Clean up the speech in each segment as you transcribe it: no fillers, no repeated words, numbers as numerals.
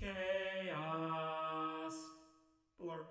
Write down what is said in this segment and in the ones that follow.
Chaos Blur.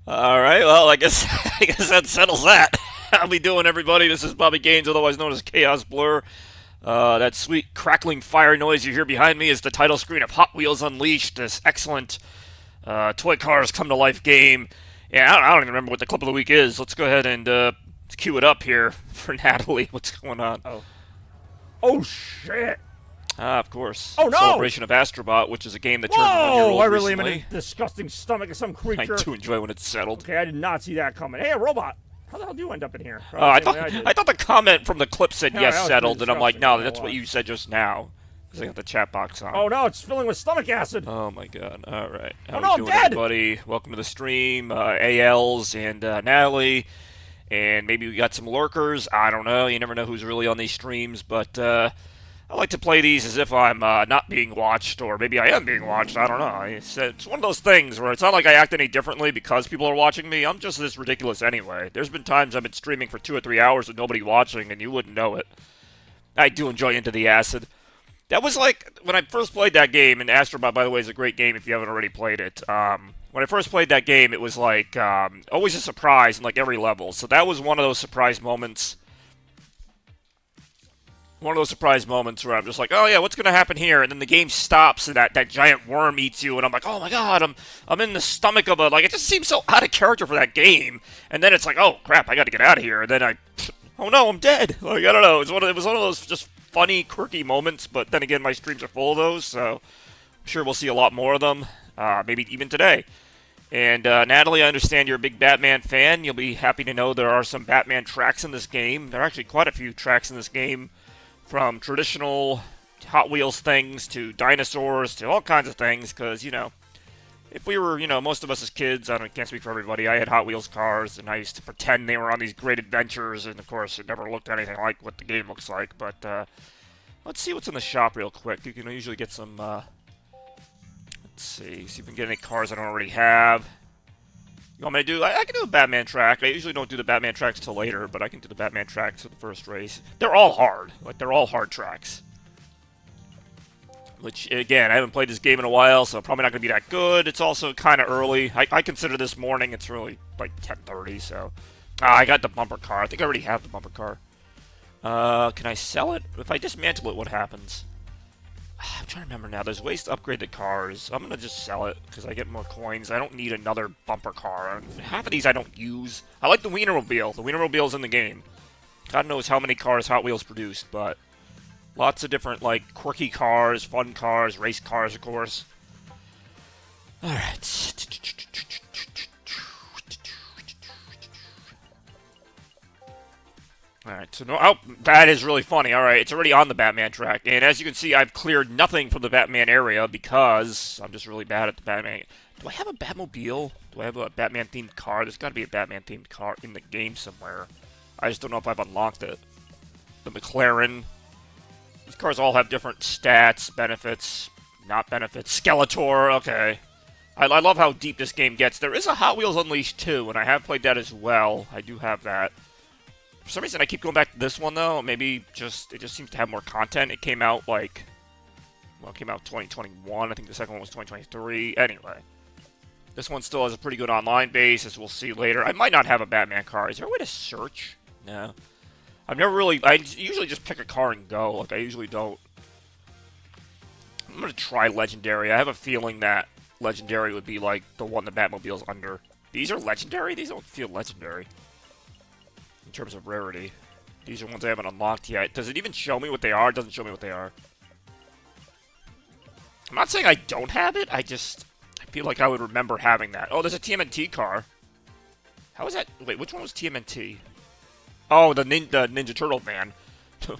All right, well, I guess that settles that. How we doing, everybody? This is Bobby Gaines, otherwise known as Chaos Blur. That sweet crackling fire noise you hear behind me is the title screen of Hot Wheels Unleashed, this excellent toy cars come to life game. Yeah, I don't even remember what the clip of the week is. Let's go ahead and cue it up here for Natalie. What's going on? Oh. Oh, shit. Ah, of course. Oh, no! Celebration of Astrobot, which is a game that turned Whoa! 1 year I old really am in recently. a disgusting stomach of some I creature. do enjoy when it's settled. Okay, I did not see that coming. Hey, a robot. How the hell do you end up in here? I Same thought way I did. thought the comment from the clip said Yeah, yes that was settled, pretty and I'm like, disgusting, no, that's what was. you said just now. Because I got the chat box on. Oh, no, it's filling with stomach acid. Oh my god. All right. How Oh, we no, I'm doing, dead! everybody? Welcome to the stream. ALs and Natalie, and maybe we got some lurkers. I don't know. You never know who's really on these streams, but I like to play these as if I'm not being watched, or maybe I am being watched. I don't know. It's one of those things where it's not like I act any differently because people are watching me. I'm just this ridiculous anyway. There's been times I've been streaming for 2 or 3 hours with nobody watching, and you wouldn't know it. I do enjoy Into the Acid. That was like when I first played that game, and Astrobot, by the way, is a great game if you haven't already played it. When I first played that game, it was like always a surprise in like every level. So that was one of those surprise moments. One of those surprise moments where I'm just like, oh yeah, what's gonna happen here? And then the game stops, and that giant worm eats you, and I'm like, oh my god, I'm in the stomach of a like. It just seems so out of character for that game. And then it's like, oh crap, I got to get out of here. And then oh no, I'm dead. Like I don't know. It was one of those just funny, quirky moments. But then again, my streams are full of those, so I'm sure we'll see a lot more of them. Maybe even today. And Natalie, I understand you're a big Batman fan. You'll be happy to know there are some Batman tracks in this game. There are actually quite a few tracks in this game, from traditional Hot Wheels things to dinosaurs to all kinds of things. Because if we were, most of us as kids, can't speak for everybody. I had Hot Wheels cars, and I used to pretend they were on these great adventures. And of course, it never looked anything like what the game looks like. But let's see what's in the shop real quick. You can usually get some. Let's see if we can get any cars I don't already have. You want me to do? I can do a Batman track. I usually don't do the Batman tracks till later, but I can do the Batman tracks for the first race. They're all hard. Like, they're all hard tracks. which, again, I haven't played this game in a while, so probably not going to be that good. It's also kind of early. I consider this morning. It's really like 10:30, so... I got the bumper car. I think I already have the bumper car. Can I sell it? If I dismantle it, what happens? I'm trying to remember now. There's ways to upgrade the cars. I'm going to just sell it because I get more coins. I don't need another bumper car. Half of these I don't use. I like the Wienermobile. The Wienermobile's in the game. God knows how many cars Hot Wheels produced, but lots of different, like, quirky cars, fun cars, race cars, of course. Alright. Alright, so no, oh, that is really funny. Alright, it's already on the Batman track. And as you can see, I've cleared nothing from the Batman area because I'm just really bad at the Batman. Do I have a Batmobile? Do I have a Batman-themed car? There's got to be a Batman-themed car in the game somewhere. I just don't know if I've unlocked it. The McLaren. These cars all have different stats, benefits, not benefits. Skeletor, okay. I love how deep this game gets. There is a Hot Wheels Unleashed 2, and I have played that as well. I do have that. For some reason, I keep going back to this one, though. Maybe it just seems to have more content. It came out, like... Well, it came out 2021. I think the second one was 2023. Anyway. This one still has a pretty good online base, as we'll see later. I might not have a Batman car. Is there a way to search? No. I've never really... I usually just pick a car and go. Like, I usually don't. I'm going to try Legendary. I have a feeling that Legendary would be, like, the one the Batmobile's under. These are Legendary? These don't feel Legendary. In terms of rarity. These are ones I haven't unlocked yet. Does it even show me what they are? It doesn't show me what they are. I'm not saying I don't have it. I feel like I would remember having that. Oh, there's a TMNT car. How is that? Wait, which one was TMNT? Oh, the Ninja Turtle van.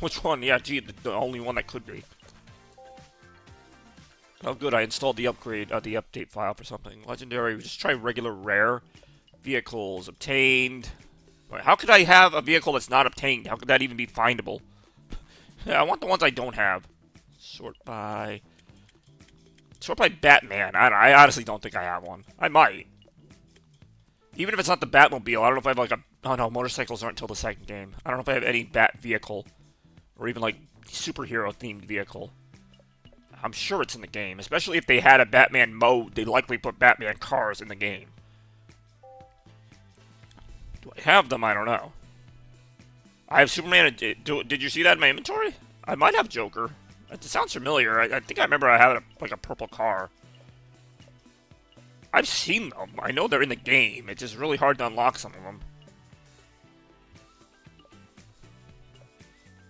Which one? Yeah, gee, the only one that could be. Oh, good. I installed the update file for something. Legendary. Just try regular rare. Vehicles obtained. Wait, how could I have a vehicle that's not obtained? How could that even be findable? Yeah, I want the ones I don't have. Sort by Batman. I honestly don't think I have one. I might. Even if it's not the Batmobile, I don't know if I have like a... Oh no, motorcycles aren't until the second game. I don't know if I have any Bat vehicle. Or even like superhero-themed vehicle. I'm sure it's in the game. Especially if they had a Batman mode, they likely put Batman cars in the game. Do I have them? I don't know. I have Superman. Did you see that in my inventory? I might have Joker. It sounds familiar. I think I remember I had like a purple car. I've seen them. I know they're in the game. It's just really hard to unlock some of them.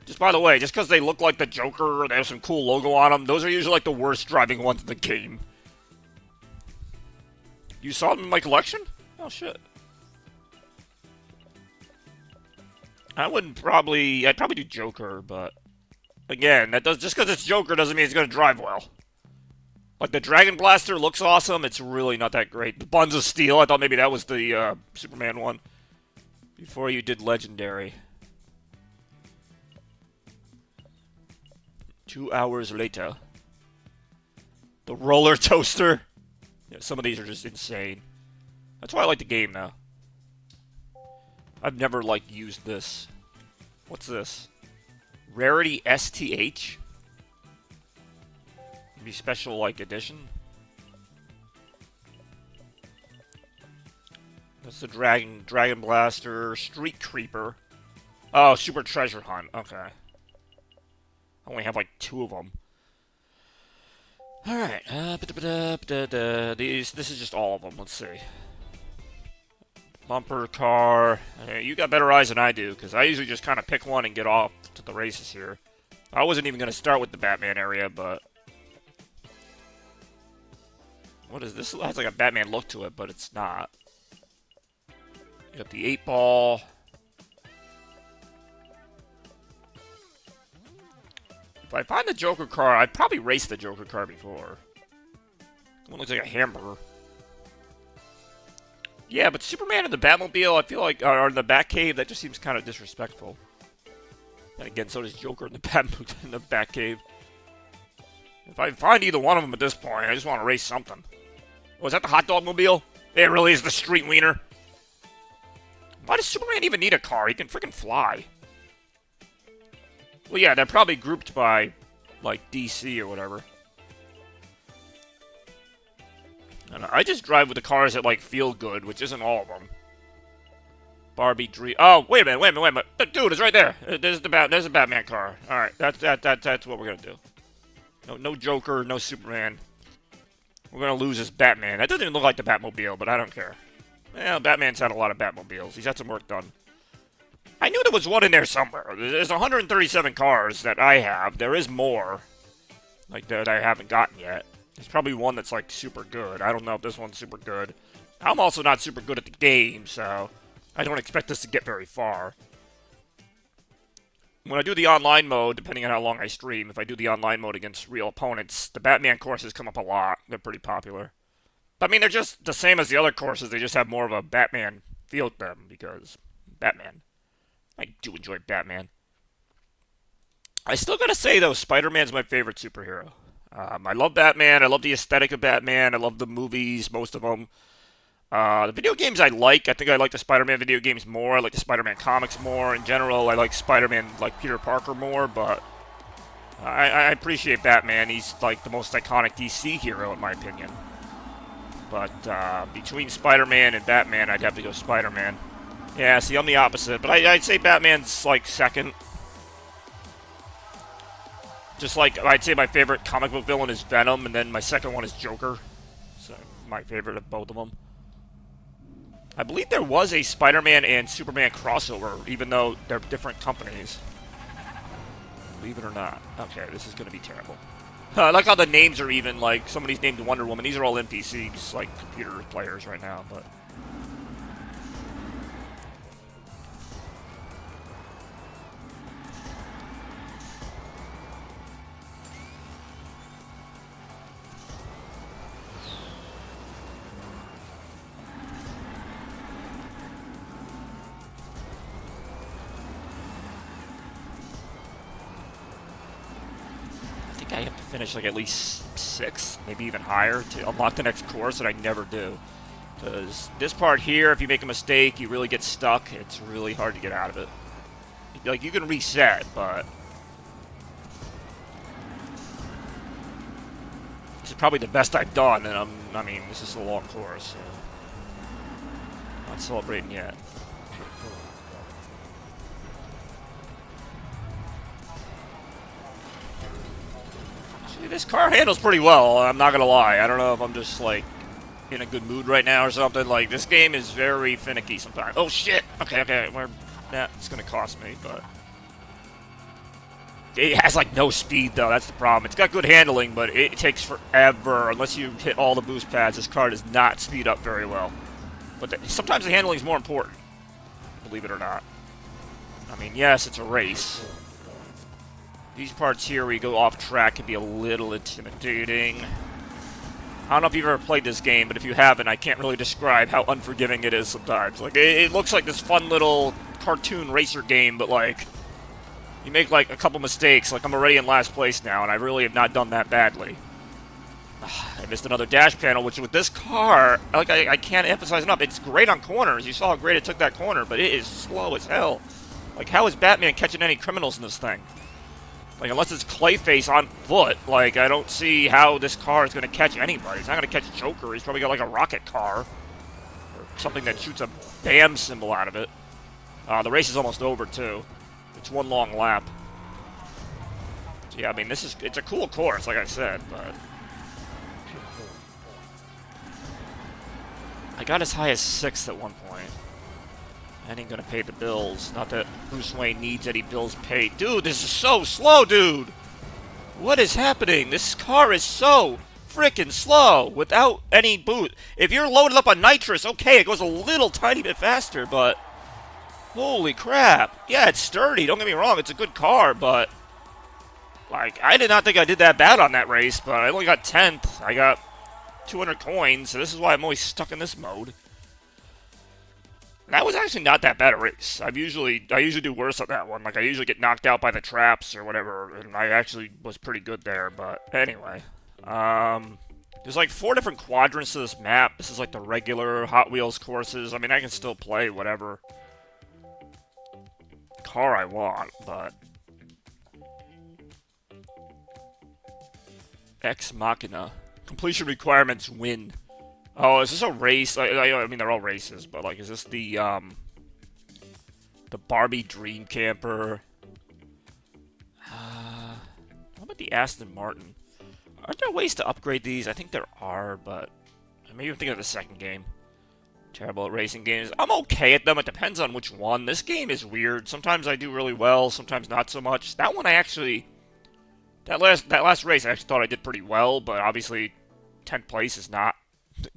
Just by the way, just because they look like the Joker or they have some cool logo on them, those are usually like the worst driving ones in the game. You saw them in my collection? Oh shit. I'd probably do Joker, but again, just because it's Joker doesn't mean it's gonna drive well. Like the Dragon Blaster looks awesome, it's really not that great. The Buns of Steel, I thought maybe that was the Superman one. Before you did Legendary. 2 hours later. The roller toaster. Yeah, some of these are just insane. That's why I like the game now. I've never, like, used this. What's this? Rarity STH? Maybe special, like, edition? That's the Dragon Blaster, Street Creeper. Oh, Super Treasure Hunt. Okay. I only have, like, 2 of them. Alright. This is just all of them. Let's see. Bumper car. You got better eyes than I do, because I usually just kind of pick one and get off to the races here. I wasn't even going to start with the Batman area, but... What is this? It has like a Batman look to it, but it's not. You got the 8-ball. If I find the Joker car, I'd probably race the Joker car before. The one looks like a hamburger. Yeah, but Superman and the Batmobile, I feel like, or the Batcave, that just seems kind of disrespectful. And again, so does Joker in the Batcave. If I find either one of them at this point, I just want to race something. Oh, is that the hot dog mobile? It really is the street wiener. Why does Superman even need a car? He can freaking fly. Well, yeah, they're probably grouped by, like, DC or whatever. And I just drive with the cars that, like, feel good, which isn't all of them. Barbie Dream. Oh, wait a minute. Dude, it's right there. There's a Batman car. All right, that's what we're gonna do. No Joker, no Superman. We're gonna lose this Batman. That doesn't even look like the Batmobile, but I don't care. Yeah, Batman's had a lot of Batmobiles. He's had some work done. I knew there was one in there somewhere. There's 137 cars that I have. There is more, like, that I haven't gotten yet. There's probably one that's, like, super good. I don't know if this one's super good. I'm also not super good at the game, so I don't expect this to get very far. When I do the online mode, depending on how long I stream, if I do the online mode against real opponents, the Batman courses come up a lot. They're pretty popular. I mean, they're just the same as the other courses. They just have more of a Batman feel to them, because Batman. I do enjoy Batman. I still gotta say, though, Spider-Man's my favorite superhero. I love Batman. I love the aesthetic of Batman. I love the movies, most of them. The video games I think I like the Spider-Man video games more. I like the Spider-Man comics more. In general, I like Spider-Man, like Peter Parker, more, but I appreciate Batman. He's, like, the most iconic DC hero, in my opinion. But between Spider-Man and Batman, I'd have to go Spider-Man. Yeah, see, I'm the opposite, but I'd say Batman's, like, second. Just like, I'd say my favorite comic book villain is Venom, and then my second one is Joker. So, my favorite of both of them. I believe there was a Spider-Man and Superman crossover, even though they're different companies. Believe it or not. Okay, this is going to be terrible. I like how the names are even, like, somebody's named Wonder Woman. These are all NPCs, like, computer players right now, but... I have to finish like at least 6, maybe even higher, to unlock the next course, and I never do. Because this part here, if you make a mistake, you really get stuck. It's really hard to get out of it. Like, you can reset, but... this is probably the best I've done, and I mean, this is a long course, so... not celebrating yet. This car handles pretty well, I'm not gonna lie. I don't know if I'm just, like, in a good mood right now or something. Like, this game is very finicky sometimes. Oh, shit! Okay, that's gonna cost me, but... it has, like, no speed, though. That's the problem. It's got good handling, but it takes forever. Unless you hit all the boost pads, this car does not speed up very well. But sometimes the handling is more important, believe it or not. I mean, yes, it's a race. These parts here where you go off track can be a little intimidating. I don't know if you've ever played this game, but if you haven't, I can't really describe how unforgiving it is sometimes. Like, it looks like this fun little cartoon racer game, but, like, you make, like, a couple mistakes. Like, I'm already in last place now, and I really have not done that badly. I missed another dash panel, which with this car, like, I can't emphasize enough. It's great on corners. You saw how great it took that corner, but it is slow as hell. Like, how is Batman catching any criminals in this thing? Like, unless it's Clayface on foot, like, I don't see how this car is going to catch anybody. It's not going to catch Joker. He's probably got, like, a rocket car. Or something that shoots a BAM symbol out of it. The race is almost over, too. It's one long lap. So, yeah, I mean, it's a cool course, like I said, but... I got as high as 6th at one point. That ain't gonna pay the bills. Not that Bruce Wayne needs any bills paid. Dude, this is so slow, dude! What is happening? This car is so freaking slow without any boost. If you're loaded up on nitrous, okay, it goes a little tiny bit faster, but... holy crap. Yeah, it's sturdy, don't get me wrong, it's a good car, but... like, I did not think I did that bad on that race, but I only got 10th. I got 200 coins, so this is why I'm always stuck in this mode. That was actually not that bad a race. I usually do worse on that one. Like, I usually get knocked out by the traps or whatever, and I actually was pretty good there, but anyway. There's like 4 different quadrants to this map. This is like the regular Hot Wheels courses. I mean, I can still play whatever car I want, but... Ex Machina. Completion requirements win. Oh, is this a race? I mean, they're all races, but like, is this the Barbie Dream Camper? What about the Aston Martin? Aren't there ways to upgrade these? I think there are, but maybe I'm thinking of the second game. Terrible at racing games. I'm okay at them. It depends on which one. This game is weird. Sometimes I do really well, sometimes not so much. That one I actually, that last race I actually thought I did pretty well, but obviously 10th place is not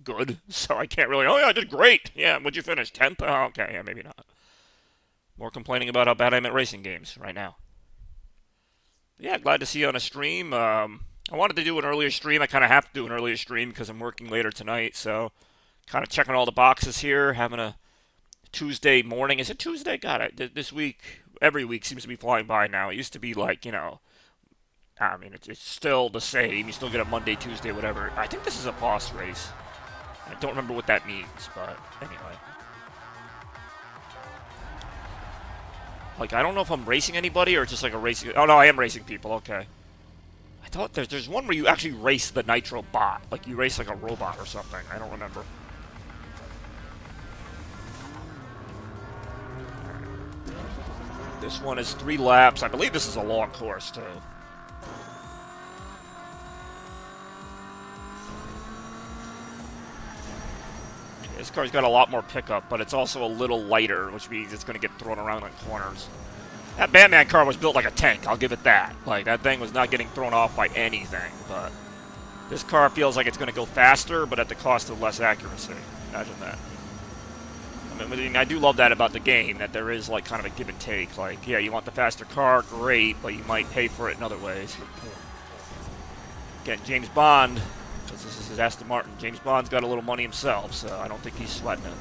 good, so I can't really. Oh yeah, I did great. Yeah, what'd you finish? 10th? Oh, okay, yeah, maybe not. More complaining about how bad I'm at racing games right now. Yeah, glad to see you on a stream. I wanted to do an earlier stream. I kind of have to do an earlier stream because I'm working later tonight, so kind of checking all the boxes here, having a Tuesday morning. Is it Tuesday? God, this week, every week seems to be flying by now. It used to be like, I mean, it's still the same. You still get a Monday, Tuesday, whatever. I think this is a boss race. I don't remember what that means, but anyway. Like, I don't know if I'm racing anybody or just like a racing. Oh, no, I am racing people. Okay. I thought there's one where you actually race the Nitro bot. Like, you race like a robot or something. I don't remember. This one is 3 laps. I believe this is a long course, too. This car's got a lot more pickup, but it's also a little lighter, which means it's going to get thrown around in corners. That Batman car was built like a tank, I'll give it that. Like, that thing was not getting thrown off by anything, but this car feels like it's going to go faster, but at the cost of less accuracy. Imagine that. I mean, I do love that about the game, that there is, like, kind of a give and take. Like, yeah, you want the faster car, great, but you might pay for it in other ways. Again, James Bond, because this is his Aston Martin. James Bond's got a little money himself, so I don't think he's sweating it.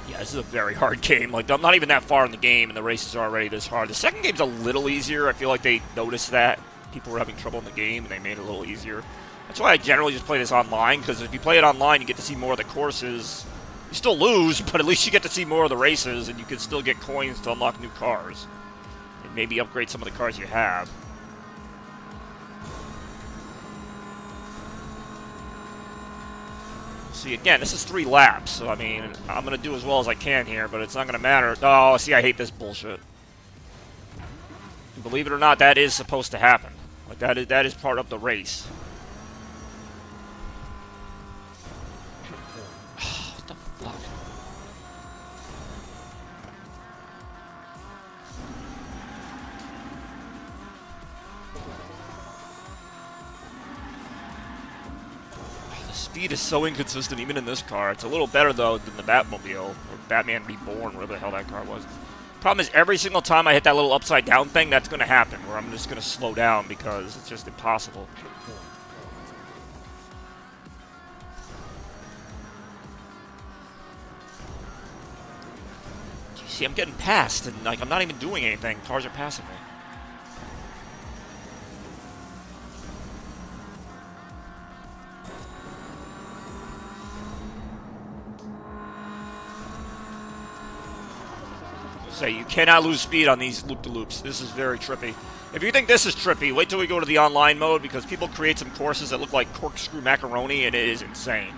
Yeah, this is a very hard game. Like, I'm not even that far in the game, and the races are already this hard. The second game's a little easier. I feel like they noticed that people were having trouble in the game, and they made it a little easier. That's why I generally just play this online, because if you play it online, you get to see more of the courses. You still lose, but at least you get to see more of the races, and you can still get coins to unlock new cars. And maybe upgrade some of the cars you have. See, again, this is 3 laps, so I mean, I'm going to do as well as I can here, but it's not going to matter. Oh, see, I hate this bullshit. And believe it or not, that is supposed to happen. Like, that is part of the race. What the fuck? The speed is so inconsistent even in this car. It's a little better, though, than the Batmobile, or Batman Reborn, whatever the hell that car was. Problem is, every single time I hit that little upside down thing, that's going to happen, where I'm just going to slow down because it's just impossible. You see, I'm getting passed, and like I'm not even doing anything. Cars are passing me. Say, you cannot lose speed on these loop-de-loops. This is very trippy. If you think this is trippy, wait till we go to the online mode, because people create some courses that look like corkscrew macaroni, and it is insane.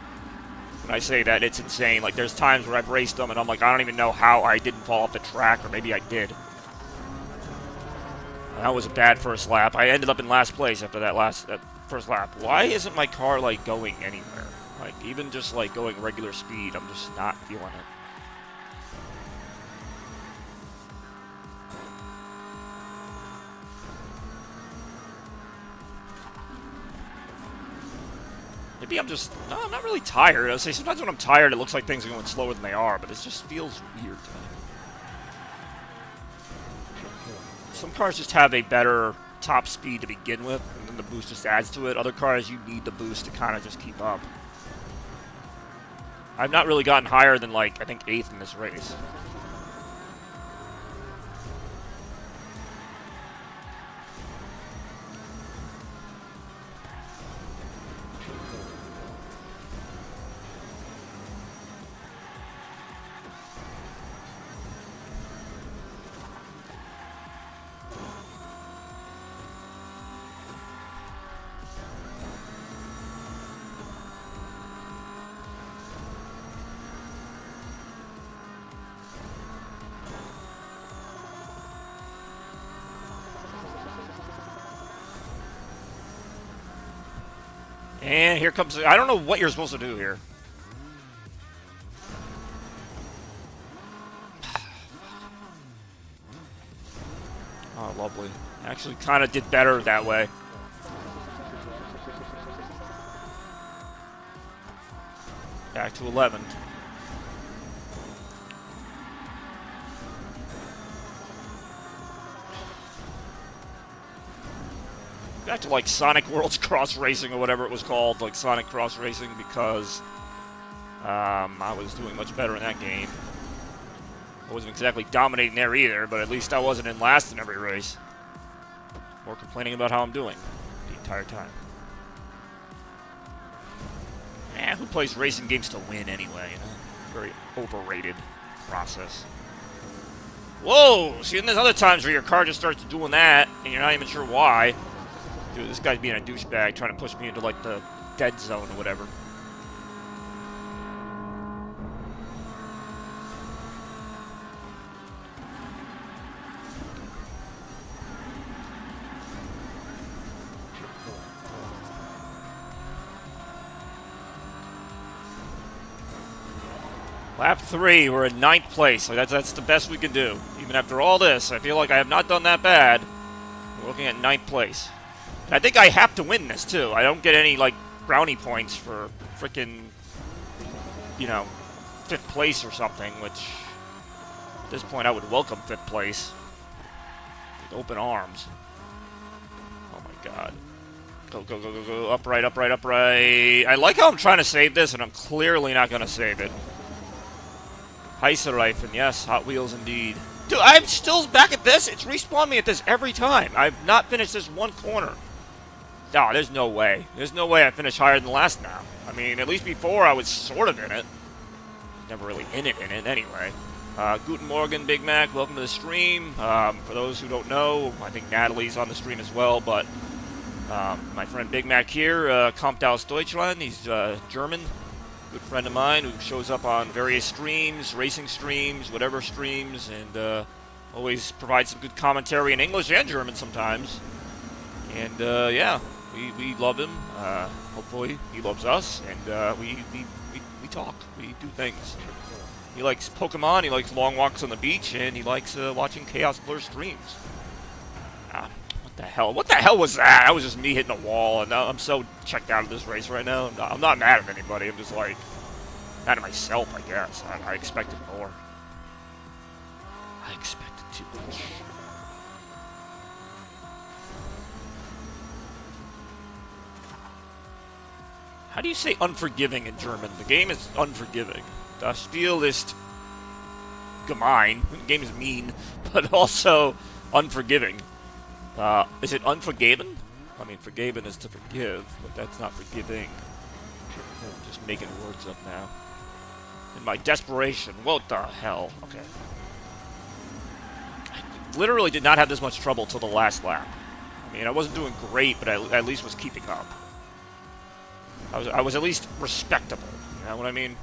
When I say that, it's insane. Like, there's times where I've raced them, and I'm like, I don't even know how I didn't fall off the track, or maybe I did. That was a bad first lap. I ended up in last place after that first lap. Why isn't my car, like, going anywhere? Like, even just, like, going regular speed, I'm just not feeling it. Maybe I'm just... No, I'm not really tired. I say sometimes when I'm tired, it looks like things are going slower than they are, but it just feels weird to me. Some cars just have a better top speed to begin with, and then the boost just adds to it. Other cars, you need the boost to kind of just keep up. I've not really gotten higher than, like, I think 8th in this race. And here comes... I don't know what you're supposed to do here. Oh, lovely. Actually kind of did better that way. Back to 11. Back to like Sonic Worlds Cross Racing or whatever it was called, like Sonic Cross Racing, because I was doing much better in that game. I wasn't exactly dominating there either, but at least I wasn't in last in every race. More complaining about how I'm doing the entire time. Who plays racing games to win anyway? You know? Very overrated process. Whoa! See, and there's other times where your car just starts doing that, and you're not even sure why. Dude, this guy's being a douchebag, trying to push me into, like, the dead zone or whatever. Lap 3, we're in 9th place. Like that's the best we can do. Even after all this, I feel like I have not done that bad. We're looking at 9th place. And I think I have to win this, too. I don't get any, like, brownie points for freaking, you know, 5th place or something, which at this point I would welcome 5th place with open arms. Oh, my God. Go, go, go, go, go. Upright, upright, upright. I like how I'm trying to save this, and I'm clearly not going to save it. Heiserreifen, yes, Hot Wheels indeed. Dude, I'm still back at this. It's respawned me at this every time. I've not finished this one corner. No, there's no way. There's no way I finish higher than last now. I mean, at least before I was sort of in it. Never really in it anyway. Guten Morgen, Big Mac. Welcome to the stream. For those who don't know, I think Natalie's on the stream as well, but my friend Big Mac here, kommt aus Deutschland. He's German. Good friend of mine who shows up on various streams, racing streams, whatever streams, and always provides some good commentary in English and German sometimes. And yeah, we love him. Hopefully he loves us, and we talk. We do things. He likes Pokemon, he likes long walks on the beach, and he likes watching Chaos Blur streams. What the hell? What the hell was that? That was just me hitting a wall, and I'm so checked out of this race right now. I'm not mad at anybody. I'm just like, mad at myself, I guess. I expected more. I expected too much. How do you say unforgiving in German? The game is unforgiving. Das Spiel ist gemein. The game is mean, but also unforgiving. Is it unforgiven? I mean, forgiven is to forgive, but that's not forgiving. I'm just making words up now. In my desperation, what the hell? Okay. I literally did not have this much trouble till the last lap. I mean, I wasn't doing great, but I at least was keeping up. I was at least respectable. You know what I mean?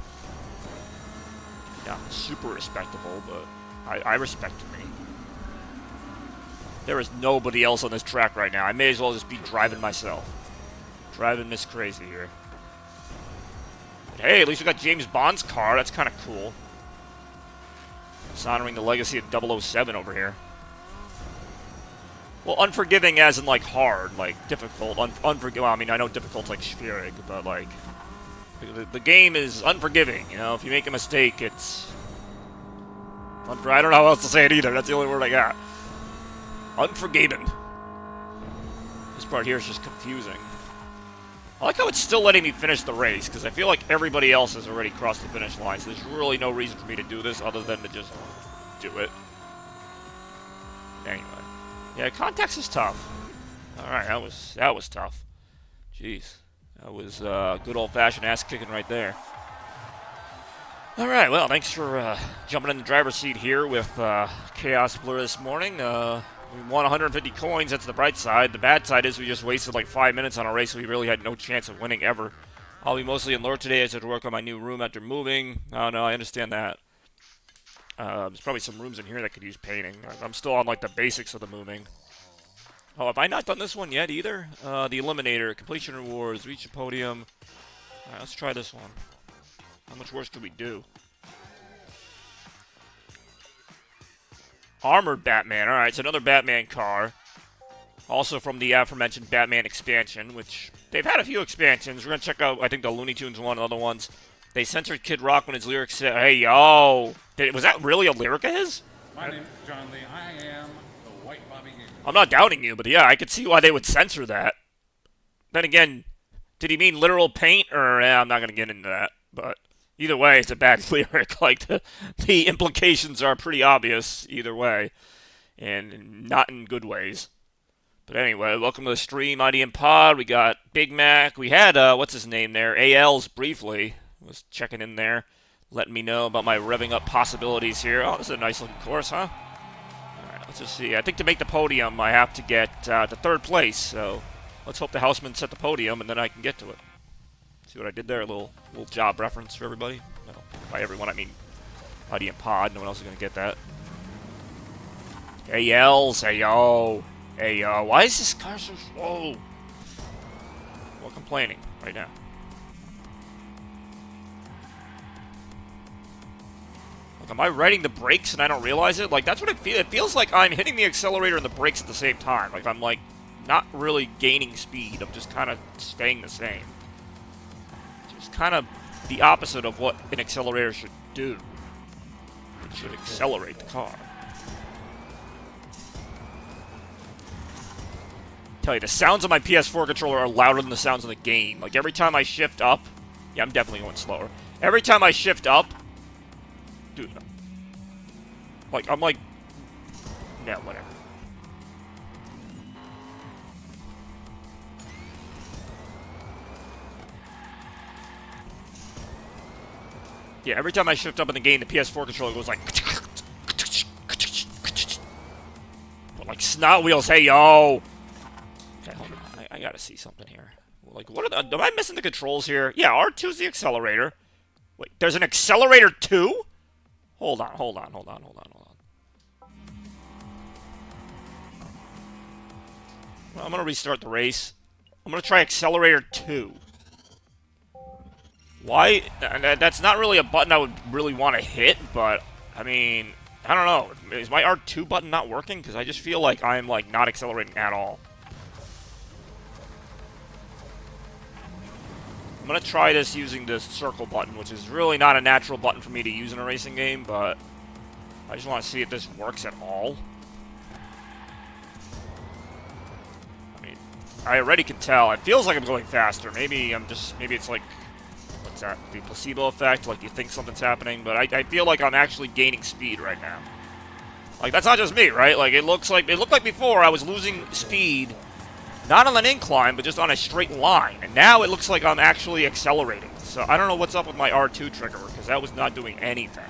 Yeah, super respectable, but I respected me. There is nobody else on this track right now. I may as well just be driving myself. Driving Miss Crazy here. But hey, at least we got James Bond's car. That's kind of cool. It's honoring the legacy of 007 over here. Well, unforgiving as in, like, hard, like, difficult. Unforgiving. Well, I mean, I know difficult's like schwierig, but, like, the game is unforgiving, you know? If you make a mistake, it's... I don't know how else to say it either. That's the only word I got. Unforgiven. This part here is just confusing. I like how it's still letting me finish the race, because I feel like everybody else has already crossed the finish line, so there's really no reason for me to do this other than to just do it. Anyway. Yeah, context is tough. Alright, that was tough. Jeez. That was good old-fashioned ass-kicking right there. Alright, well, thanks for jumping in the driver's seat here with Chaos Blur this morning. We won 150 coins, that's the bright side. The bad side is we just wasted like 5 minutes on a race, so we really had no chance of winning ever. I'll be mostly in lure today as I had to work on my new room after moving. Oh no, I understand that. There's probably some rooms in here that could use painting. I'm still on like the basics of the moving. Oh, have I not done this one yet either? The Eliminator, completion rewards, reach the podium. Alright, let's try this one. How much worse could we do? Armored Batman. Alright, it's another Batman car. Also from the aforementioned Batman expansion, which they've had a few expansions. We're going to check out, I think, the Looney Tunes one and other ones. They censored Kid Rock when his lyrics said, "Hey, yo." Was that really a lyric of his? My name is John Lee. I am the White Bobby Gamer. I'm not doubting you, but yeah, I could see why they would censor that. Then again, did he mean literal paint? Or, I'm not going to get into that. But either way, it's a bad lyric. Like, the implications are pretty obvious either way. And not in good ways. But anyway, welcome to the stream, IDM Pod. We got Big Mac. We had, what's his name there? AL's briefly. Was checking in there, letting me know about my revving up possibilities here. Oh, this is a nice looking course, huh? Alright, let's just see. I think to make the podium, I have to get to third place. So let's hope the housemen set the podium, and then I can get to it. See what I did there? A little job reference for everybody. No, by everyone, I mean IDM Pod. No one else is going to get that. AL's, hey yo. Hey yo. Why is this car so slow? We're complaining right now. Like, am I riding the brakes and I don't realize it? Like, that's what it feels. It feels like I'm hitting the accelerator and the brakes at the same time. Like, I'm, like, not really gaining speed. I'm just kind of staying the same. It's kind of the opposite of what an accelerator should do. It should accelerate the car. Tell you, the sounds of my PS4 controller are louder than the sounds of the game. Like, every time I shift up... Yeah, I'm definitely going slower. Every time I shift up... Dude, like, I'm like... Yeah, whatever. Yeah, every time I shift up in the game, the PS4 controller goes like... But like, snot wheels, hey, yo! Okay, hold on. I gotta see something here. Like, what are the... Am I missing the controls here? Yeah, R2's the accelerator. Wait, there's an accelerator 2? Hold on. Well, I'm gonna restart the race. I'm gonna try accelerator 2. Why? That's not really a button I would really want to hit, but, I mean, I don't know. Is my R2 button not working? Because I just feel like I'm, like, not accelerating at all. I'm going to try this using the circle button, which is really not a natural button for me to use in a racing game, but I just want to see if this works at all. I mean, I already can tell. It feels like I'm going faster. Maybe it's like, what's that, the placebo effect? Like, you think something's happening, but I feel like I'm actually gaining speed right now. Like, that's not just me, right? Like, it looked like before I was losing speed. Not on an incline, but just on a straight line. And now it looks like I'm actually accelerating. So I don't know what's up with my R2 trigger, because that was not doing anything.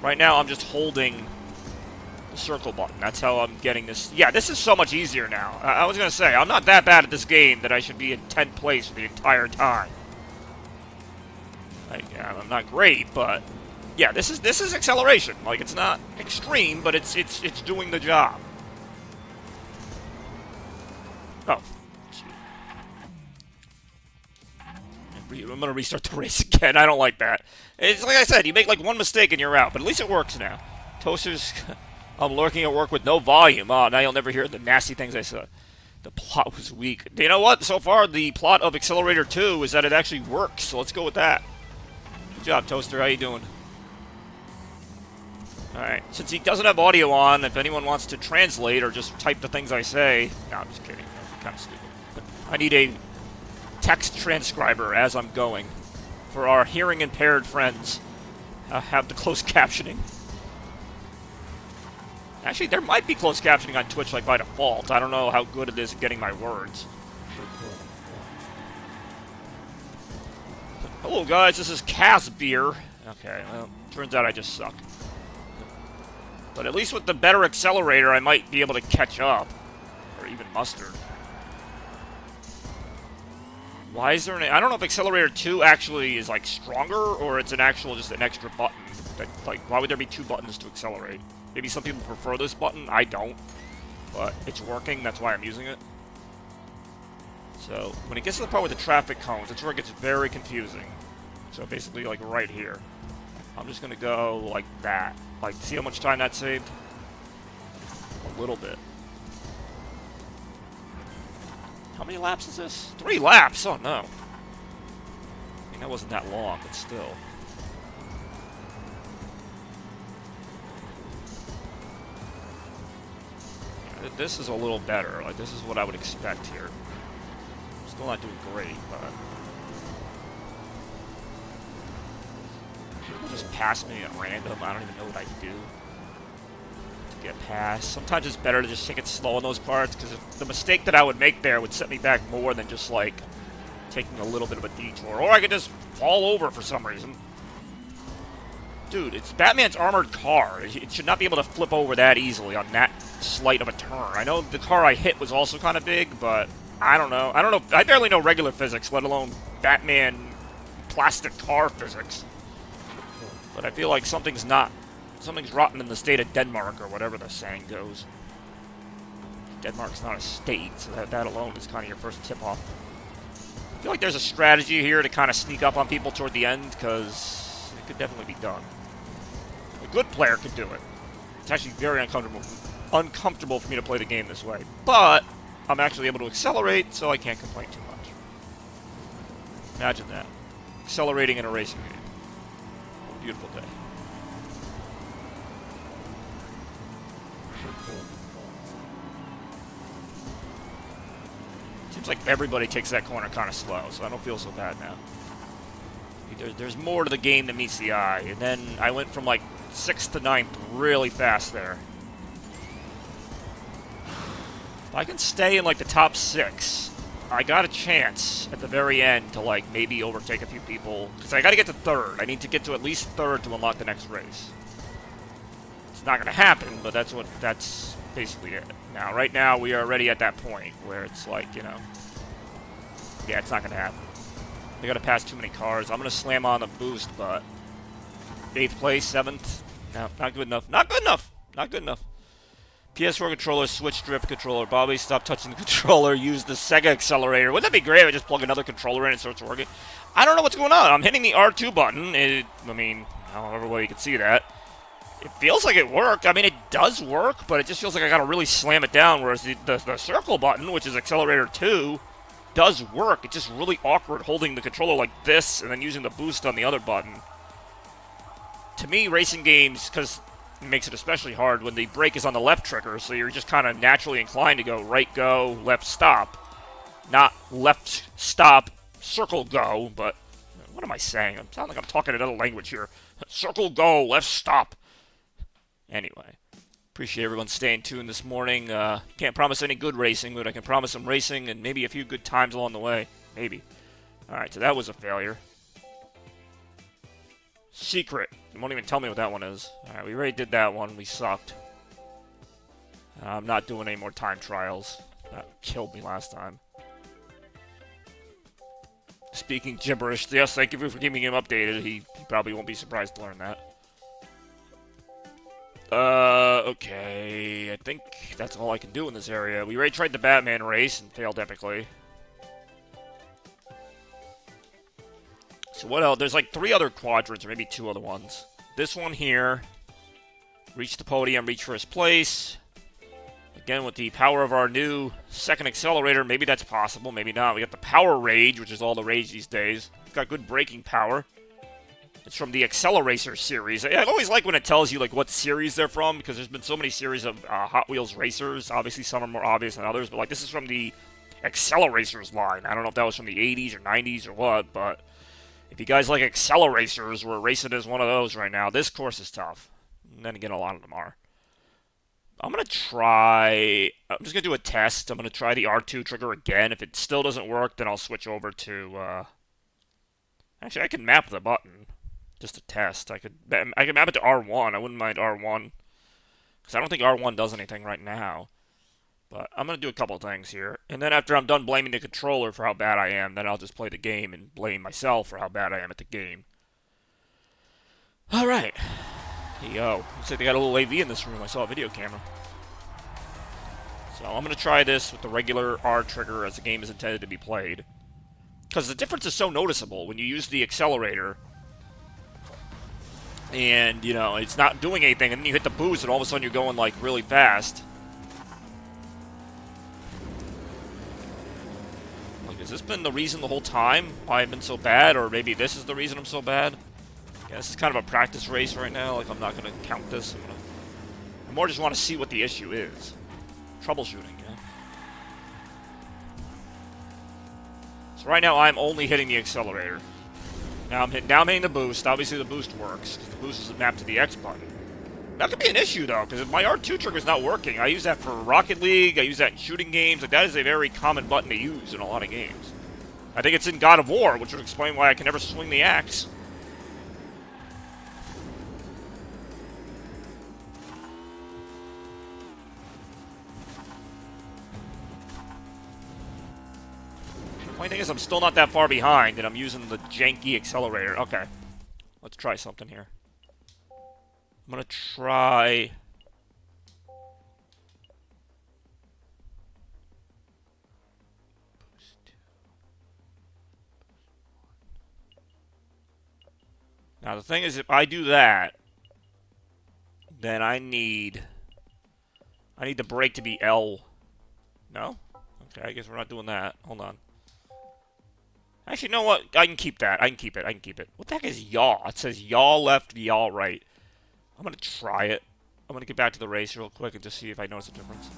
Right now, I'm just holding the circle button. That's how I'm getting this. Yeah, this is so much easier now. I was going to say, I'm not that bad at this game that I should be in 10th place for the entire time. Like, yeah, I'm not great, but... Yeah, this is acceleration. Like, it's not extreme, but it's doing the job. Oh. I'm going to restart the race again. I don't like that. It's like I said, you make like one mistake and you're out, but at least it works now. Toasters, I'm lurking at work with no volume. Oh, now you'll never hear the nasty things I said. The plot was weak. You know what? So far, the plot of Accelerator 2 is that it actually works, so let's go with that. Good job, Toaster. How you doing? Alright, since he doesn't have audio on, if anyone wants to translate or just type the things I say... No, I'm just kidding. Kind of stupid. I need a text transcriber as I'm going for our hearing impaired friends. Have the closed captioning. Actually, there might be closed captioning on Twitch like by default. I don't know how good it is at getting my words. Hello guys, this is Cass Beer. Okay, well, turns out I just suck. But at least with the better accelerator, I might be able to catch up. Or even Mustard. Why is there an... I don't know if Accelerator 2 actually is, like, stronger, or it's just an extra button. That, like, why would there be two buttons to accelerate? Maybe some people prefer this button. I don't. but it's working. That's why I'm using it. So when it gets to the part with the traffic cones, that's where it gets very confusing. So basically, like right here, I'm just gonna go like that. Like, see how much time that saved? A little bit. How many laps is this? 3 laps. Oh no. I mean, that wasn't that long, but still. This is a little better. Like, this is what I would expect here. Still not doing great, but... People just pass me at random. I don't even know what I do to get past. Sometimes it's better to just take it slow in those parts, because the mistake that I would make there would set me back more than just, like, taking a little bit of a detour. Or I could just fall over for some reason. Dude, it's Batman's armored car. It should not be able to flip over that easily on that slight of a turn. I know the car I hit was also kind of big, but I don't know. I don't know. I barely know regular physics, let alone Batman plastic car physics. But I feel like something's rotten in the state of Denmark, or whatever the saying goes. Denmark's not a state, so that alone is kind of your first tip-off. I feel like there's a strategy here to kind of sneak up on people toward the end, because it could definitely be done. A good player could do it. It's actually very uncomfortable for me to play the game this way. But I'm actually able to accelerate, so I can't complain too much. Imagine that. Accelerating in a racing game. What a beautiful day. Seems like everybody takes that corner kind of slow, so I don't feel so bad now. There's more to the game than meets the eye. And then I went from like 6th to 9th really fast there. If I can stay in like the top 6, I got a chance at the very end to like maybe overtake a few people. Because I got to get to 3rd. I need to get to at least 3rd to unlock the next race. It's not going to happen, but that's basically it. Now, right now, we are already at that point where it's like, you know, yeah, it's not going to happen. I got to pass too many cars. I'm going to slam on the boost, but 8th place, 7th, no, not good enough. Not good enough. Not good enough. PS4 controller, switch drift controller. Bobby, stop touching the controller. Use the Sega accelerator. Wouldn't that be great if I just plug another controller in and it starts working? I don't know what's going on. I'm hitting the R2 button. I mean, however well you can see that. It feels like it worked. I mean, it does work, but it just feels like I got to really slam it down, whereas the circle button, which is accelerator 2, does work. It's just really awkward holding the controller like this and then using the boost on the other button. To me, racing games, because it makes it especially hard when the brake is on the left trigger, so you're just kind of naturally inclined to go right go, left stop. Not left stop, circle go, but what am I saying? I sound like I'm talking another language here. Circle go, left stop. Anyway, appreciate everyone staying tuned this morning. Can't promise any good racing, but I can promise some racing and maybe a few good times along the way. Maybe. Alright, so that was a failure. Secret. You won't even tell me what that one is. Alright, we already did that one. We sucked. I'm not doing any more time trials. That killed me last time. Speaking gibberish. Yes, thank you for keeping him updated. He probably won't be surprised to learn that. Okay, I think that's all I can do in this area. We already tried the Batman race and failed epically. So what else? There's like 3 other quadrants, or maybe 2 other ones. This one here. Reach the podium, reach first place. Again, with the power of our new second accelerator, maybe that's possible, maybe not. We got the Power Rage, which is all the rage these days. It's got good braking power. It's from the Acceleracer series. I always like when it tells you like what series they're from, because there's been so many series of Hot Wheels racers. Obviously, some are more obvious than others, but like this is from the Acceleracers line. I don't know if that was from the 80s or 90s or what, but if you guys like Acceleracers, we're racing as one of those right now. This course is tough. And then again, a lot of them are. I'm just going to do a test. I'm going to try the R2 trigger again. If it still doesn't work, then I'll switch over to, actually, I can map the button. Just a test. I can map it to R1. I wouldn't mind R1. Because I don't think R1 does anything right now. But I'm going to do a couple of things here. And then after I'm done blaming the controller for how bad I am, then I'll just play the game and blame myself for how bad I am at the game. Alright. Here you go. Looks like they got a little AV in this room. I saw a video camera. So I'm going to try this with the regular R trigger as the game is intended to be played. Because the difference is so noticeable when you use the accelerator. And, you know, it's not doing anything, and then you hit the boost, and all of a sudden you're going, like, really fast. Like, has this been the reason the whole time why I've been so bad? Or maybe this is the reason I'm so bad? Yeah, this is kind of a practice race right now. Like, I'm not going to count this. I more just want to see what the issue is. Troubleshooting, yeah. So right now I'm only hitting the accelerator. Now I'm hitting the boost. Obviously the boost works. The boost is mapped to the X button. That could be an issue though, because if my R2 trigger is not working, I use that for Rocket League, I use that in shooting games. Like, that is a very common button to use in a lot of games. I think it's in God of War, which would explain why I can never swing the axe. The only thing is I'm still not that far behind, and I'm using the janky accelerator. Okay. Let's try something here. I'm gonna try... Now the thing is, if I do that, then I need the brake to be L. No? Okay, I guess we're not doing that. Hold on. Actually, you know what? I can keep that. I can keep it. What the heck is yaw? It says yaw left, yaw right. I'm going to try it. I'm going to get back to the race real quick and just see if I notice a difference.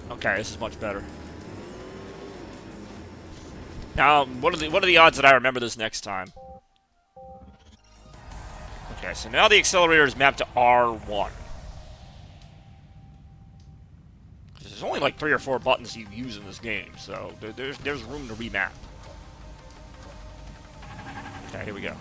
Okay, this is much better. Now, what are the odds that I remember this next time? Okay, so now the accelerator is mapped to R1. There's only like 3 or 4 buttons you use in this game, so there's room to remap. Okay, here we go.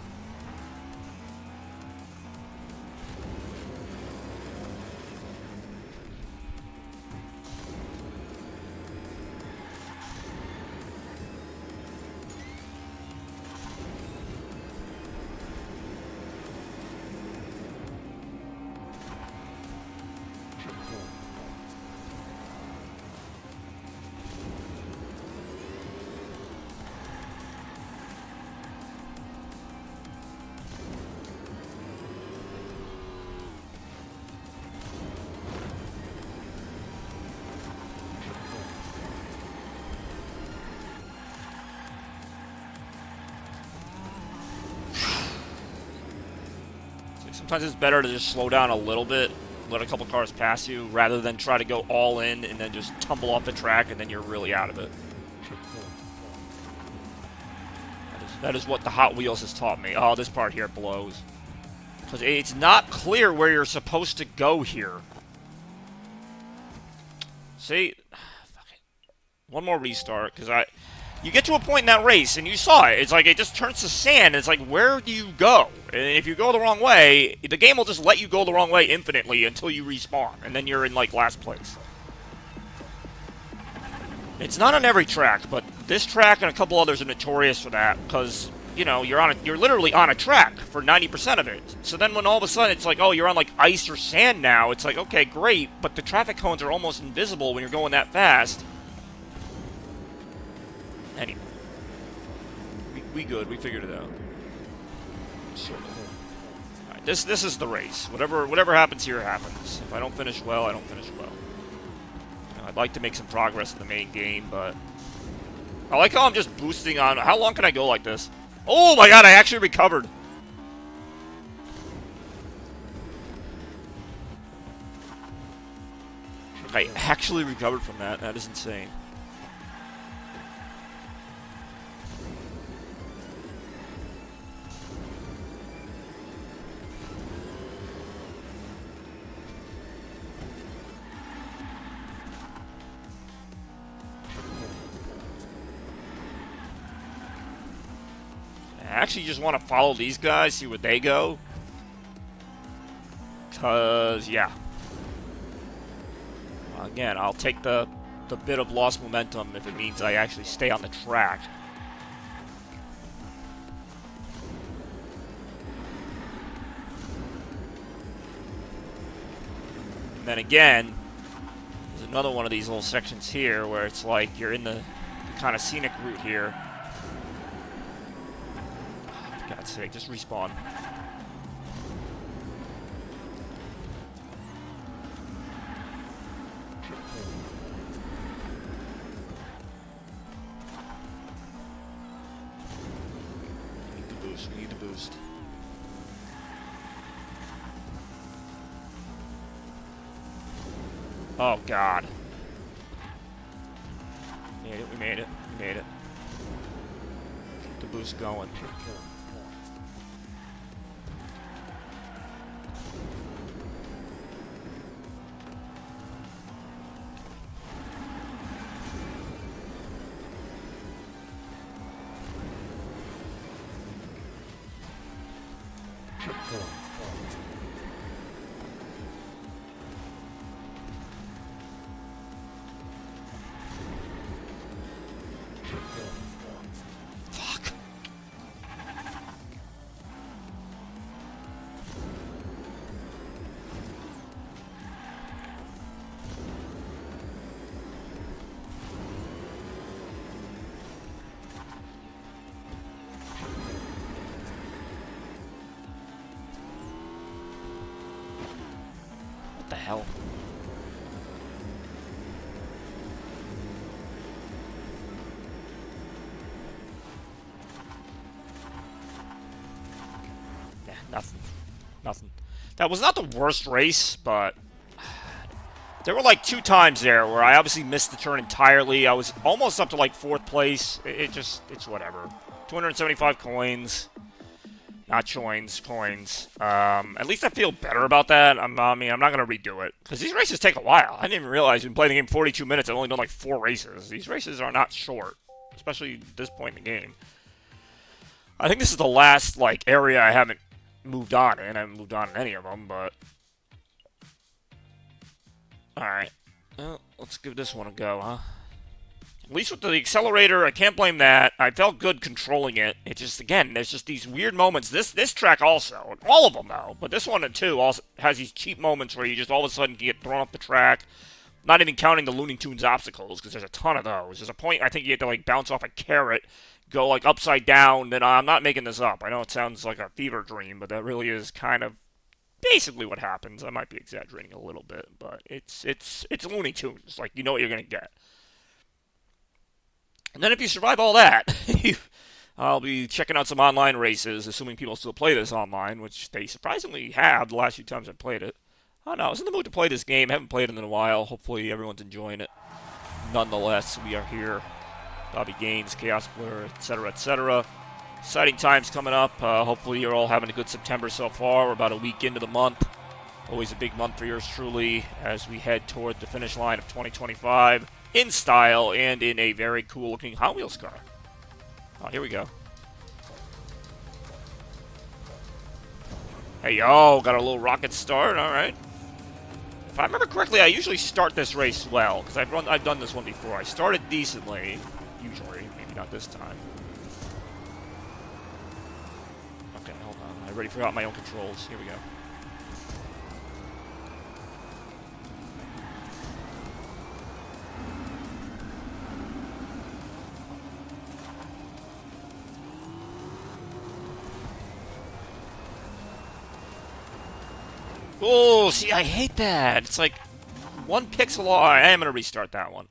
Sometimes it's better to just slow down a little bit, let a couple cars pass you, rather than try to go all in and then just tumble off the track and then you're really out of it. That is what the Hot Wheels has taught me. Oh, this part here blows. Because it's not clear where you're supposed to go here. See? Fuck it. One more restart, because you get to a point in that race, and you saw it. It's like it just turns to sand, and it's like, where do you go? And if you go the wrong way, the game will just let you go the wrong way infinitely until you respawn, and then you're in, like, last place. It's not on every track, but this track and a couple others are notorious for that, because, you know, you're literally on a track for 90% of it. So then when all of a sudden it's like, oh, you're on, like, ice or sand now, it's like, okay, great, but the traffic cones are almost invisible when you're going that fast. Anyway. We good. We figured it out. Alright, this is the race. Whatever happens here happens. If I don't finish well, I don't finish well. You know, I'd like to make some progress in the main game, but I like how I'm just boosting on. How long can I go like this? Oh my god, I actually recovered. I actually recovered from that. That is insane. I actually just want to follow these guys, see where they go. Because, yeah. Again, I'll take the bit of lost momentum if it means I actually stay on the track. then again, there's another one of these little sections here where it's like you're in the kind of scenic route here. Oh, for God's sake, just respawn. We need to boost. Oh, God. We made it. Keep the boost going. Fuck. What the hell? Yeah, nothing. That was not the worst race, but there were like 2 times there where I obviously missed the turn entirely. I was almost up to like 4th place. It's whatever. 275 coins. Not coins. At least I feel better about that. I mean, I'm not going to redo it. Because these races take a while. I didn't even realize we've been playing the game 42 minutes. I've only done like 4 races. These races are not short. Especially at this point in the game. I think this is the last, like, area I haven't moved on in. I haven't moved on in any of them, but... Alright. Well, let's give this one a go, huh? At least with the accelerator, I can't blame that. I felt good controlling it. It just, again, there's just these weird moments. This track also, all of them though, but this one too also has these cheap moments where you just all of a sudden get thrown off the track. Not even counting the Looney Tunes obstacles, because there's a ton of those. There's a point I think you have to like bounce off a carrot, go like upside down. Then I'm not making this up. I know it sounds like a fever dream, but that really is kind of basically what happens. I might be exaggerating a little bit, but it's Looney Tunes. Like, you know what you're gonna get. And then if you survive all that, I'll be checking out some online races, assuming people still play this online, which they surprisingly have the last few times I've played it. I don't know, I was in the mood to play this game. I haven't played it in a while. Hopefully everyone's enjoying it. Nonetheless, we are here. Bobby Gaines, Chaos Blur, etc., etc. Exciting times coming up. Hopefully you're all having a good September so far. We're about a week into the month. Always a big month for yours truly as we head toward the finish line of 2025 in style and in a very cool looking Hot Wheels car. Oh, here we go. Hey, yo, got a little rocket start. All right. If I remember correctly, I usually start this race well because I've done this one before. I started decently, usually, maybe not this time. Okay, hold on. I already forgot my own controls. Here we go. Oh, see, I hate that. It's like 1 pixel off. I am going to restart that one.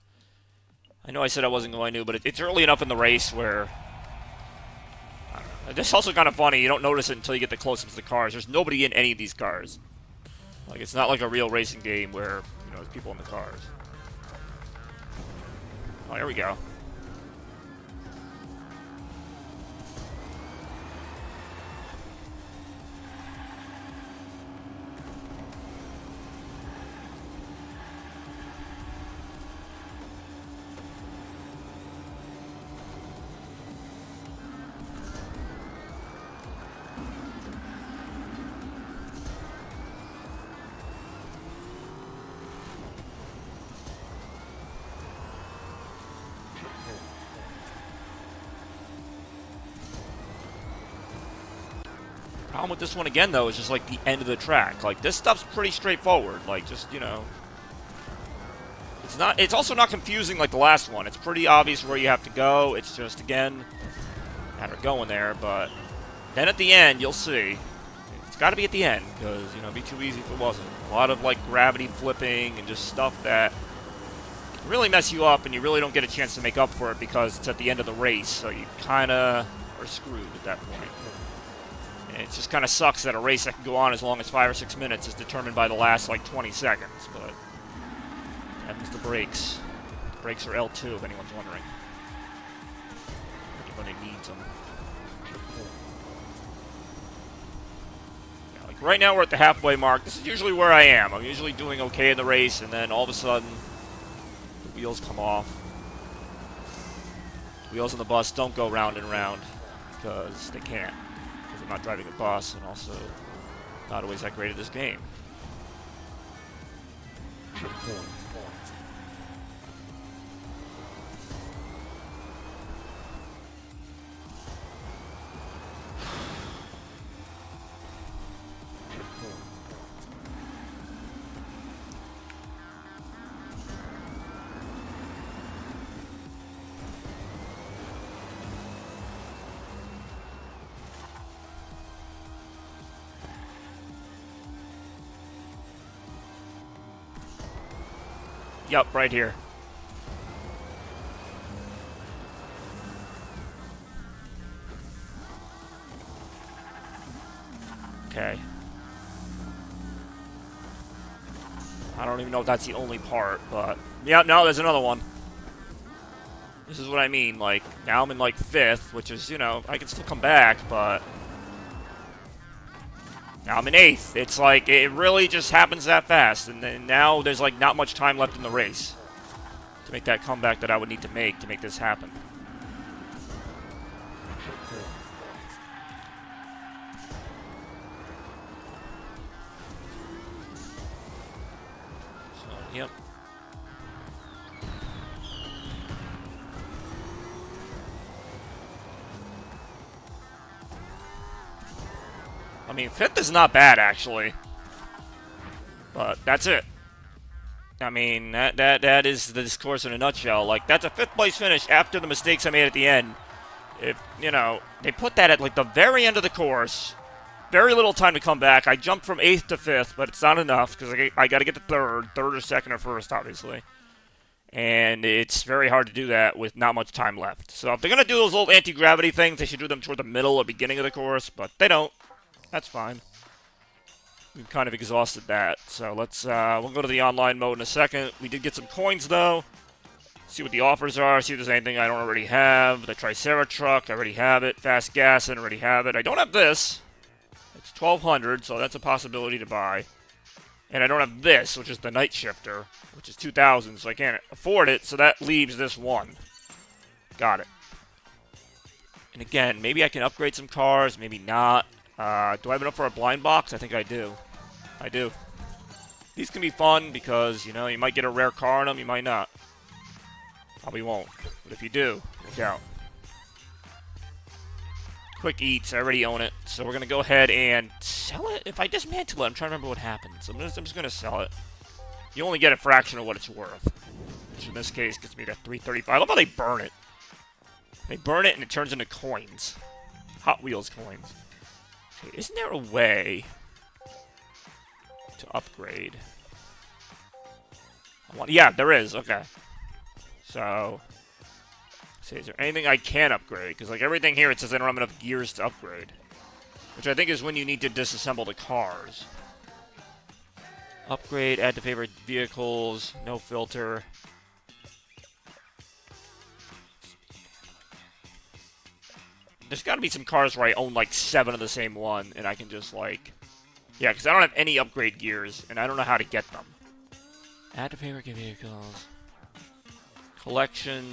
I know I said I wasn't going to, but it's early enough in the race where... I don't know. It's also kind of funny. You don't notice it until you get the close-ups of the cars. There's nobody in any of these cars. Like, it's not like a real racing game where, you know, there's people in the cars. Oh, here we go. Problem with this one again, though, is just like the end of the track. Like, this stuff's pretty straightforward. Like, just, you know, it's also not confusing like the last one. It's pretty obvious where you have to go. It's just, again, a matter of going there. But then at the end, you'll see. It's got to be at the end, because, you know, it'd be too easy if it wasn't. A lot of, like, gravity flipping and just stuff that can really mess you up, and you really don't get a chance to make up for it because it's at the end of the race. So you kind of are screwed at that point. And it just kind of sucks that a race that can go on as long as 5 or 6 minutes is determined by the last, like, 20 seconds. But happens the brakes. The brakes are L2, if anyone's wondering. Everybody needs them. Yeah, like, right now we're at the halfway mark. This is usually where I am. I'm usually doing okay in the race, and then all of a sudden, the wheels come off. The wheels on the bus don't go round and round, because they can't. Because I'm not driving a bus, and also not always that great at this game. Yup, right here. Okay. I don't even know if that's the only part, but... yeah, no, there's another one. This is what I mean, like, now I'm in, like, 5th, which is, you know, I can still come back, but... now I'm in 8th. It's like, it really just happens that fast. And then now there's like not much time left in the race to make that comeback that I would need to make this happen. So, yep. I mean, 5th is not bad, actually. But that's it. I mean, that is this course in a nutshell. Like, that's a 5th place finish after the mistakes I made at the end. If, you know, they put that at, like, the very end of the course. Very little time to come back. I jumped from 8th to 5th, but it's not enough, because I got to get to 3rd or 2nd or 1st, obviously. And it's very hard to do that with not much time left. So if they're going to do those little anti-gravity things, they should do them toward the middle or beginning of the course, but they don't. That's fine. We've kind of exhausted that. So let's, we'll go to the online mode in a second. We did get some coins, though. See what the offers are. See if there's anything I don't already have. The Tricera truck, I already have it. Fast gas, I already have it. I don't have this. It's 1,200, so that's a possibility to buy. And I don't have this, which is the Night Shifter, which is 2,000, so I can't afford it. So that leaves this one. Got it. And again, maybe I can upgrade some cars, maybe not. Do I have enough for a blind box? I think I do. I do. These can be fun because, you know, you might get a rare car in them, you might not. Probably won't. But if you do, look out. Quick Eats, I already own it. So we're going to go ahead and sell it. If I dismantle it, I'm trying to remember what happens. I'm just going to sell it. You only get a fraction of what it's worth. Which in this case gets me to 335. I love how they burn it. They burn it and it turns into coins. Hot Wheels coins. Okay, isn't there a way to upgrade? Yeah, there is. Okay. So, let's see, is there anything I can upgrade? Because, like, everything here, it says I don't have enough gears to upgrade. Which I think is when you need to disassemble the cars. Upgrade, add to favorite vehicles, no filter. There's got to be some cars where I own, like, 7 of the same one, and I can just, like... yeah, because I don't have any upgrade gears, and I don't know how to get them. Add to favorite vehicles. Collection.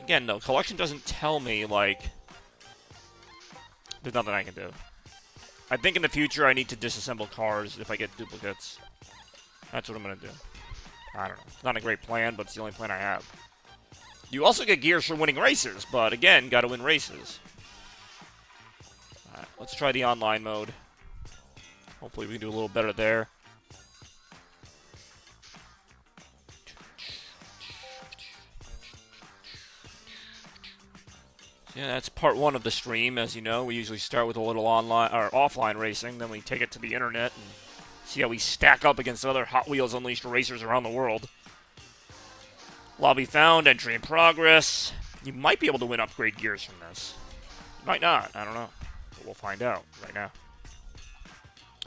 Again, no, collection doesn't tell me, like... there's nothing I can do. I think in the future I need to disassemble cars if I get duplicates. That's what I'm going to do. I don't know. It's not a great plan, but it's the only plan I have. You also get gears for winning races, but again, got to win races. Let's try the online mode. Hopefully we can do a little better there. Yeah, that's part one of the stream. As you know, we usually start with a little online or offline racing, then we take it to the internet and see how we stack up against other Hot Wheels Unleashed racers around the world. Lobby found, entry in progress. You might be able to win upgrade gears from this. You might not, I don't know. But we'll find out right now.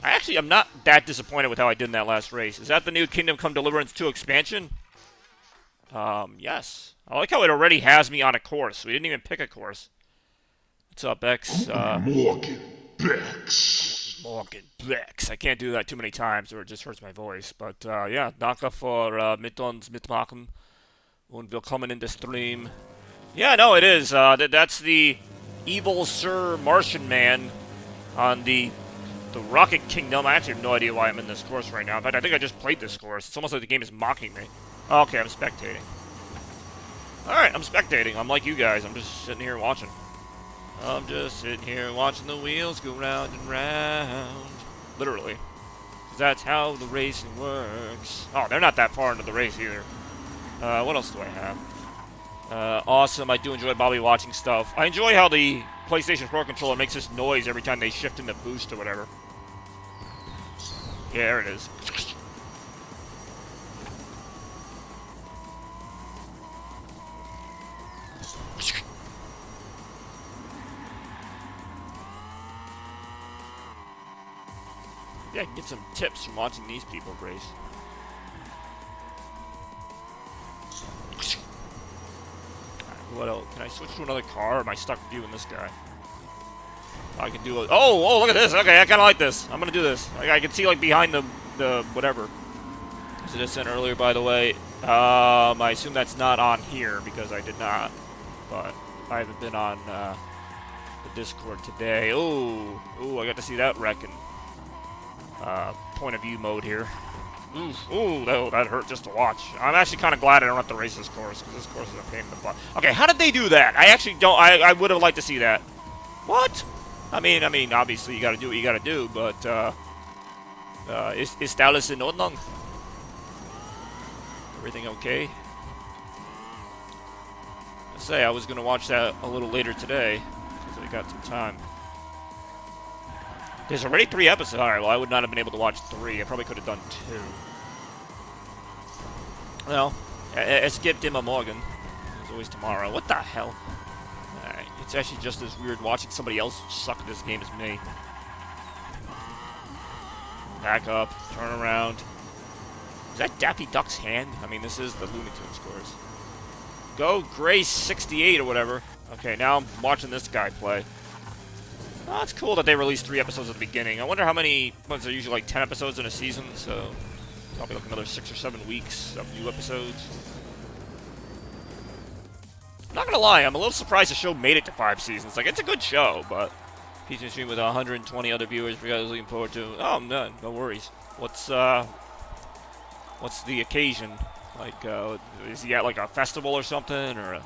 I'm not that disappointed with how I did in that last race. Is that the new Kingdom Come Deliverance 2 expansion? Yes. I like how it already has me on a course. We didn't even pick a course. What's up, X? Morgan Bex. Morgan Bex. I can't do that too many times or it just hurts my voice. But, yeah, danke for mit uns mitmachen. Und willkommen in the stream. Yeah, no, it is. That's the evil Sir Martian Man on the Rocket Kingdom. I actually have no idea why I'm in this course right now. In fact, I think I just played this course. It's almost like the game is mocking me. Okay, I'm spectating. Alright, I'm spectating. I'm like you guys. I'm just sitting here watching. I'm just sitting here watching the wheels go round and round. Literally. 'Cause that's how the racing works. Oh, they're not that far into the race either. What else do I have? Awesome. I do enjoy Bobby watching stuff. I enjoy how the PlayStation Pro controller makes this noise every time they shift into boost or whatever. Yeah, there it is. Yeah, I can get some tips from watching these people race. What else? Can I switch to another car, or am I stuck viewing this guy? I can do it. Oh, look at this. Okay, I kind of like this. I'm going to do this. I can see, like, behind the whatever. So this in earlier, by the way. I assume that's not on here, because I did not. But I haven't been on the Discord today. Ooh, I got to see that wreck in point of view mode here. Ooh, that hurt just to watch. I'm actually kind of glad I don't have to race this course, because this course is a pain in the butt. Okay, how did they do that? I actually don't. I would have liked to see that. What? I mean, obviously you got to do what you got to do, but is alles in Ordnung? Everything okay? I say I was gonna watch that a little later today, because I got some time. There's already 3 episodes. Alright, well, I would not have been able to watch 3. I probably could have done 2. Well, es gibt immer morgen. There's always tomorrow. What the hell? Alright, it's actually just as weird watching somebody else suck at this game as me. Back up, turn around. Is that Daffy Duck's hand? I mean, this is the Looney Tunes course. Go Grace 68 or whatever. Okay, now I'm watching this guy play. Oh, it's cool that they released 3 episodes at the beginning. I wonder how many ones are usually like 10 episodes in a season, so probably like another 6 or 7 weeks of new episodes. I'm not gonna lie, I'm a little surprised the show made it to 5 seasons. Like, it's a good show, but featuring stream with 120 other viewers. You guys looking forward to? Oh, no worries. What's the occasion? Like, is he at like a festival or something, or a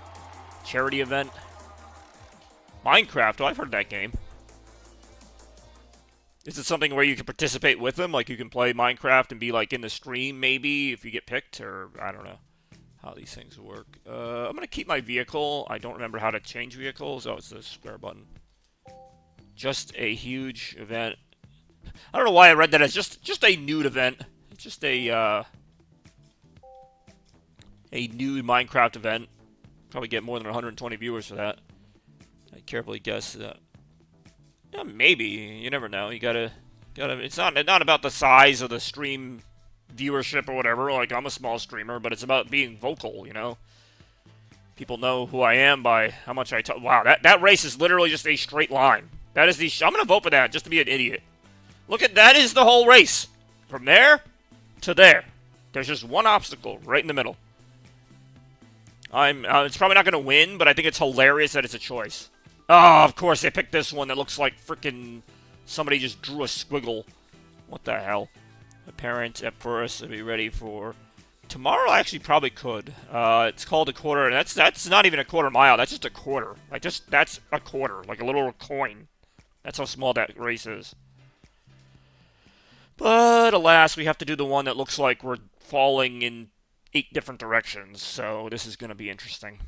charity event? Minecraft. Oh, I've heard that game. Is it something where you can participate with them? Like, you can play Minecraft and be, like, in the stream, maybe, if you get picked? Or, I don't know how these things work. I'm going to keep my vehicle. I don't remember how to change vehicles. Oh, it's the square button. Just a huge event. I don't know why I read that as just a nude event. It's just a nude Minecraft event. Probably get more than 120 viewers for that. I carefully guess that. Yeah, maybe. You never know. You gotta. It's not about the size of the stream viewership or whatever. Like, I'm a small streamer, but it's about being vocal. You know, people know who I am by how much I talk. Wow, that race is literally just a straight line. That is the. I'm gonna vote for that just to be an idiot. Look at that is the whole race from there to there. There's just one obstacle right in the middle. It's probably not gonna win, but I think it's hilarious that it's a choice. Oh, of course they picked this one that looks like frickin' somebody just drew a squiggle. What the hell? Apparent at first, I'll be ready for tomorrow. I actually probably could. It's called a quarter, and that's not even a quarter mile. That's just a quarter. Like, that's a quarter, like a little coin. That's how small that race is. But alas, we have to do the one that looks like we're falling in 8 different directions, so this is going to be interesting.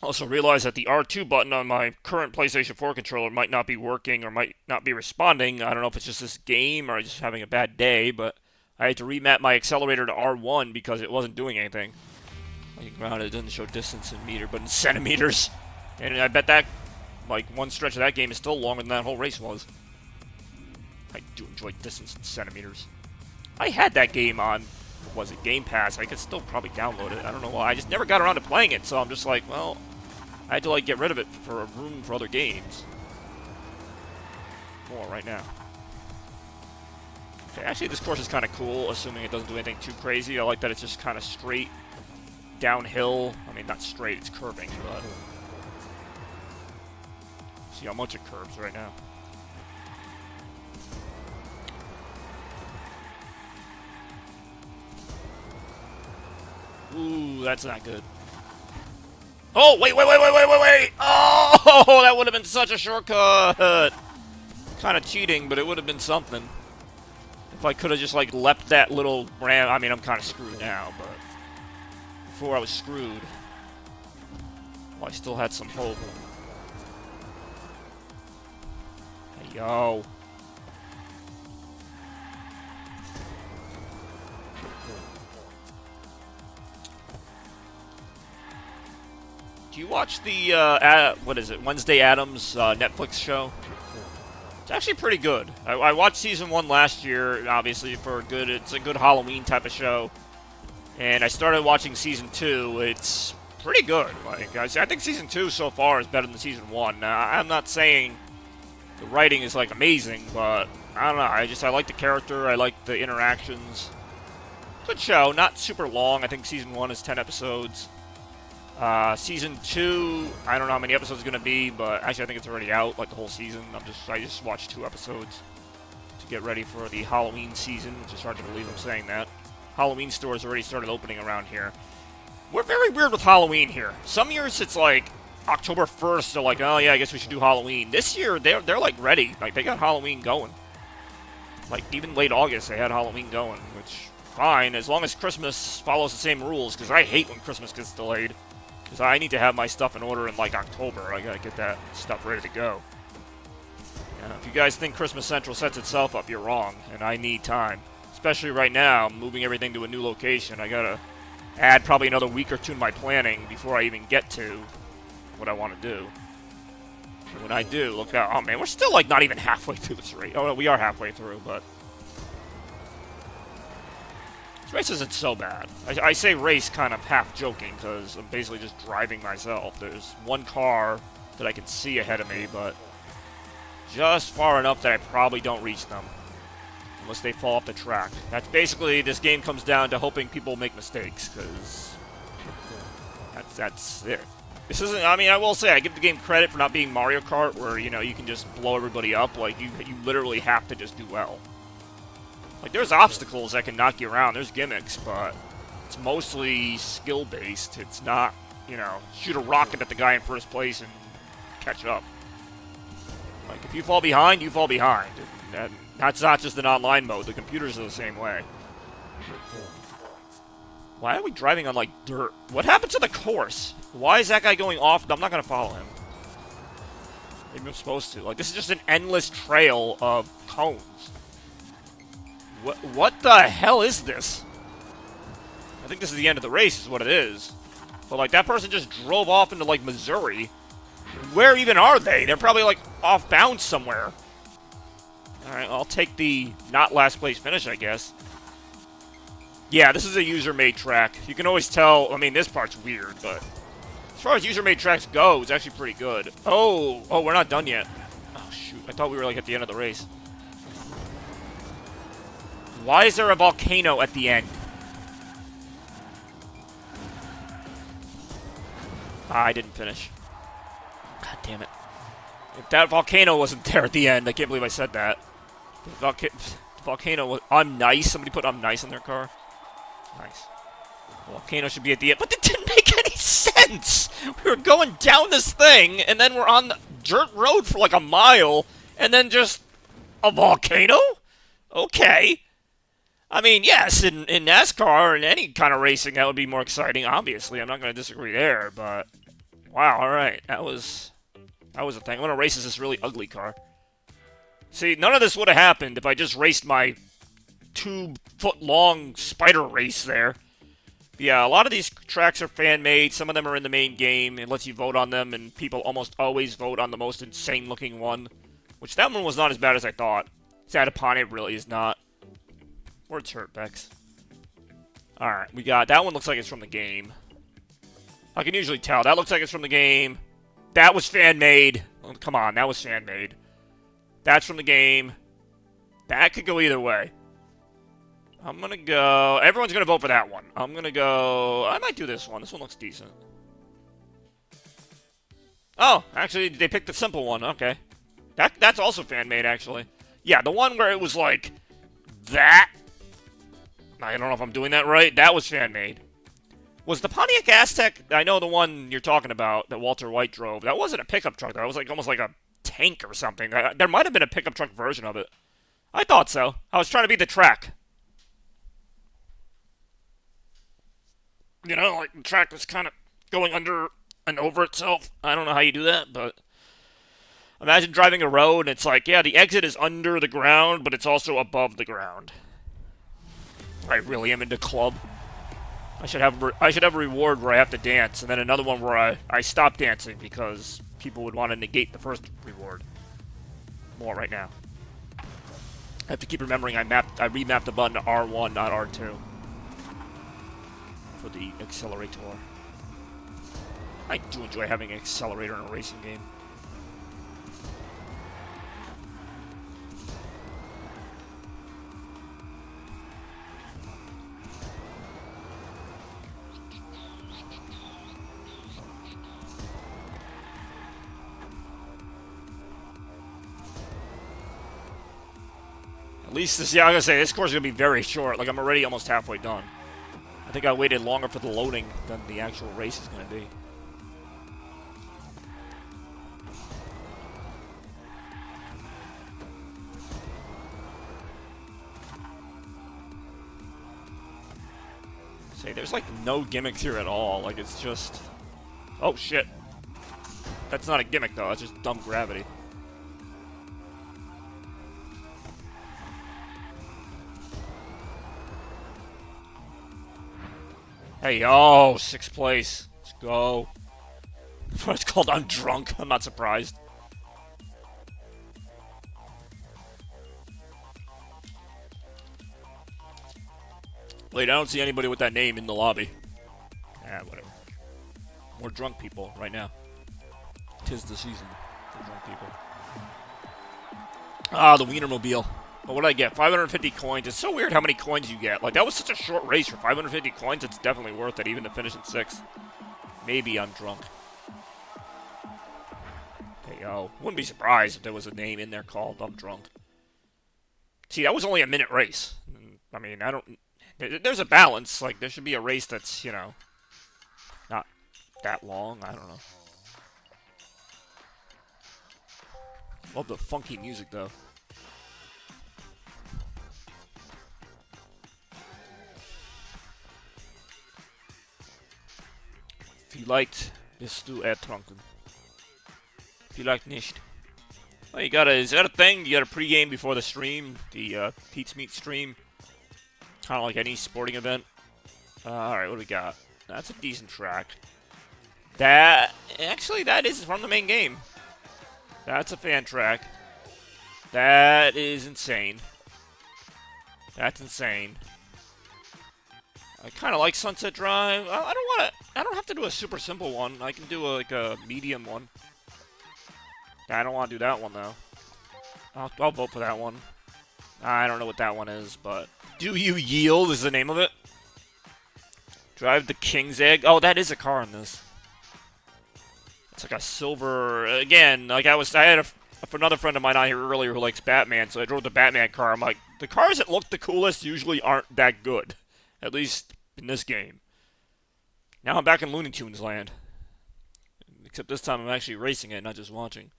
Also realize that the R2 button on my current PlayStation 4 controller might not be working or might not be responding. I don't know if it's just this game or just having a bad day, but I had to remap my accelerator to R1 because it wasn't doing anything. Like, it doesn't show distance in meter, but in centimeters. And I bet that, like, one stretch of that game is still longer than that whole race was. I do enjoy distance in centimeters. I had that game on, what was it, Game Pass. I could still probably download it. I don't know why. I just never got around to playing it, so I'm just like, well, I had to, like, get rid of it for a room for other games. More right now. Okay, actually, this course is kind of cool, assuming it doesn't do anything too crazy. I like that it's just kind of straight downhill. I mean, not straight, it's curving, but... See how much it curves right now. Ooh, that's not good. Oh, wait! Oh, that would have been such a shortcut! Kind of cheating, but it would have been something. If I could have just, like, leapt that little ramp. I mean, I'm kind of screwed now, but... Before I was screwed. Well, I still had some hope. Hey, yo. Do you watch the, what is it, Wednesday Addams Netflix show? It's actually pretty good. I watched season 1 last year, obviously, it's a good Halloween type of show. And I started watching season 2. It's pretty good. Like, I think season 2 so far is better than season 1. Now, I'm not saying the writing is, like, amazing, but I don't know. I like the character. I like the interactions. Good show. Not super long. I think season 1 is 10 episodes. Season 2, I don't know how many episodes it's going to be, but actually I think it's already out, like the whole season. I just watched 2 episodes to get ready for the Halloween season, which is hard to believe I'm saying that. Halloween stores already started opening around here. We're very weird with Halloween here. Some years it's like October 1st, they're like, oh yeah, I guess we should do Halloween. This year, they're like ready. Like, they got Halloween going. Like, even late August, they had Halloween going, which, fine, as long as Christmas follows the same rules, because I hate when Christmas gets delayed. Because I need to have my stuff in order in, like, October. I gotta get that stuff ready to go. If you guys think Christmas Central sets itself up, you're wrong, and I need time. Especially right now, I'm moving everything to a new location. I gotta add probably another week or 2 to my planning before I even get to what I want to do. And when I do, look out. Oh, man, we're still, like, not even halfway through this race. Oh, no, we are halfway through, but... This race isn't so bad. I say race kind of half joking, because I'm basically just driving myself. There's one car that I can see ahead of me, but just far enough that I probably don't reach them. Unless they fall off the track. That's basically, this game comes down to hoping people make mistakes, because that's it. This isn't, I mean, I will say, I give the game credit for not being Mario Kart, where, you know, you can just blow everybody up. Like, you literally have to just do well. Like, there's obstacles that can knock you around, there's gimmicks, but it's mostly skill-based. It's not, you know, shoot a rocket at the guy in first place and catch up. Like, if you fall behind, you fall behind. And that's not just an online mode, the computers are the same way. Why are we driving on, like, dirt? What happened to the course? Why is that guy going off? I'm not going to follow him. Maybe I'm supposed to. Like, this is just an endless trail of cones. What the hell is this? I think this is the end of the race is what it is. But, like, that person just drove off into, like, Missouri. Where even are they? They're probably, like, off bounds somewhere. Alright, I'll take the not last place finish, I guess. Yeah, this is a user-made track. You can always tell, I mean, this part's weird, but as far as user-made tracks go, it's actually pretty good. Oh, we're not done yet. Oh, shoot. I thought we were, like, at the end of the race. Why is there a volcano at the end? I didn't finish. God damn it. If that volcano wasn't there at the end, I can't believe I said that. The volcano was... I'm nice. Somebody put I'm nice in their car. Nice. The volcano should be at the end. But it didn't make any sense! We were going down this thing, and then we're on dirt road for like a mile, and then just a volcano? Okay. I mean, yes, in NASCAR and any kind of racing, that would be more exciting, obviously. I'm not going to disagree there, but... Wow, alright. That was a thing. I'm going to race this really ugly car. See, none of this would have happened if I just raced my 2-foot-long spider race there. But yeah, a lot of these tracks are fan-made. Some of them are in the main game. It lets you vote on them, and people almost always vote on the most insane-looking one. Which, that one was not as bad as I thought. Sad upon it really is not. Words hurt, Bex. Alright, we got... That one looks like it's from the game. I can usually tell. That looks like it's from the game. That was fan-made. Oh, come on, that was fan-made. That's from the game. That could go either way. I'm gonna go... Everyone's gonna vote for that one. I'm gonna go... I might do this one. This one looks decent. Oh, actually, they picked the simple one. Okay. That's also fan-made, actually. Yeah, the one where it was like... That... I don't know if I'm doing that right. That was fan-made. Was the Pontiac Aztec... I know the one you're talking about that Walter White drove. That wasn't a pickup truck, though. That was like almost like a tank or something. There might have been a pickup truck version of it. I thought so. I was trying to beat the track. You know, like the track was kind of going under and over itself. I don't know how you do that, but... Imagine driving a road and it's like, yeah, the exit is under the ground, but it's also above the ground. I really am into club. I should have a reward where I have to dance, and then another one where I stop dancing because people would want to negate the first reward. More right now. I have to keep remembering I remapped the button to R1, not R2. For the accelerator. I do enjoy having an accelerator in a racing game. At least this, yeah, I was gonna say, this course is gonna be very short. Like, I'm already almost halfway done. I think I waited longer for the loading than the actual race is gonna be. Say, there's like no gimmicks here at all. Like, it's just... Oh, shit. That's not a gimmick, though. That's just dumb gravity. Hey, yo, 6th place. Let's go. It's called I'm drunk. I'm not surprised. Wait, I don't see anybody with that name in the lobby. Ah, whatever. More drunk people right now. 'Tis the season for drunk people. Ah, the Wienermobile. But what did I get? 550 coins. It's so weird how many coins you get. Like, that was such a short race. For 550 coins, it's definitely worth it, even to finish in 6th. Maybe I'm drunk. Hey, yo. Wouldn't be surprised if there was a name in there called I'm drunk. See, that was only a minute race. I mean, I don't... There's a balance. Like, there should be a race that's, you know, not that long. I don't know. Love the funky music, though. Vielleicht bist du ertrunken. Vielleicht nicht. Oh, you got a, is that a thing? You got a pregame before the stream? The, Pete's Meat stream? Kind of like any sporting event. Alright, what do we got? That's a decent track. That, actually, that is from the main game. That's a fan track. That is insane. That's insane. I kind of like Sunset Drive. I don't have to do a super simple one. I can do like a medium one. I don't want to do that one though. I'll vote for that one. I don't know what that one is, but Do You Yield is the name of it. Drive the King's Egg. Oh, that is a car in this. It's like a silver. Again, like I had another friend of mine out here earlier who likes Batman, so I drove the Batman car. I'm like, the cars that look the coolest usually aren't that good. At least in this game. Now I'm back in Looney Tunes land. Except this time I'm actually racing it, not just watching.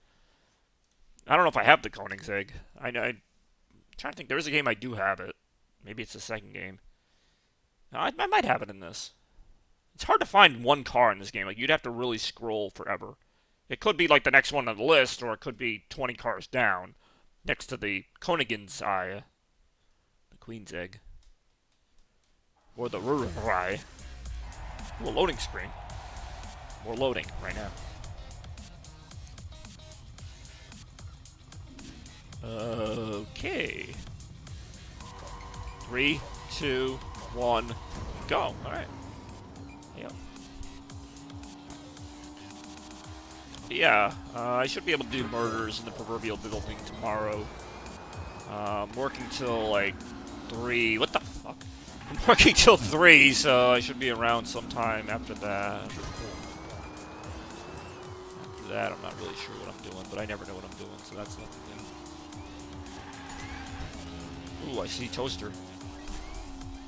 I don't know if I have the Koenigsegg. I'm trying to think. There is a game I do have it. Maybe it's the second game. No, I might have it in this. It's hard to find one car in this game. Like, you'd have to really scroll forever. It could be like the next one on the list, or it could be 20 cars down, next to the Koenigsegg Eye, the Queen's Egg, or the Rurai. Ooh, a loading screen. We're loading right now. Okay. 3, 2, 1, go. All right. Yep. Yeah, I should be able to do murders in the proverbial building tomorrow. Working till like 3. What the fuck? I'm working till 3, so I should be around sometime after that. After that, I'm not really sure what I'm doing, but I never know what I'm doing, so that's nothing new. Ooh, I see Toaster.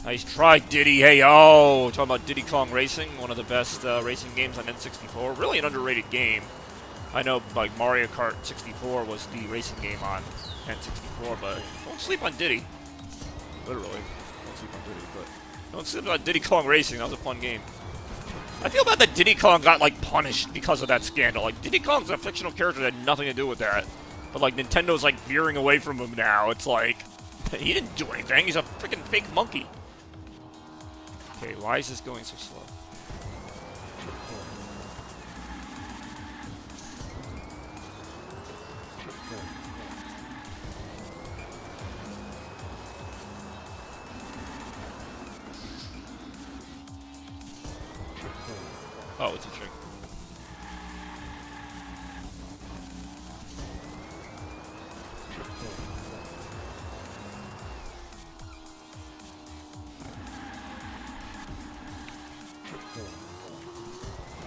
Nice try, Diddy. Hey, oh, talking about Diddy Kong Racing, one of the best racing games on N64. Really an underrated game. I know, like, Mario Kart 64 was the racing game on N64, but don't sleep on Diddy. Literally, don't sleep on Diddy, but don't sleep on Diddy Kong Racing. That was a fun game. I feel bad that Diddy Kong got, like, punished because of that scandal. Like, Diddy Kong's a fictional character that had nothing to do with that. But, like, Nintendo's, like, veering away from him now. It's like, he didn't do anything. He's a freaking fake monkey. Okay, why is this going so slow? Oh, it's a trick.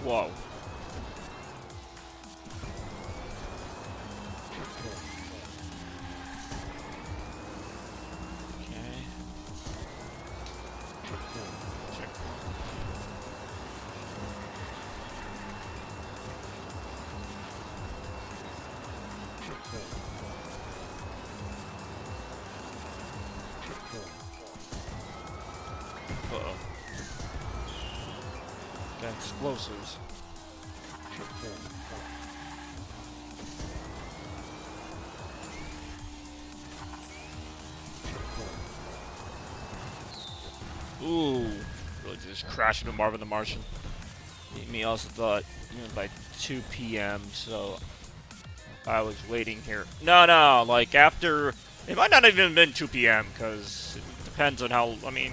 Whoa. Okay. Check. Uh-oh. Got explosives. Ooh, really just crashed into Marvin the Martian. Me also thought, by 2 p.m., so I was waiting here. No, like after, it might not even have been 2 p.m., because it depends on how, I mean,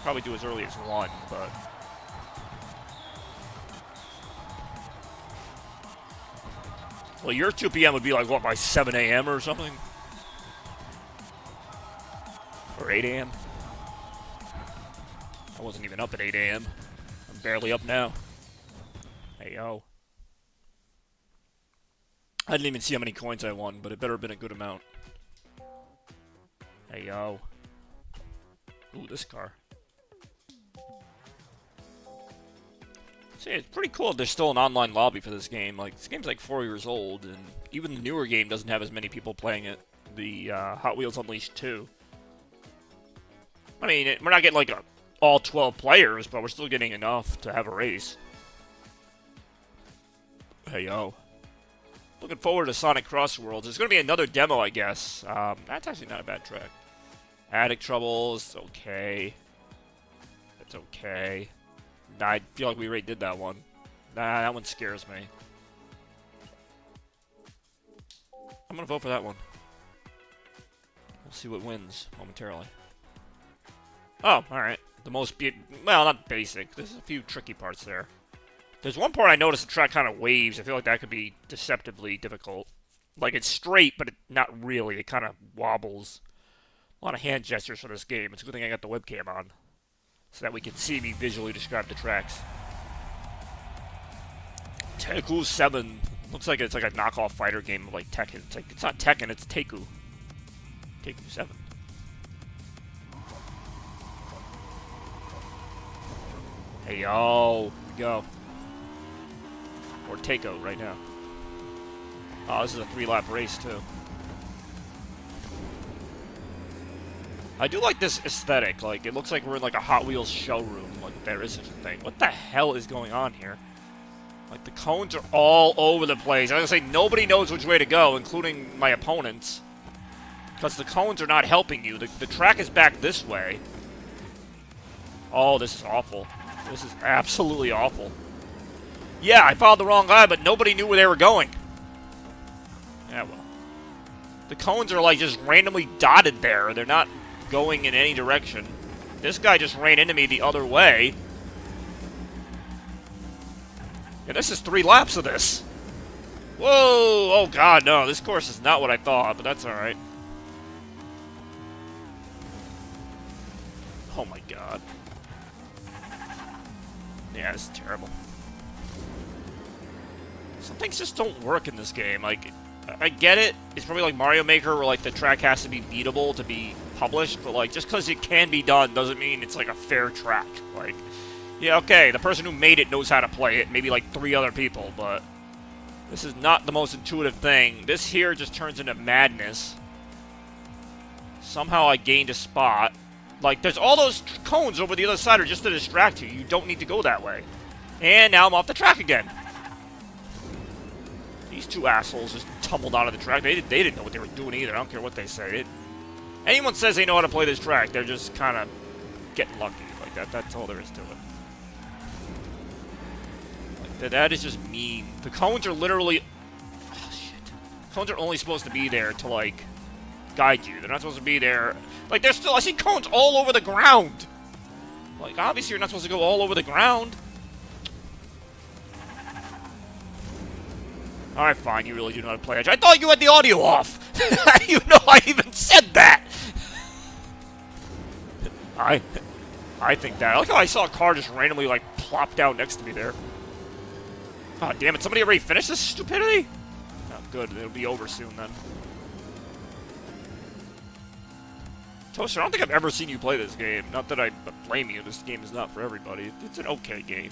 probably do as early as 1, but. Well, your 2 p.m. would be like, what, by 7 a.m. or something? Or 8 a.m.? I wasn't even up at 8 a.m. I'm barely up now. Hey, yo. I didn't even see how many coins I won, but it better have been a good amount. Hey, yo. Ooh, this car. See, it's pretty cool there's still an online lobby for this game. Like, this game's like 4 years old, and even the newer game doesn't have as many people playing it. The Hot Wheels Unleashed 2. I mean, we're not getting like all 12 players, but we're still getting enough to have a race. Hey, yo. Looking forward to Sonic Cross Worlds. There's going to be another demo, I guess. That's actually not a bad track. Attic Troubles, okay. It's okay. I feel like we already did that one. Nah, that one scares me. I'm going to vote for that one. We'll see what wins momentarily. Oh, alright. The most, well, not basic. There's a few tricky parts there. There's one part I noticed the track kind of waves. I feel like that could be deceptively difficult. Like, it's straight, but not really. It kind of wobbles. A lot of hand gestures for this game. It's a good thing I got the webcam on, so that we can see me visually describe the tracks. Teku 7. Looks like it's like a knockoff fighter game of like Tekken. It's not Tekken, it's Teku. Teku 7. Hey, yo. Here we go. Or Teiko right now. Oh, this is a 3-lap race, too. I do like this aesthetic. Like, it looks like we're in, like, a Hot Wheels showroom. Like, there is such a thing. What the hell is going on here? Like, the cones are all over the place. I was gonna say, nobody knows which way to go, including my opponents. Because the cones are not helping you. The track is back this way. Oh, this is awful. This is absolutely awful. Yeah, I followed the wrong guy, but nobody knew where they were going. Yeah, well. The cones are, like, just randomly dotted there. They're not going in any direction. This guy just ran into me the other way. And this is 3 laps of this. Whoa! Oh, God, no. This course is not what I thought, but that's alright. Oh, my God. Yeah, this is terrible. Some things just don't work in this game. Like, I get it. It's probably like Mario Maker where, like, the track has to be beatable to be published, but, like, just because it can be done doesn't mean it's, like, a fair track. Like, yeah, okay, the person who made it knows how to play it, maybe, like, 3 other people, but this is not the most intuitive thing. This here just turns into madness. Somehow I gained a spot. Like, there's all those cones over the other side are just to distract you. You don't need to go that way. And now I'm off the track again. These 2 assholes just tumbled out of the track. They didn't know what they were doing either. I don't care what they say. Anyone says they know how to play this track, they're just kind of getting lucky. Like, that's all there is to it. Like, that is just mean. The cones are literally... Oh, shit. Cones are only supposed to be there to, like, guide you. They're not supposed to be there... Like, there's still... I see cones all over the ground! Like, obviously you're not supposed to go all over the ground. Alright, fine, you really do know how to play. I thought you had the audio off! You know I even said that! I think that. I like how I saw a car just randomly, like, plop down next to me there. Oh, damn it, somebody already finished this stupidity? Oh, good, it'll be over soon, then. Toaster, I don't think I've ever seen you play this game. Not that I blame you, this game is not for everybody. It's an okay game.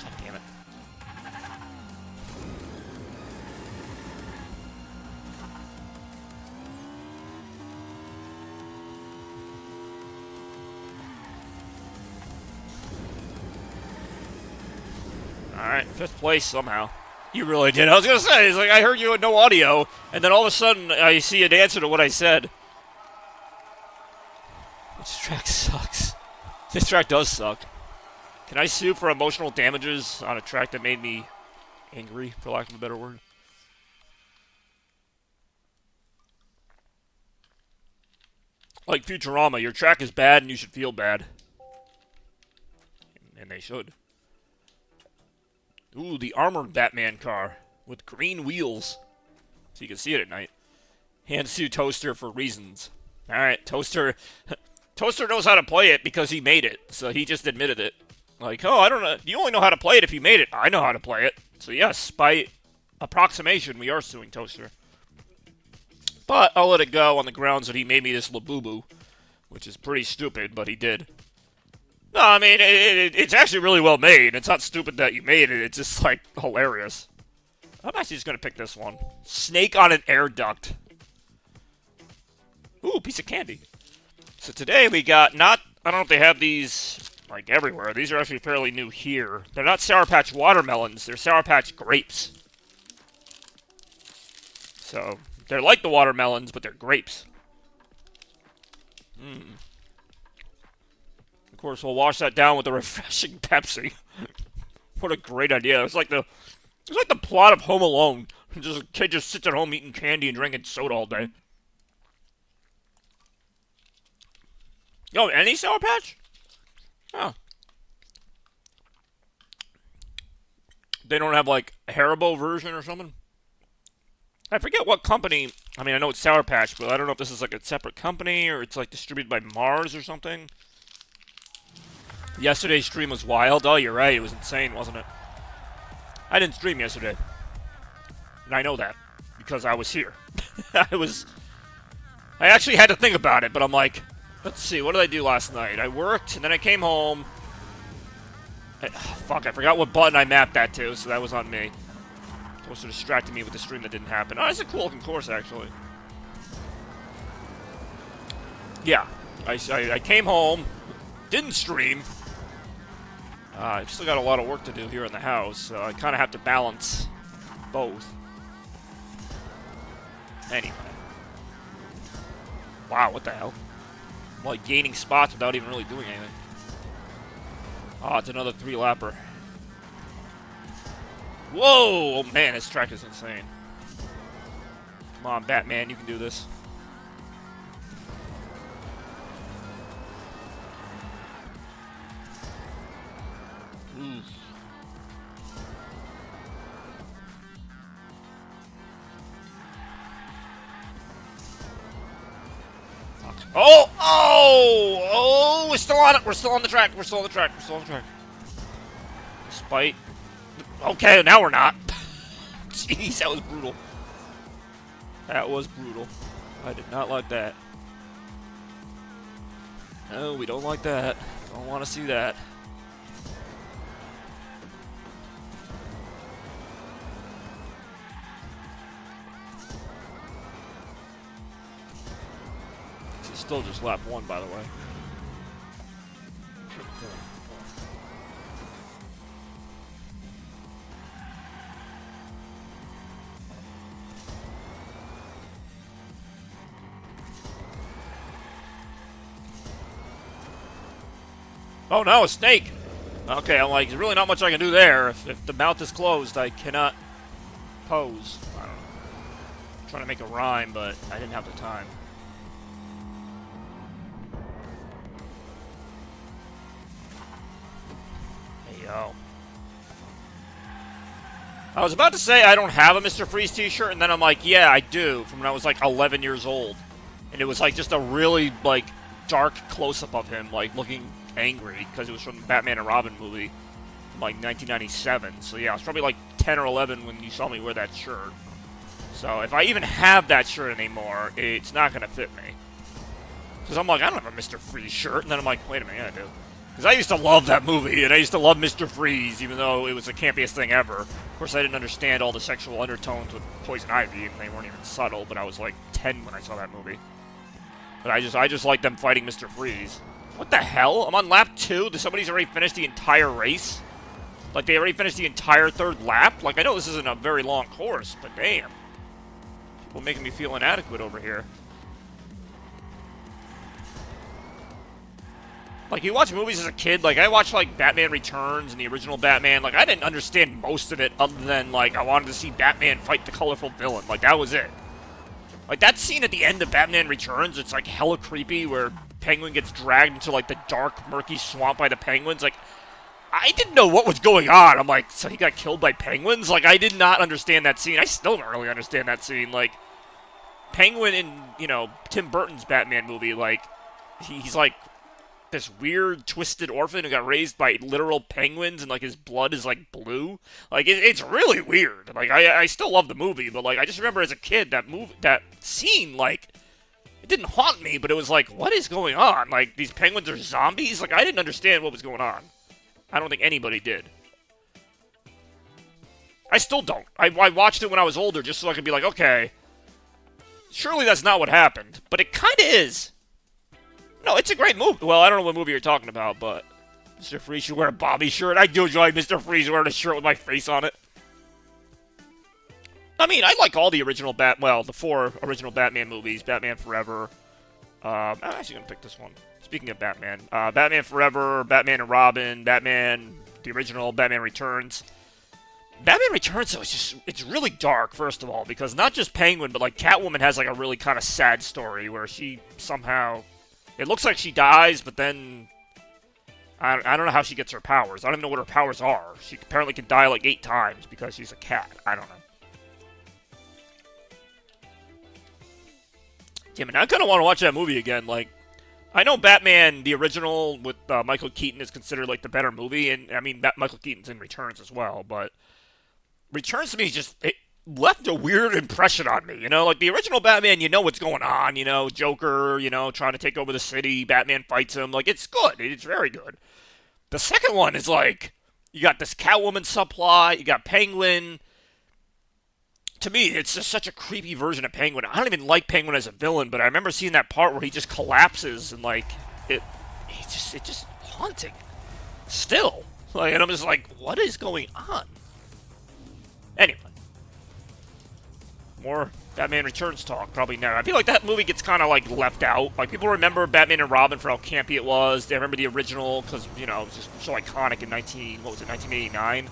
God damn it. Alright, 5th place somehow. You really did. I was gonna say, it's like I heard you had no audio, and then all of a sudden I see an answer to what I said. This track sucks. This track does suck. Can I sue for emotional damages on a track that made me angry, for lack of a better word? Like Futurama, your track is bad and you should feel bad. And they should. Ooh, the armored Batman car with green wheels. So you can see it at night. Hands to Toaster for reasons. Alright, Toaster... Toaster knows how to play it because he made it, so he just admitted it. Like, oh, I don't know. You only know how to play it if you made it. I know how to play it. So yes, by approximation, we are suing Toaster. But I'll let it go on the grounds that he made me this Labubu, which is pretty stupid, but he did. No, I mean, it's actually really well made. It's not stupid that you made it. It's just, like, hilarious. I'm actually just going to pick this one. Snake on an air duct. Ooh, piece of candy. So today we got I don't know if they have these, like, everywhere. These are actually fairly new here. They're not Sour Patch watermelons. They're Sour Patch grapes. So, they're like the watermelons, but they're grapes. Of course, we'll wash that down with a refreshing Pepsi. What a great idea. It's like the plot of Home Alone. Just a kid just sits at home eating candy and drinking soda all day. Yo, any Sour Patch? Oh. They don't have, like, a Haribo version or something? I forget what company. I mean, I know it's Sour Patch, but I don't know if this is, like, a separate company or it's, like, distributed by Mars or something. Yesterday's stream was wild. Oh, you're right. It was insane, wasn't it? I didn't stream yesterday. And I know that because I was here. I actually had to think about it, but I'm like... Let's see, what did I do last night? I worked, and then I came home. Fuck, I forgot what button I mapped that to, so that was on me. Also distracting me with the stream that didn't happen. Oh, that's a cool looking course, actually. Yeah, I came home, didn't stream. I've still got a lot of work to do here in the house, so I kind of have to balance both. Anyway. Wow, what the hell? I'm like gaining spots without even really doing anything. Oh, it's another 3-lapper. Whoa! Oh man, this track is insane. Come on, Batman, you can do this. Oof. Oh! Oh! Oh! We're still on it! We're still on the track! We're still on the track! We're still on the track. Despite... Okay, now we're not. Jeez, that was brutal. That was brutal. I did not like that. No, we don't like that. Don't want to see that. This is still just lap 1, by the way. Oh no, a snake! Okay, I'm like, there's really not much I can do there. If the mouth is closed, I cannot pose. I don't know. I'm trying to make a rhyme, but I didn't have the time. Hey, yo. I was about to say I don't have a Mr. Freeze t-shirt, and then I'm like, yeah, I do, from when I was like 11 years old. And it was like just a really, like, dark close-up of him, like, looking angry, because it was from the Batman and Robin movie from like 1997. So yeah, I was probably like 10 or 11 when you saw me wear that shirt. So if I even have that shirt anymore, it's not going to fit me. Because I'm like, I don't have a Mr. Freeze shirt. And then I'm like, wait a minute, yeah, I do. Because I used to love that movie, and I used to love Mr. Freeze, even though it was the campiest thing ever. Of course, I didn't understand all the sexual undertones with Poison Ivy, and they weren't even subtle, but I was like 10 when I saw that movie. But I just like them fighting Mr. Freeze. What the hell? I'm on lap 2? Somebody's already finished the entire race? Like, they already finished the entire 3rd lap? Like, I know this isn't a very long course, but damn. People making me feel inadequate over here. Like, you watch movies as a kid, like, I watched, like, Batman Returns and the original Batman. Like, I didn't understand most of it other than, like, I wanted to see Batman fight the colorful villain. Like, that was it. Like, that scene at the end of Batman Returns, it's, like, hella creepy, where Penguin gets dragged into, like, the dark, murky swamp by the penguins. Like, I didn't know what was going on. I'm like, so he got killed by penguins? Like, I did not understand that scene. I still don't really understand that scene. Like, Penguin in, you know, Tim Burton's Batman movie, like, he's, like, this weird, twisted orphan who got raised by literal penguins, and, like, his blood is, like, blue. Like, it's really weird. Like, I still love the movie, but, like, I just remember as a kid, that scene, like, it didn't haunt me, but it was like, what is going on? Like, these penguins are zombies? Like, I didn't understand what was going on. I don't think anybody did. I still don't. I watched it when I was older just so I could be like, okay, surely that's not what happened. But it kind of is. No, it's a great movie. Well, I don't know what movie you're talking about, but Mr. Freeze should wear a Bobby shirt. I do enjoy Mr. Freeze wearing a shirt with my face on it. I mean, I like all the original the 4 original Batman movies. Batman Forever. I'm actually going to pick this one. Speaking of Batman. Batman Forever, Batman and Robin, Batman, the original Batman Returns. Batman Returns, though, it's really dark, first of all, because not just Penguin, but, like, Catwoman has, like, a really kind of sad story where she somehow... It looks like she dies, but then... I don't know how she gets her powers. I don't even know what her powers are. She apparently can die, like, 8 times because she's a cat. I don't know. Damn it, I kind of want to watch that movie again. Like, I know Batman, the original with Michael Keaton, is considered, like, the better movie. And, I mean, Michael Keaton's in Returns as well, but... Returns to me it left a weird impression on me, you know? Like, the original Batman, you know what's going on, you know? Joker, you know, trying to take over the city, Batman fights him. Like, it's good. It's very good. The second one is, like, you got this Catwoman subplot, you got Penguin, to me, it's just such a creepy version of Penguin. I don't even like Penguin as a villain, but I remember seeing that part where he just collapses and like it's just haunting. Still, like, and I'm just like, what is going on? Anyway, more Batman Returns talk probably now. I feel like that movie gets kind of like left out. Like people remember Batman and Robin for how campy it was. They remember the original because it was just so iconic in 1989.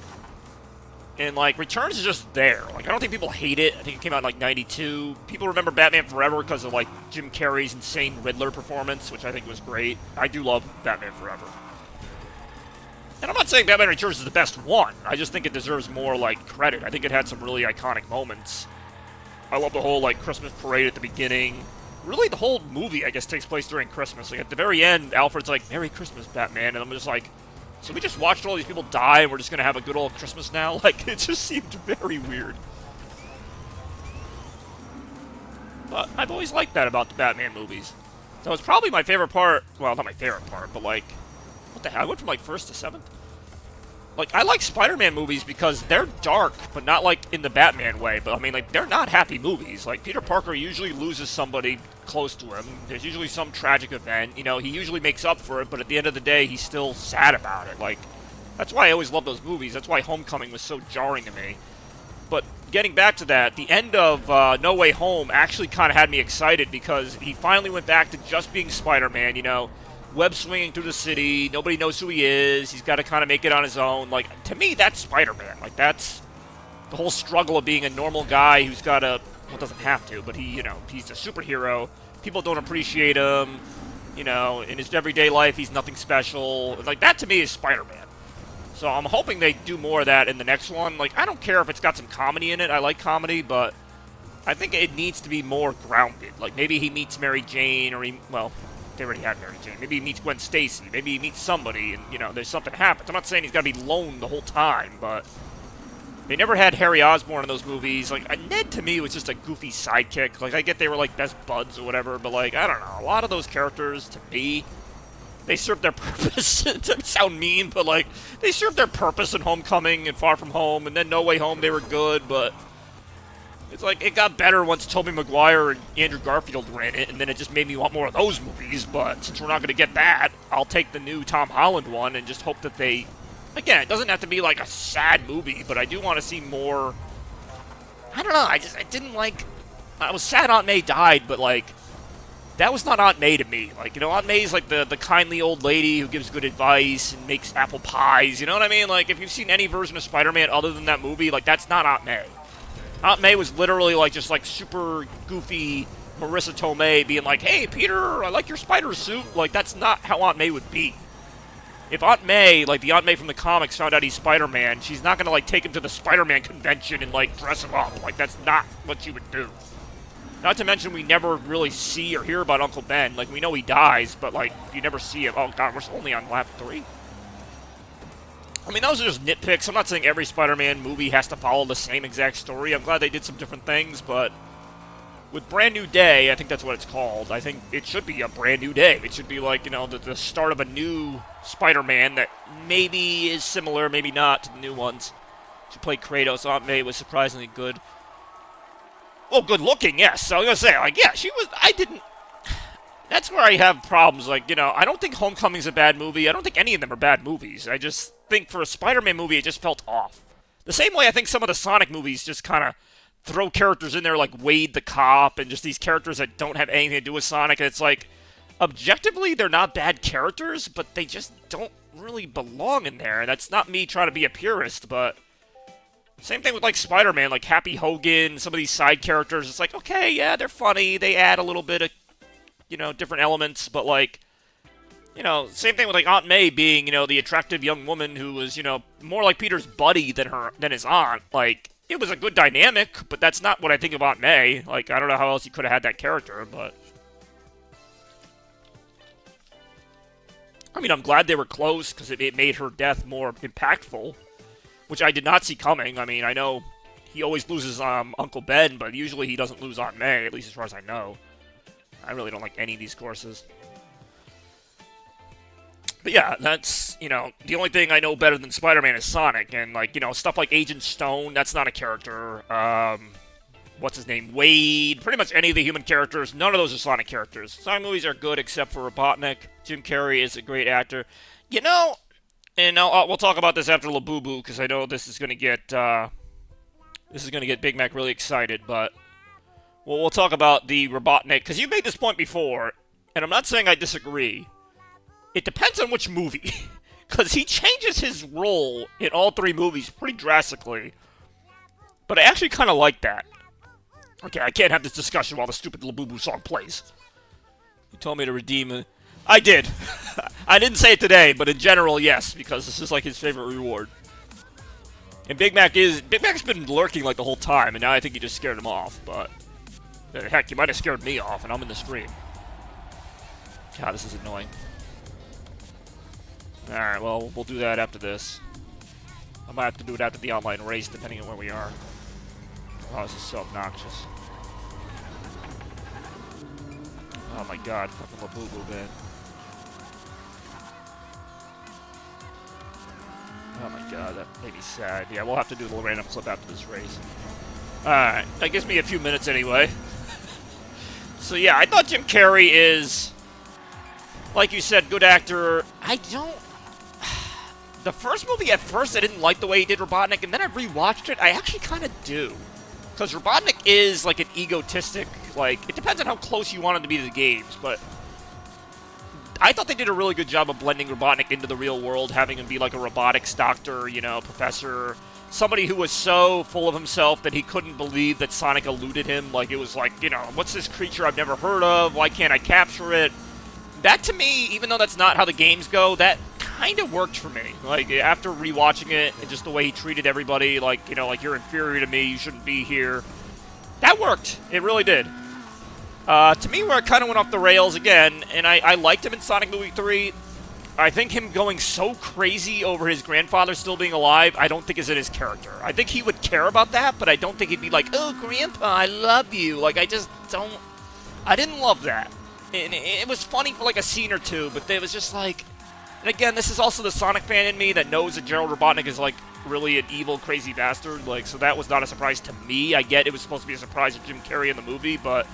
And, like, Returns is just there. Like, I don't think people hate it. I think it came out in, like, 92. People remember Batman Forever because of, like, Jim Carrey's insane Riddler performance, which I think was great. I do love Batman Forever. And I'm not saying Batman Returns is the best one. I just think it deserves more, like, credit. I think it had some really iconic moments. I love the whole, like, Christmas parade at the beginning. Really, the whole movie, I guess, takes place during Christmas. Like, at the very end, Alfred's like, Merry Christmas, Batman. And I'm just like... So we just watched all these people die, and we're just going to have a good old Christmas now? Like, it just seemed very weird. But I've always liked that about the Batman movies. So it's probably my favorite part. Well, not my favorite part, but, like... What the hell? I went from, like, 1st to 7th? Like, I like Spider-Man movies because they're dark, but not, like, in the Batman way. But, I mean, like, they're not happy movies. Like, Peter Parker usually loses somebody close to him. There's usually some tragic event. You know, he usually makes up for it, but at the end of the day, he's still sad about it. Like, that's why I always love those movies. That's why Homecoming was so jarring to me. But getting back to that, the end of No Way Home actually kind of had me excited because he finally went back to just being Spider-Man, you know, web swinging through the city. Nobody knows who he is. He's got to kind of make it on his own. Like, to me, that's Spider-Man. Like, that's the whole struggle of being a normal guy who's got to, well, doesn't have to, but he, you know, he's a superhero. People don't appreciate him. You know, in his everyday life, he's nothing special. Like, that to me is Spider-Man. So I'm hoping they do more of that in the next one. Like, I don't care if it's got some comedy in it. I like comedy, but I think it needs to be more grounded. Like, maybe he meets Mary Jane, or he, well, they already had Mary Jane. Maybe he meets Gwen Stacy. Maybe he meets somebody, and, you know, there's something happens. I'm not saying he's got to be lone the whole time, but they never had Harry Osborn in those movies. Like, Ned, to me, was just a goofy sidekick. Like, I get they were, like, best buds or whatever, but, like, I don't know. A lot of those characters, to me, they served their purpose. It doesn't sound mean, but, like, they served their purpose in Homecoming and Far From Home, and then No Way Home, they were good, but it's like, it got better once Tobey Maguire and Andrew Garfield ran it, and then it just made me want more of those movies. But since we're not going to get that, I'll take the new Tom Holland one and just hope that they... Again, it doesn't have to be like a sad movie, but I do want to see more... I don't know, I didn't like... I was sad Aunt May died, but, like, that was not Aunt May to me. Like, you know, Aunt May's like the kindly old lady who gives good advice and makes apple pies, you know what I mean? Like, if you've seen any version of Spider-Man other than that movie, like, that's not Aunt May. Aunt May was literally, like, just, like, super goofy Marissa Tomei being like, hey, Peter, I like your spider suit. Like, that's not how Aunt May would be. If Aunt May, like, the Aunt May from the comics found out he's Spider-Man, she's not gonna, like, take him to the Spider-Man convention and, like, dress him up. Like, that's not what she would do. Not to mention we never really see or hear about Uncle Ben. Like, we know he dies, but, like, you never see him. Oh, God, we're only on lap 3? I mean, those are just nitpicks. I'm not saying every Spider-Man movie has to follow the same exact story. I'm glad they did some different things, but with Brand New Day, I think that's what it's called. I think it should be a brand new day. It should be like, you know, the start of a new Spider-Man that maybe is similar, maybe not, to the new ones. She played Kratos. Aunt May was surprisingly good. Well, good looking, yes. So I was going to say, like, yeah, she was, I didn't, that's where I have problems. Like, you know, I don't think Homecoming's a bad movie. I don't think any of them are bad movies. I just think for a Spider-Man movie, it just felt off. The same way I think some of the Sonic movies just kind of throw characters in there like Wade the Cop and just these characters that don't have anything to do with Sonic. And it's like, objectively, they're not bad characters, but they just don't really belong in there. And that's not me trying to be a purist, but same thing with, like, Spider-Man, like Happy Hogan, some of these side characters. It's like, okay, yeah, they're funny. They add a little bit of, you know, different elements, but, like, you know, same thing with, like, Aunt May being, you know, the attractive young woman who was, you know, more like Peter's buddy than his aunt. Like, it was a good dynamic, but that's not what I think of Aunt May. Like, I don't know how else you could have had that character, but I mean, I'm glad they were close because it made her death more impactful, which I did not see coming. I mean, I know he always loses Uncle Ben, but usually he doesn't lose Aunt May, at least as far as I know. I really don't like any of these courses. But yeah, that's, you know, the only thing I know better than Spider-Man is Sonic, and, like, you know, stuff like Agent Stone, that's not a character. what's his name, Wade, pretty much any of the human characters. None of those are Sonic characters. Sonic movies are good except for Robotnik. Jim Carrey is a great actor. You know, and we'll talk about this after Labubu, because I know this is going to get Big Mac really excited, but we'll talk about the Robotnik, because you made this point before, and I'm not saying I disagree. It depends on which movie, because he changes his role in all three movies pretty drastically, but I actually kind of like that. Okay, I can't have this discussion while the stupid Labubu song plays. You told me to redeem it. I did. I didn't say it today, but in general, yes, because this is like his favorite reward. And Big Mac's been lurking like the whole time, and now I think he just scared him off, but heck, you might have scared me off, and I'm in the stream. God, this is annoying. Alright, well, we'll do that after this. I might have to do it after the online race, depending on where we are. Oh, this is so obnoxious. Oh my god, fucking Labubu, man. Oh my god, that made me sad. Yeah, we'll have to do a little random clip after this race. Alright, that gives me a few minutes anyway. So yeah, I thought Jim Carrey is, like you said, good actor. I don't... The first movie, at first, I didn't like the way he did Robotnik, and then I rewatched it, I actually kind of do. Because Robotnik is, like, an egotistic, like, it depends on how close you want him to be to the games, but I thought they did a really good job of blending Robotnik into the real world, having him be, like, a robotics doctor, you know, professor, somebody who was so full of himself that he couldn't believe that Sonic eluded him. Like, it was like, you know, what's this creature I've never heard of? Why can't I capture it? That, to me, even though that's not how the games go, that kind of worked for me. Like, after rewatching it, and just the way he treated everybody, like, you know, like, you're inferior to me, you shouldn't be here. That worked. It really did. To me, where it kind of went off the rails again, and I liked him in Sonic Movie 3, I think him going so crazy over his grandfather still being alive, I don't think is in his character. I think he would care about that, but I don't think he'd be like, oh, Grandpa, I love you. Like, I just don't... I didn't love that. And it was funny for, like, a scene or two, but it was just like... And again, this is also the Sonic fan in me that knows that Gerald Robotnik is, like, really an evil, crazy bastard. Like, so that was not a surprise to me. I get it was supposed to be a surprise to Jim Carrey in the movie, but...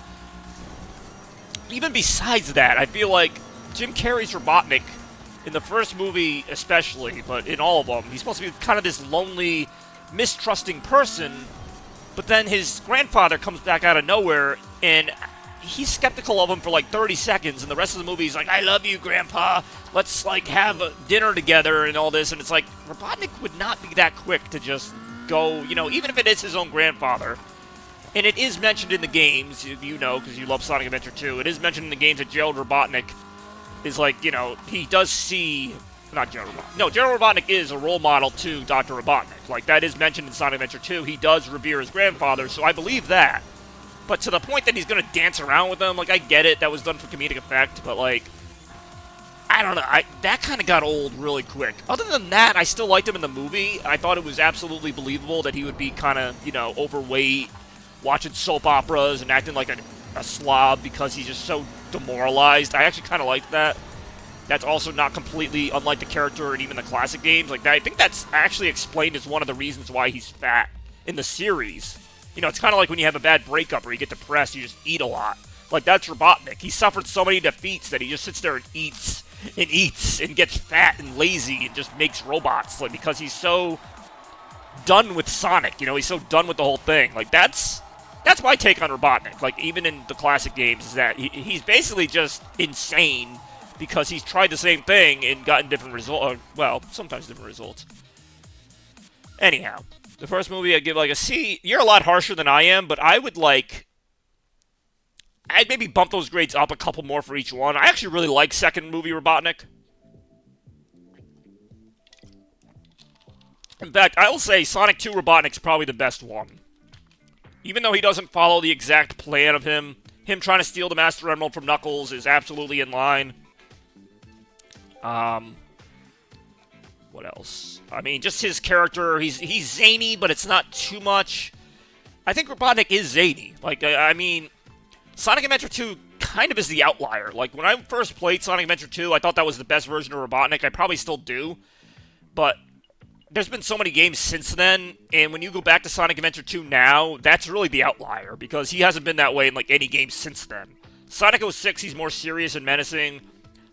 Even besides that, I feel like Jim Carrey's Robotnik, in the first movie especially, but in all of them, he's supposed to be kind of this lonely, mistrusting person, but then his grandfather comes back out of nowhere, and he's skeptical of him for like 30 seconds, and the rest of the movie he's like, I love you, Grandpa, let's like have a dinner together and all this, and it's like, Robotnik would not be that quick to just go, you know, even if it is his own grandfather. And it is mentioned in the games, you know, because you love Sonic Adventure 2, it is mentioned in the games that Gerald Robotnik is like, you know, he does see... Not Gerald Robotnik. No, Gerald Robotnik is a role model to Dr. Robotnik. Like, that is mentioned in Sonic Adventure 2. He does revere his grandfather, so I believe that. But to the point that he's going to dance around with him, like, I get it. That was done for comedic effect, but, like... I don't know. That kind of got old really quick. Other than that, I still liked him in the movie. I thought it was absolutely believable that he would be kind of, you know, overweight, watching soap operas and acting like a slob because he's just so demoralized. I actually kind of liked that. That's also not completely unlike the character in even the classic games. Like that, I think that's actually explained as one of the reasons why he's fat in the series. You know, it's kind of like when you have a bad breakup or you get depressed, you just eat a lot. Like, that's Robotnik. He suffered so many defeats that he just sits there and eats and gets fat and lazy and just makes robots. Like, because he's so done with Sonic, you know, he's so done with the whole thing. Like, that's my take on Robotnik. Like, even in the classic games, is that he's basically just insane because he's tried the same thing and gotten different results. Well, sometimes different results. Anyhow, the first movie I'd give like a C. You're a lot harsher than I am, but I would like... I'd maybe bump those grades up a couple more for each one. I actually really like second movie Robotnik. In fact, I will say Sonic 2 Robotnik's probably the best one. Even though he doesn't follow the exact plan of him trying to steal the Master Emerald from Knuckles is absolutely in line. What else? I mean, just his character, he's zany, but it's not too much. I think Robotnik is zany. Like, I mean, Sonic Adventure 2 kind of is the outlier. Like, when I first played Sonic Adventure 2, I thought that was the best version of Robotnik. I probably still do. But there's been so many games since then, and when you go back to Sonic Adventure 2 now, that's really the outlier, because he hasn't been that way in, like, any game since then. Sonic 06, he's more serious and menacing.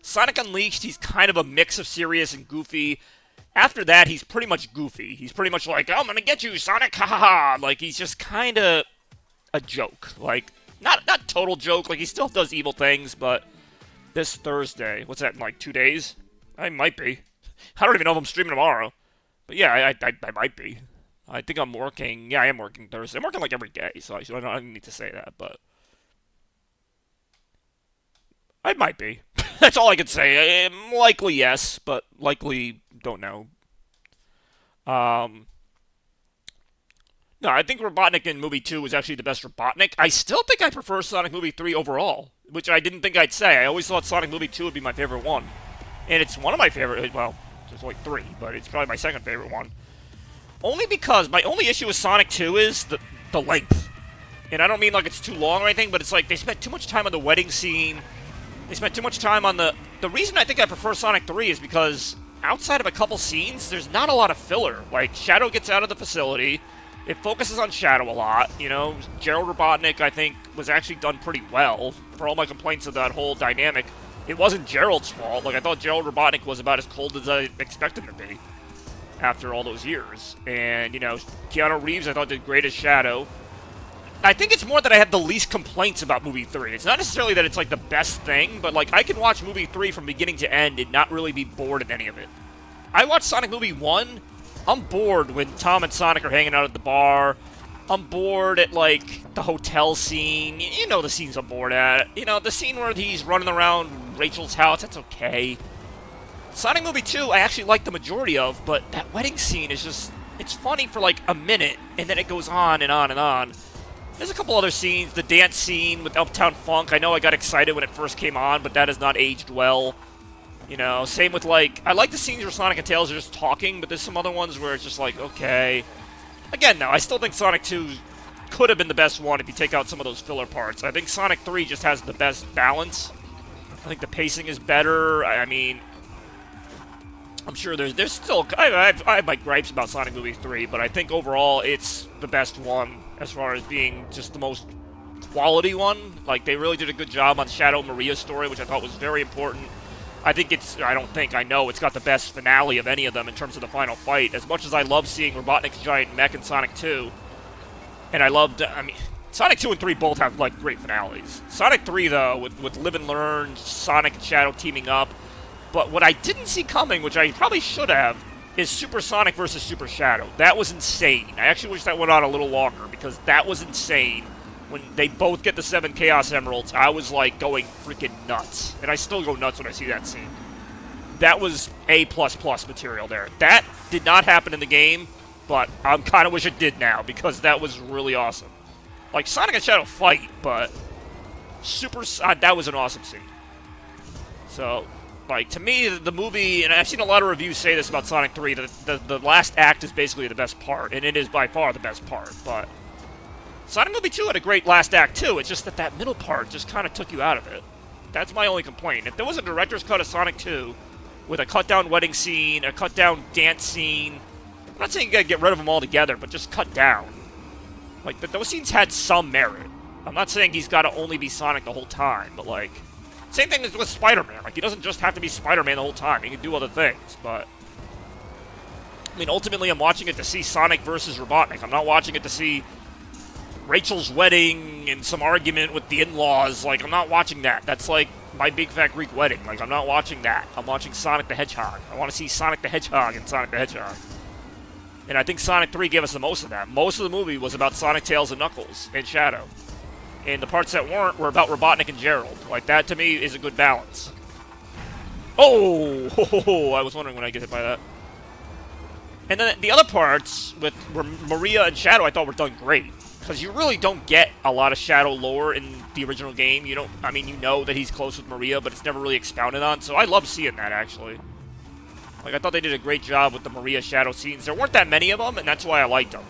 Sonic Unleashed, he's kind of a mix of serious and goofy. After that, he's pretty much goofy. He's pretty much like, I'm gonna get you, Sonic, ha ha ha! Like, he's just kind of a joke. Like, not total joke, like, he still does evil things, but this Thursday, what's that, in, like, 2 days? I might be. I don't even know if I'm streaming tomorrow. But yeah, I might be. I think I'm working. Yeah, I am working Thursday. I'm working like every day, so I don't need to say that, but I might be. That's all I can say. Likely yes, but likely don't know. No, I think Robotnik in Movie 2 was actually the best Robotnik. I still think I prefer Sonic Movie 3 overall, which I didn't think I'd say. I always thought Sonic Movie 2 would be my favorite one. And it's one of my favorite, well, there's like 3, but it's probably my second favorite one. Only because my only issue with Sonic 2 is the length. And I don't mean like it's too long or anything, but it's like they spent too much time on the wedding scene. They spent too much time on the reason I think I prefer Sonic 3 is because outside of a couple scenes, there's not a lot of filler. Like, Shadow gets out of the facility. It focuses on Shadow a lot, you know. Gerald Robotnik, I think, was actually done pretty well. For all my complaints of that whole dynamic, it wasn't Gerald's fault. Like, I thought Gerald Robotnik was about as cold as I expected him to be after all those years. And, you know, Keanu Reeves, I thought, did great as Shadow. I think it's more that I have the least complaints about Movie 3. It's not necessarily that it's, like, the best thing, but, like, I can watch Movie 3 from beginning to end and not really be bored at any of it. I watched Sonic Movie 1... I'm bored when Tom and Sonic are hanging out at the bar. I'm bored at, like, the hotel scene. You know the scenes I'm bored at. You know, the scene where he's running around Rachel's house, that's okay. Sonic Movie 2, I actually like the majority of, but that wedding scene is just... It's funny for, like, a minute, and then it goes on and on and on. There's a couple other scenes. The dance scene with Uptown Funk. I know I got excited when it first came on, but that has not aged well. You know, same with, like, I like the scenes where Sonic and Tails are just talking, but there's some other ones where it's just like, okay. Again, though, I still think Sonic 2 could have been the best one if you take out some of those filler parts. I think Sonic 3 just has the best balance. I think the pacing is better. I mean, I'm sure there's still... I have my gripes about Sonic Movie 3, but I think overall it's the best one as far as being just the most quality one. Like, they really did a good job on Shadow Maria's story, which I thought was very important. I think I know it's got the best finale of any of them in terms of the final fight. As much as I love seeing Robotnik's giant mech in Sonic 2, and Sonic 2 and 3 both have, like, great finales. Sonic 3, though, with Live and Learn, Sonic and Shadow teaming up. But what I didn't see coming, which I probably should have, is Super Sonic versus Super Shadow. That was insane. I actually wish that went on a little longer, because that was insane. When they both get the 7 Chaos Emeralds, I was, like, going freaking nuts. And I still go nuts when I see that scene. That was A++ material there. That did not happen in the game, but I kind of wish it did now, because that was really awesome. Like, Sonic and Shadow fight, but that was an awesome scene. So, like, to me, the movie, and I've seen a lot of reviews say this about Sonic 3, that the last act is basically the best part, and it is by far the best part, but Sonic Movie 2 had a great last act, too. It's just that middle part just kind of took you out of it. That's my only complaint. If there was a director's cut of Sonic 2 with a cut-down wedding scene, a cut-down dance scene, I'm not saying you gotta get rid of them altogether, but just cut down. Like, those scenes had some merit. I'm not saying he's gotta only be Sonic the whole time, but, like, same thing as with Spider-Man. Like, he doesn't just have to be Spider-Man the whole time. He can do other things, but I mean, ultimately, I'm watching it to see Sonic versus Robotnik. I'm not watching it to see Rachel's wedding and some argument with the in-laws. Like, I'm not watching that. That's like My Big Fat Greek Wedding. Like, I'm not watching that. I'm watching Sonic the Hedgehog. I want to see Sonic the Hedgehog and Sonic the Hedgehog. And I think Sonic 3 gave us the most of that. Most of the movie was about Sonic, Tails, and Knuckles, and Shadow. And the parts that weren't were about Robotnik and Gerald. Like, that, to me, is a good balance. Oh! I was wondering when I get hit by that. And then the other parts, with Maria and Shadow, I thought were done great. Because you really don't get a lot of Shadow lore in the original game. You know that he's close with Maria, but it's never really expounded on. So I love seeing that, actually. Like, I thought they did a great job with the Maria-Shadow scenes. There weren't that many of them, and that's why I liked them.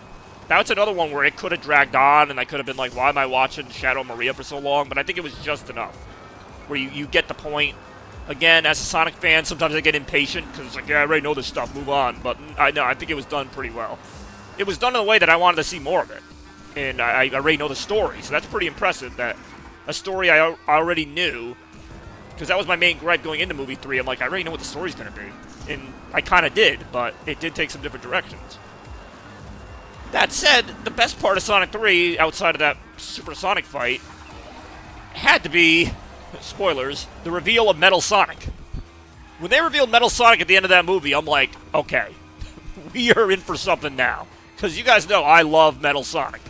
That's another one where it could have dragged on, and I could have been like, why am I watching Shadow Maria for so long? But I think it was just enough. Where you get the point. Again, as a Sonic fan, sometimes I get impatient because it's like, yeah, I already know this stuff, move on. But I think it was done pretty well. It was done in a way that I wanted to see more of it. And I already know the story, so that's pretty impressive that a story I already knew, because that was my main gripe going into movie 3. I'm like, I already know what the story's going to be. And I kind of did, but it did take some different directions. That said, the best part of Sonic 3, outside of that Super Sonic fight, had to be, spoilers, the reveal of Metal Sonic. When they revealed Metal Sonic at the end of that movie, I'm like, okay, we are in for something now. Because you guys know I love Metal Sonic.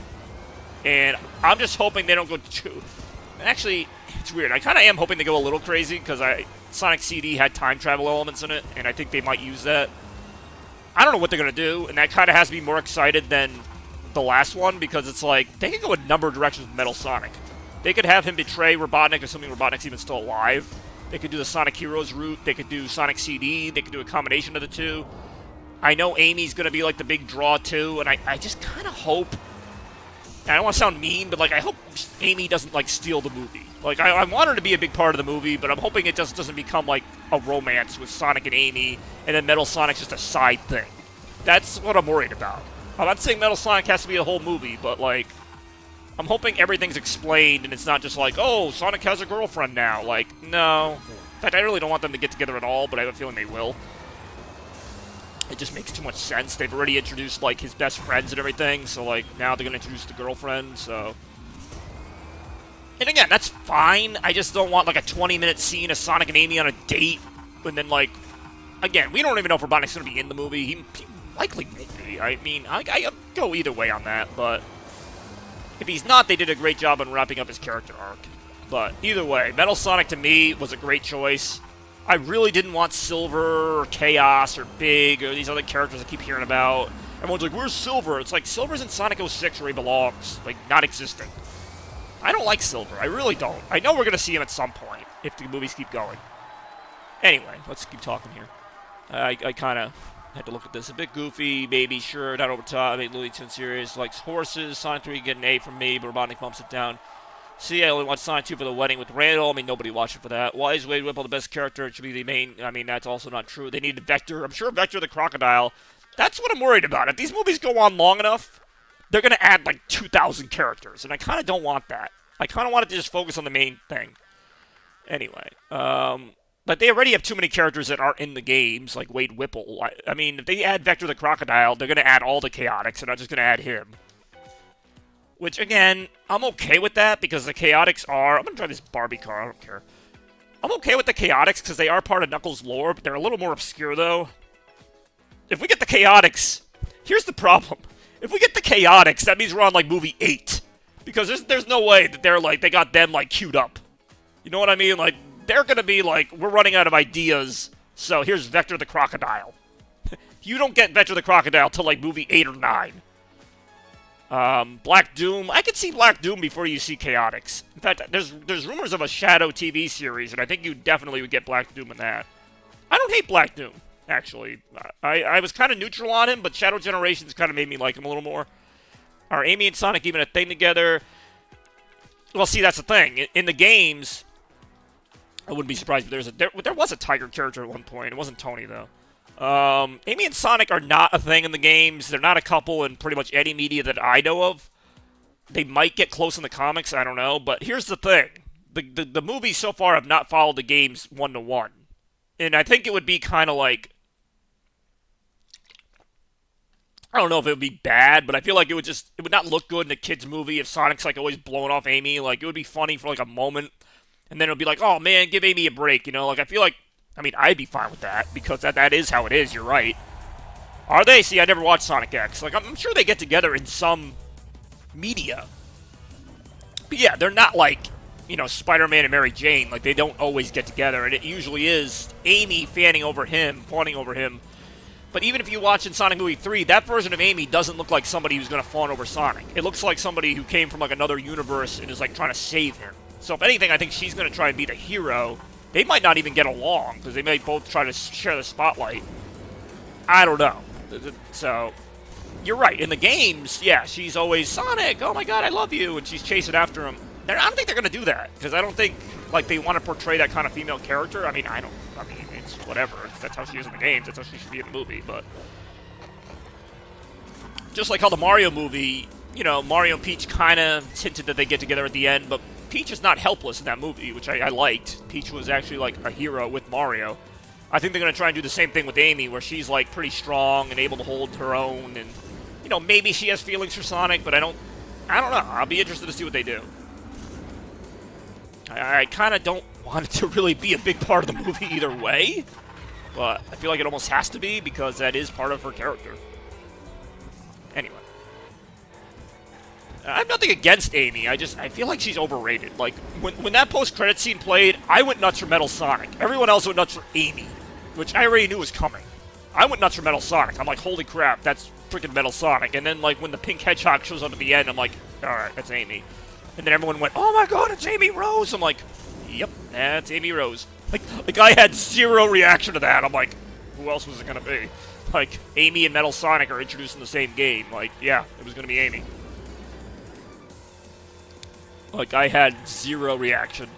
And I'm just hoping they don't go too... Actually, it's weird. I kind of am hoping they go a little crazy, because Sonic CD had time travel elements in it, and I think they might use that. I don't know what they're going to do, and that kind of has me more excited than the last one, because it's like, they could go a number of directions with Metal Sonic. They could have him betray Robotnik, assuming Robotnik's even still alive. They could do the Sonic Heroes route. They could do Sonic CD. They could do a combination of the two. I know Amy's going to be like the big draw too, and I just kind of hope... I don't want to sound mean, but like I hope Amy doesn't like steal the movie. Like I want her to be a big part of the movie, but I'm hoping it just doesn't become like a romance with Sonic and Amy, and then Metal Sonic's just a side thing. That's what I'm worried about. I'm not saying Metal Sonic has to be the whole movie, but like I'm hoping everything's explained and it's not just like, oh, Sonic has a girlfriend now. Like, no. In fact, I really don't want them to get together at all, but I have a feeling they will. It just makes too much sense. They've already introduced, like, his best friends and everything, so, like, now they're going to introduce the girlfriend, so... And again, that's fine. I just don't want, like, a 20-minute scene of Sonic and Amy on a date, and then, like... Again, we don't even know if Robotnik's going to be in the movie. He likely won't be. I mean, I go either way on that, but... If he's not, they did a great job on wrapping up his character arc. But, either way, Metal Sonic, to me, was a great choice. I really didn't want Silver or Chaos or Big or these other characters I keep hearing about. Everyone's like, where's Silver? It's like, Silver's in Sonic 06 where he belongs. Like, not existing. I don't like Silver. I really don't. I know we're going to see him at some point if the movies keep going. Anyway, let's keep talking here. I kind of had to look at this. A bit goofy, maybe, sure, not over top. I mean, Looney Tunes serious. Likes horses. Sonic 3 get an A from me, but Robotnik bumps it down. See, I only watched Sonic 2 for the wedding with Randall. I mean, nobody watched it for that. Why is Wade Whipple the best character? It should be the main... I mean, that's also not true. They need Vector. I'm sure Vector the Crocodile. That's what I'm worried about. If these movies go on long enough, they're going to add, like, 2,000 characters. And I kind of don't want that. I kind of want it to just focus on the main thing. Anyway. But they already have too many characters that aren't in the games, like Wade Whipple. I mean, if they add Vector the Crocodile, they're going to add all the Chaotix. They're not just going to add him. Which, again, I'm okay with that because the Chaotix are... I'm going to try this Barbie car. I don't care. I'm okay with the Chaotix because they are part of Knuckles' lore, but they're a little more obscure, though. If we get the Chaotix... Here's the problem. If we get the Chaotix, that means we're on, like, movie 8. Because there's no way that they're, like, they got them, like, queued up. You know what I mean? Like, they're going to be, like, we're running out of ideas, so here's Vector the Crocodile. You don't get Vector the Crocodile till, like, movie 8 or 9. Black Doom. I could see Black Doom before you see Chaotix. In fact, there's rumors of a Shadow TV series, and I think you definitely would get Black Doom in that. I don't hate Black Doom, actually. I was kind of neutral on him, but Shadow Generations kind of made me like him a little more. Are Amy and Sonic even a thing together? Well, see, that's the thing. In the games, I wouldn't be surprised if there was a Tiger character at one point. It wasn't Tony, though. Amy and Sonic are not a thing in the games. They're not a couple in pretty much any media that I know of. They might get close in the comics, I don't know. But here's the thing. The movies so far have not followed the games one-to-one. And I think it would be kind of like... I don't know if it would be bad, but I feel like it would not look good in a kid's movie if Sonic's like always blowing off Amy. Like, it would be funny for like a moment. And then it would be like, oh man, give Amy a break, you know? Like, I feel like... I mean, I'd be fine with that, because that is how it is, you're right. Are they? See, I never watched Sonic X. Like, I'm sure they get together in some media. But yeah, they're not like, you know, Spider-Man and Mary Jane. Like, they don't always get together, and it usually is Amy fawning over him. But even if you watch in Sonic Movie 3, that version of Amy doesn't look like somebody who's going to fawn over Sonic. It looks like somebody who came from, like, another universe and is, like, trying to save him. So if anything, I think she's going to try and be the hero. They might not even get along, because they may both try to share the spotlight. I don't know. So, you're right. In the games, yeah, she's always, Sonic, oh my god, I love you, and she's chasing after him. I don't think they're going to do that, because I don't think like they want to portray that kind of female character. I mean, it's whatever. That's how she is in the games. That's how she should be in the movie. But just like how the Mario movie, you know, Mario and Peach kind of hinted that they get together at the end, but Peach is not helpless in that movie, which I liked. Peach was actually like a hero with Mario. I think they're going to try and do the same thing with Amy, where she's like pretty strong and able to hold her own, and you know, maybe she has feelings for Sonic, but I don't know. I'll be interested to see what they do. I kind of don't want it to really be a big part of the movie either way, but I feel like it almost has to be because that is part of her character. Anyway. I have nothing against Amy, I feel like she's overrated. Like, when that post-credit scene played, I went nuts for Metal Sonic. Everyone else went nuts for Amy, which I already knew was coming. I went nuts for Metal Sonic. I'm like, holy crap, that's freaking Metal Sonic. And then, like, when the pink hedgehog shows up at the end, I'm like, alright, that's Amy. And then everyone went, oh my god, it's Amy Rose! I'm like, yep, that's Amy Rose. Like I had zero reaction to that. I'm like, who else was it gonna be? Like, Amy and Metal Sonic are introduced in the same game. Like, yeah, it was gonna be Amy. Like, I had zero reaction.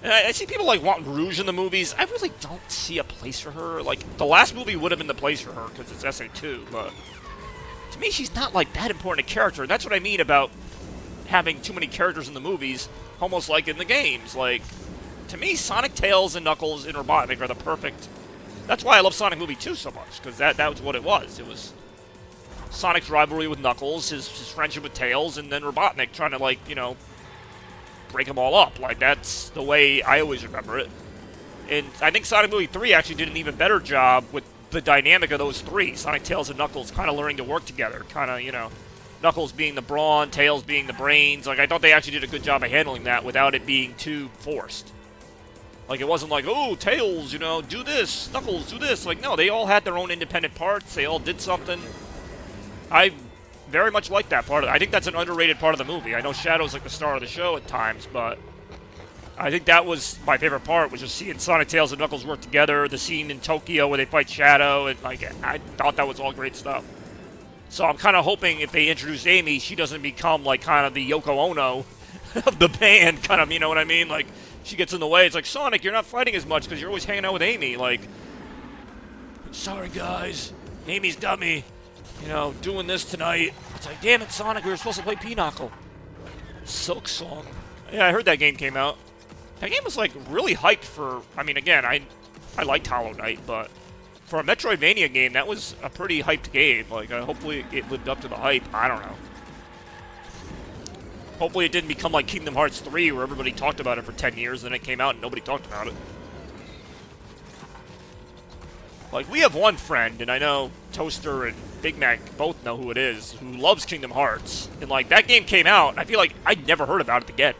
And I see people, like, want Rouge in the movies. I really don't see a place for her. Like, the last movie would have been the place for her, because it's SA2, but to me, she's not, like, that important a character. That's what I mean about having too many characters in the movies, almost like in the games. Like, to me, Sonic, Tails, and Knuckles and Robotnik are the perfect... That's why I love Sonic Movie 2 so much, because that was what it was. It was Sonic's rivalry with Knuckles, his friendship with Tails, and then Robotnik trying to, like, you know, break them all up. Like, that's the way I always remember it. And I think Sonic Movie 3 actually did an even better job with the dynamic of those three. Sonic, Tails, and Knuckles kind of learning to work together. Kind of, you know, Knuckles being the brawn, Tails being the brains. Like, I thought they actually did a good job of handling that without it being too forced. Like, it wasn't like, oh, Tails, you know, do this, Knuckles, do this. Like, no, they all had their own independent parts. They all did something. I very much like that part of it. I think that's an underrated part of the movie. I know Shadow's like the star of the show at times, but I think that was my favorite part, was just seeing Sonic, Tails, and Knuckles work together. The scene in Tokyo where they fight Shadow, and like, I thought that was all great stuff. So I'm kind of hoping if they introduce Amy, she doesn't become like kind of the Yoko Ono of the band, kind of, you know what I mean? Like, she gets in the way. It's like, Sonic, you're not fighting as much because you're always hanging out with Amy. Like, sorry guys, Amy's dummy. You know, doing this tonight. It's like, damn it, Sonic, we were supposed to play Pinochle. Silk Song. Yeah, I heard that game came out. That game was, like, really hyped for... I mean, again, I liked Hollow Knight, but for a Metroidvania game, that was a pretty hyped game. Like, hopefully it lived up to the hype. I don't know. Hopefully it didn't become like Kingdom Hearts 3, where everybody talked about it for 10 years, and then it came out and nobody talked about it. Like, we have one friend, and I know Toaster and Big Mac both know who it is, who loves Kingdom Hearts. And, like, that game came out, I feel like I'd never heard about it again.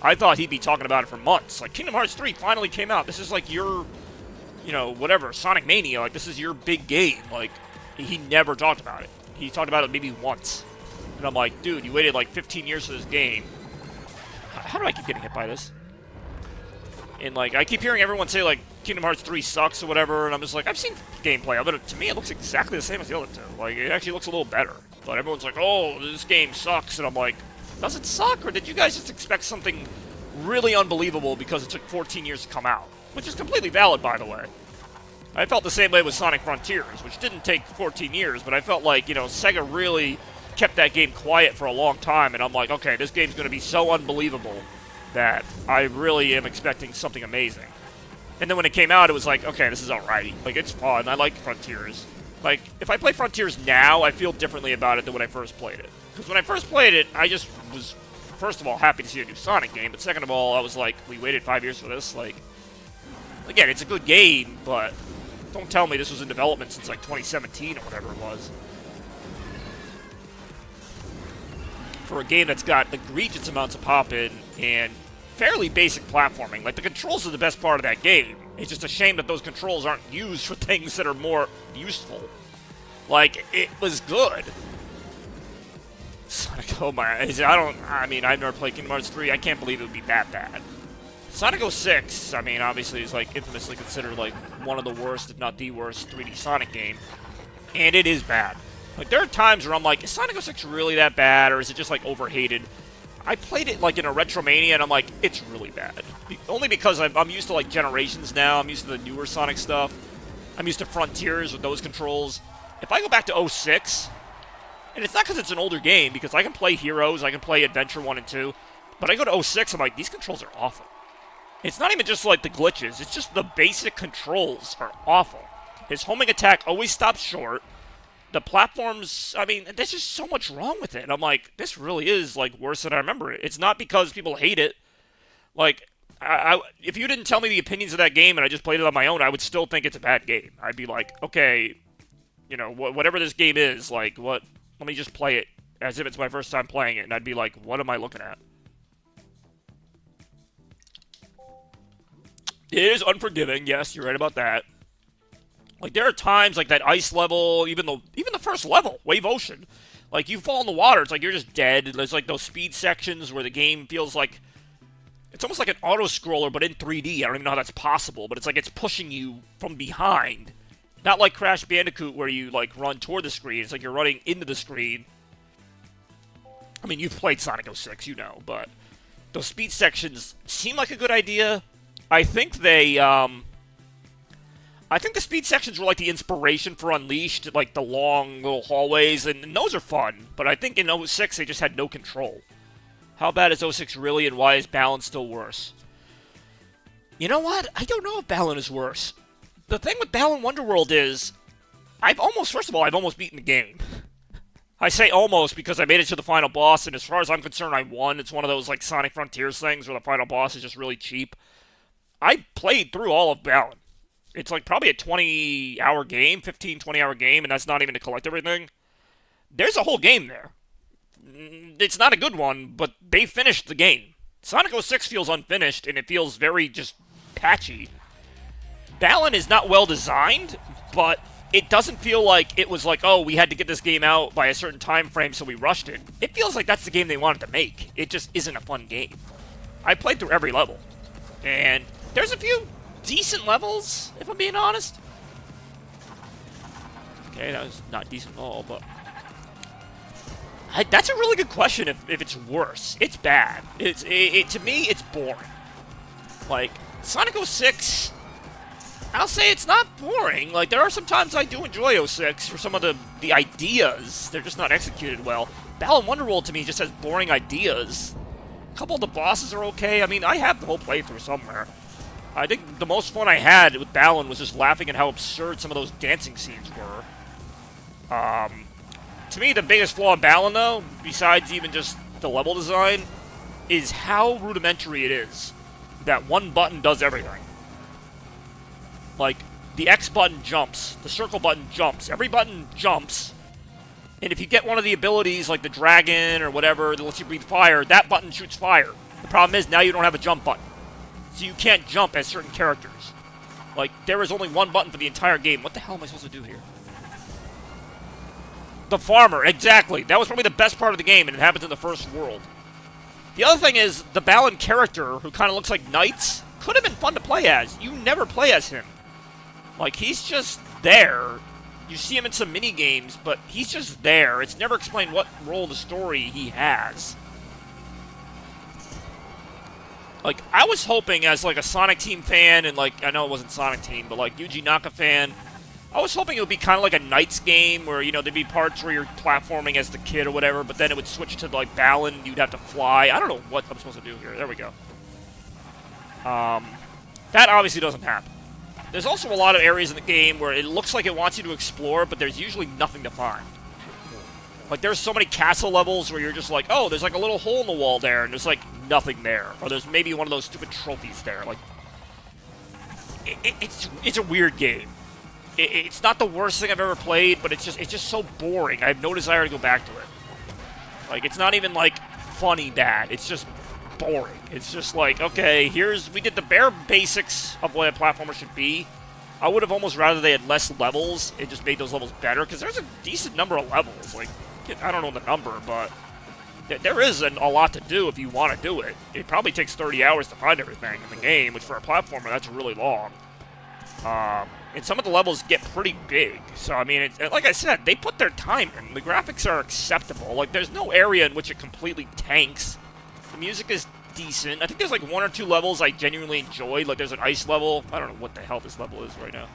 I thought he'd be talking about it for months. Like, Kingdom Hearts 3 finally came out. This is, like, your, you know, whatever, Sonic Mania. Like, this is your big game. Like, he never talked about it. He talked about it maybe once. And I'm like, dude, you waited, like, 15 years for this game. How do I keep getting hit by this? And, like, I keep hearing everyone say, like, Kingdom Hearts 3 sucks or whatever, and I'm just like, I've seen gameplay of it. To me, it looks exactly the same as the other two. Like, it actually looks a little better. But everyone's like, oh, this game sucks. And I'm like, does it suck? Or did you guys just expect something really unbelievable because it took 14 years to come out? Which is completely valid, by the way. I felt the same way with Sonic Frontiers, which didn't take 14 years, but I felt like, you know, Sega really kept that game quiet for a long time, and I'm like, okay, this game's going to be so unbelievable that I really am expecting something amazing. And then when it came out, it was like, okay, this is alright. Like, it's fun. I like Frontiers. Like, if I play Frontiers now, I feel differently about it than when I first played it. Because when I first played it, I just was, first of all, happy to see a new Sonic game, but second of all, I was like, we waited 5 years for this? Like, again, it's a good game, but don't tell me this was in development since, like, 2017 or whatever it was. For a game that's got egregious amounts of pop-in and fairly basic platforming. Like, the controls are the best part of that game. It's just a shame that those controls aren't used for things that are more useful. Like, it was good. Sonic, oh my, I mean, I've never played Kingdom Hearts 3. I can't believe it would be that bad. Sonic 06, I mean, obviously is, like, infamously considered, like, one of the worst, if not the worst, 3D Sonic game. And it is bad. Like, there are times where I'm like, is Sonic 06 really that bad, or is it just, like, overhated? I played it like in a Retromania, and I'm like, it's really bad. Only because I'm used to like Generations now. I'm used to the newer Sonic stuff. I'm used to Frontiers with those controls. If I go back to 06, and it's not because it's an older game, because I can play Heroes, I can play Adventure 1 and 2, but I go to 06, I'm like, these controls are awful. It's not even just like the glitches, it's just the basic controls are awful. His homing attack always stops short. The platforms, I mean, there's just so much wrong with it. And I'm like, this really is like worse than I remember it. It's not because people hate it. Like, if you didn't tell me the opinions of that game and I just played it on my own, I would still think it's a bad game. I'd be like, okay, you know, whatever this game is, like, what? Let me just play it as if it's my first time playing it. And I'd be like, what am I looking at? It is unforgiving. Yes, you're right about that. Like, there are times, like, that ice level, even the first level, Wave Ocean, like, you fall in the water, it's like you're just dead. There's, like, those speed sections where the game feels like, it's almost like an auto-scroller, but in 3D. I don't even know how that's possible, but it's like it's pushing you from behind. Not like Crash Bandicoot, where you, like, run toward the screen. It's like you're running into the screen. I mean, you've played Sonic 06, you know, but those speed sections seem like a good idea. I think I think the speed sections were like the inspiration for Unleashed, like the long little hallways, and those are fun, but I think in 06 they just had no control. How bad is 06 really, and why is Balan still worse? You know what? I don't know if Balan is worse. The thing with Balan Wonderworld is, first of all, I've almost beaten the game. I say almost because I made it to the final boss, and as far as I'm concerned, I won. It's one of those like Sonic Frontiers things where the final boss is just really cheap. I played through all of Balan. It's like probably a 20-hour game, 15, 20-hour game, and that's not even to collect everything. There's a whole game there. It's not a good one, but they finished the game. Sonic 06 feels unfinished, and it feels very just patchy. Balan is not well designed, but it doesn't feel like it was like, oh, we had to get this game out by a certain time frame, so we rushed it. It feels like that's the game they wanted to make. It just isn't a fun game. I played through every level, and there's a few decent levels, if I'm being honest. Okay, that was not decent at all, but that's a really good question if it's worse. It's bad. To me, it's boring. Like, Sonic 06, I'll say it's not boring. Like, there are some times I do enjoy 06 for some of the ideas. They're just not executed well. Balan Wonderworld, to me, just has boring ideas. A couple of the bosses are okay. I mean, I have the whole playthrough somewhere. I think the most fun I had with Balan was just laughing at how absurd some of those dancing scenes were. To me, the biggest flaw in Balan, though, besides even just the level design, is how rudimentary it is. That one button does everything. Like, the X button jumps, the circle button jumps, every button jumps, and if you get one of the abilities, like the dragon or whatever that lets you breathe fire, that button shoots fire. The problem is, now you don't have a jump button. So you can't jump as certain characters. Like, there is only one button for the entire game. What the hell am I supposed to do here? The farmer, exactly. That was probably the best part of the game, and it happens in the first world. The other thing is, the Balan character, who kind of looks like Knights, could have been fun to play as. You never play as him. Like, he's just there. You see him in some mini-games, but he's just there. It's never explained what role in the story he has. Like, I was hoping as, like, a Sonic Team fan, and, like, I know it wasn't Sonic Team, but, like, Yuji Naka fan, I was hoping it would be kind of like a Knights game, where, you know, there'd be parts where you're platforming as the kid or whatever, but then it would switch to, like, Balan, and you'd have to fly. I don't know what I'm supposed to do here. There we go. That obviously doesn't happen. There's also a lot of areas in the game where it looks like it wants you to explore, but there's usually nothing to find. Like, there's so many castle levels where you're just like, oh, there's like a little hole in the wall there, and there's like nothing there. Or there's maybe one of those stupid trophies there. Like, it's a weird game. It's not the worst thing I've ever played, but it's just so boring. I have no desire to go back to it. Like, it's not even like funny bad. It's just boring. It's just like, okay, we did the bare basics of what a platformer should be. I would have almost rather they had less levels and just made those levels better, because there's a decent number of levels. Like, I don't know the number, but there is a lot to do if you want to do it. It probably takes 30 hours to find everything in the game, which for a platformer, that's really long. And some of the levels get pretty big. So, I mean, like I said, they put their time in. The graphics are acceptable. Like, there's no area in which it completely tanks. The music is decent. I think there's like 1 or 2 levels I genuinely enjoyed. Like there's an ice level. I don't know what the hell this level is right now.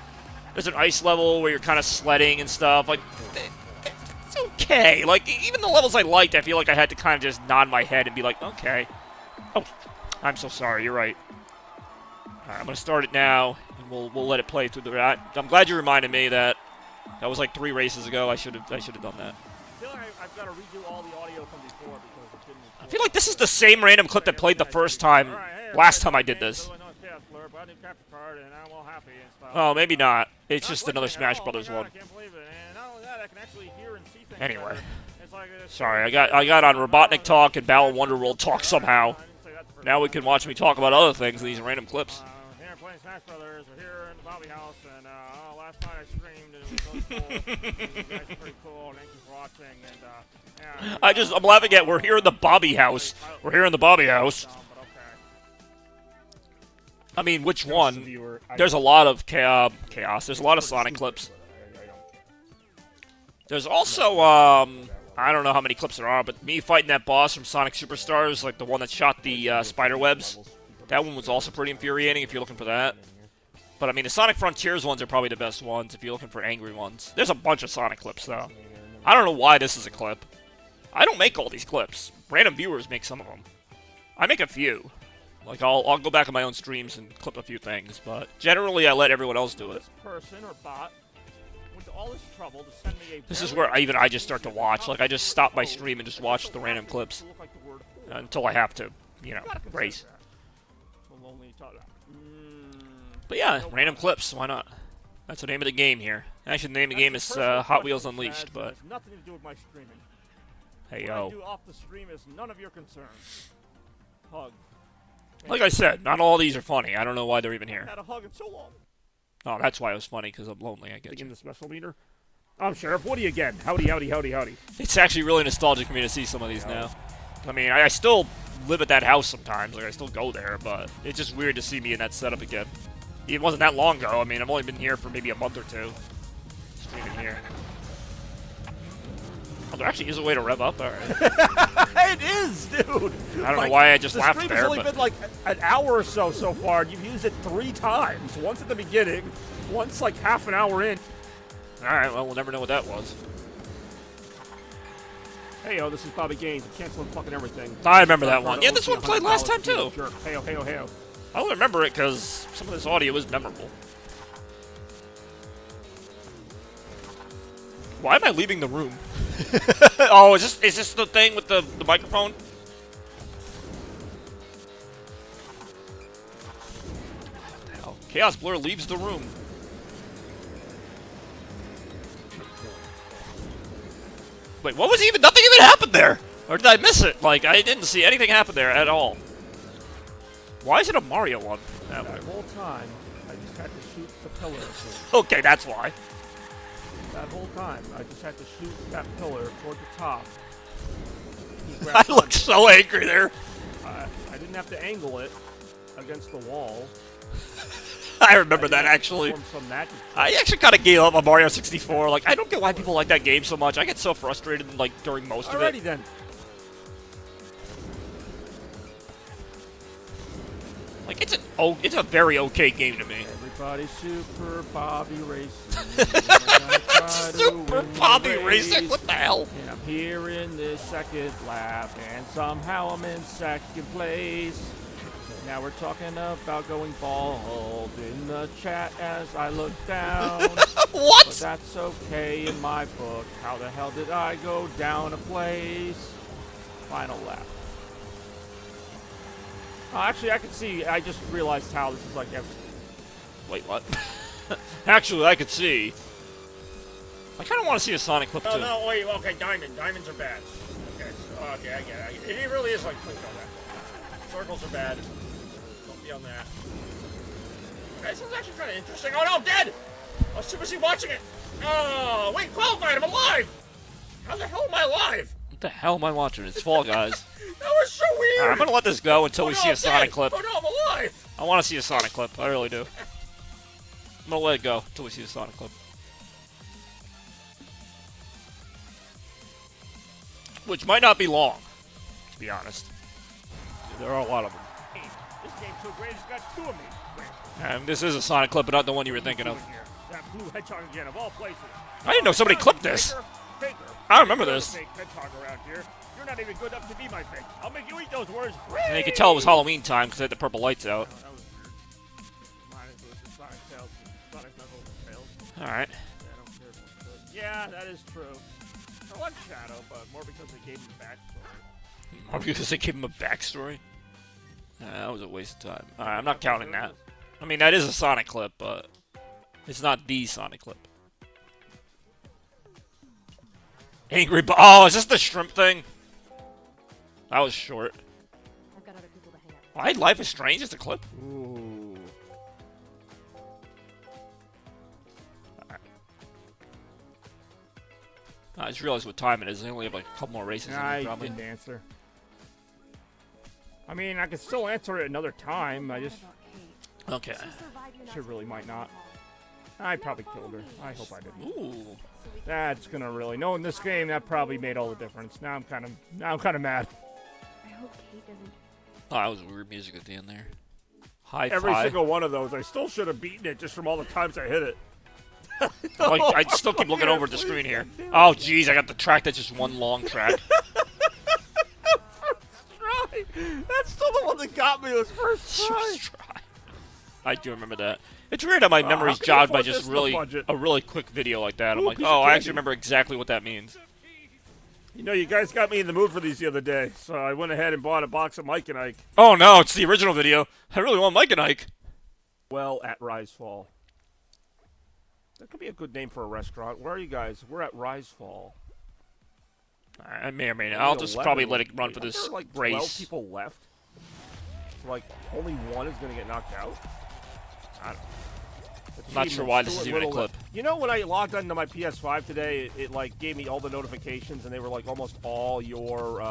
There's an ice level where you're kind of sledding and stuff. Like, it's okay. Like, even the levels I liked, I feel like I had to kind of just nod my head and be like, okay. Oh, I'm so sorry. You're right. All right, I'm gonna start it now, and we'll let it play through the. I'm glad you reminded me that was like 3 races ago. I should have done that. I feel like I've got to redo all the audio from before because it didn't record. I feel like this is the same random clip that played the first time, last time I did this. Oh, maybe not. It's just another Smash Brothers one. Anyway, sorry, I got on Robotnik Talk and Battle Wonderworld Talk somehow. Now we can watch me talk about other things in these random clips. Here playing Smash Brothers. We're here in the Bobby house, and last night I streamed, and it was so cool. You guys are pretty cool. Thank you for watching. And I'm laughing at we're here in the Bobby house. We're here in the Bobby house. I mean, which one? There's a lot of chaos. There's a lot of Sonic clips. There's also, I don't know how many clips there are, but me fighting that boss from Sonic Superstars, like the one that shot the spider webs, that one was also pretty infuriating if you're looking for that. But I mean, the Sonic Frontiers ones are probably the best ones if you're looking for angry ones. There's a bunch of Sonic clips, though. I don't know why this is a clip. I don't make all these clips. Random viewers make some of them. I make a few. Like, I'll go back on my own streams and clip a few things, but generally I let everyone else do it. this person or bot went to all this trouble to send me a. This is where I just start to watch. Like, I just stop my stream and just watch the random clips until I have to, you know, race. But yeah, random clips. Why not? That's the name of the game here. Actually, the name of the game is Hot Wheels Unleashed. But nothing to do with my streaming. hey, What I yo. do off the stream is none of your concern. Hug. Like I said, not all these are funny. I don't know why they're even I here. had a hug in so long. Oh, that's why it was funny, because I'm lonely, I get Begin you. the special meter. I'm Sheriff Woody again. Howdy, howdy, howdy, howdy. It's actually really nostalgic for me to see some of these now. I mean, I still live at that house sometimes. Like, I still go there, but it's just weird to see me in that setup again. It wasn't that long ago. I mean, I've only been here for maybe a month or 2. Streaming here. Oh, there actually is a way to rev up? Alright. It is, dude. I don't know why I just laughed The stream there, has only but... been like an hour or so far, and you've used it 3 times. Once at the beginning, once like half an hour in. Alright, well, we'll never know what that was. Hey, yo, this is Bobby Gaines. I'm canceling fucking everything. I remember that one. Yeah, this one played last time, too. Sure. Hey, yo, hey, yo, hey, yo. I don't remember it because some of this audio is memorable. Why am I leaving the room? Oh, is this the thing with the microphone? What the hell? Chaos Blur leaves the room. Wait, what was even? Nothing even happened there! Or did I miss it? Like, I didn't see anything happen there at all. Why is it a Mario one? That way. That whole time, I just had to shoot the pillar. Okay, that's why. That whole time, I just had to shoot that pillar toward the top. I looked so angry there. I didn't have to angle it against the wall. I remember that, actually. Some magic. I actually kind of gave up on Mario 64. Like, I don't get why people like that game so much. I get so frustrated, like, during most of it. Alrighty then. Like, it's a very okay game to me. Everybody's Super Bobby Racing. Super Bobby Racing? What the hell? And I'm here in this second lap, and somehow I'm in second place. Now we're talking about going bald in the chat as I look down. What? But that's okay in my book. How the hell did I go down a place? Final lap. Actually, I can see. I just realized how this is like. Wait, what? Actually, I could see. I kind of want to see a Sonic clip, too. Oh, no, wait, okay, diamonds are bad. Okay, okay, I get it. It really is like, click on that. Circles are bad. Don't be on that. Okay, this is actually kind of interesting. Oh, no, I'm dead! I was too busy watching it. Oh, wait, qualified, I'm alive! How the hell am I alive? What the hell am I watching? It's Fall Guys. That was so weird! Alright, I'm going to let this go until we no, see a I'm Sonic dead. clip. Oh, no, I'm alive! I want to see a Sonic clip. I really do. I'm going to let it go until we see a Sonic clip. Which might not be long, to be honest. There are a lot of them. Hey, this game's so great, it's got two of me. This is a Sonic clip, but not the one you were thinking of. That blue hedgehog again, of all places. I didn't know somebody clipped this. Faker. I remember this. Fake hedgehog around here. You're not even good enough to be my fake. I'll make you eat those words. And you could tell it was Halloween time because they had the purple lights out. That was weird. Mine was the Sonic Tails. Sonic Knuckles Tails. Alright. Yeah, I don't care about that. Yeah, that is true. I like Shadow, but more because they gave him a backstory. Or because they gave him a backstory? That was a waste of time. Alright, I'm not counting that. I mean, that is a Sonic clip, but it's not the Sonic clip. Angry Oh, is this the shrimp thing? That was short. I've got other people to hang out. Why Life is Strange is the clip? Ooh. I just realized what time it is. They only have like a couple more races in I there, probably. didn't answer. I mean, I could still answer it another time. I just Okay. should really might not. I probably killed her. I hope I didn't. Ooh. That's gonna really knowing this game. That probably made all the difference. Now I'm kind of mad. I hope Kate doesn't. Oh, that was weird music at the end there. High Every five. single one of those, I still should have beaten it just from all the times I hit it. Like, I still keep looking over at the screen here. Oh, jeez, I got the track that's just one long track. Try. That's still the one that got me. It was first try. First try. I do remember that. It's weird how my memory's how can you jogged by afford just this really budget? a really quick video like that. I'm Ooh, like, piece of oh, I candy. actually remember exactly what that means. You know, you guys got me in the mood for these the other day, so I went ahead and bought a box of Mike and Ike. Oh no, it's the original video. I really want Mike and Ike. Well, at Rise Fall. That could be a good name for a restaurant. Where are you guys? We're at Rise Fall. I may or may not. I'll just probably let it run for this There are like 12 race. people left. So like only one is going to get knocked out. I don't know. Not sure why this is even a clip. You know, when I logged into my PS5 today, it like gave me all the notifications, and they were like almost all your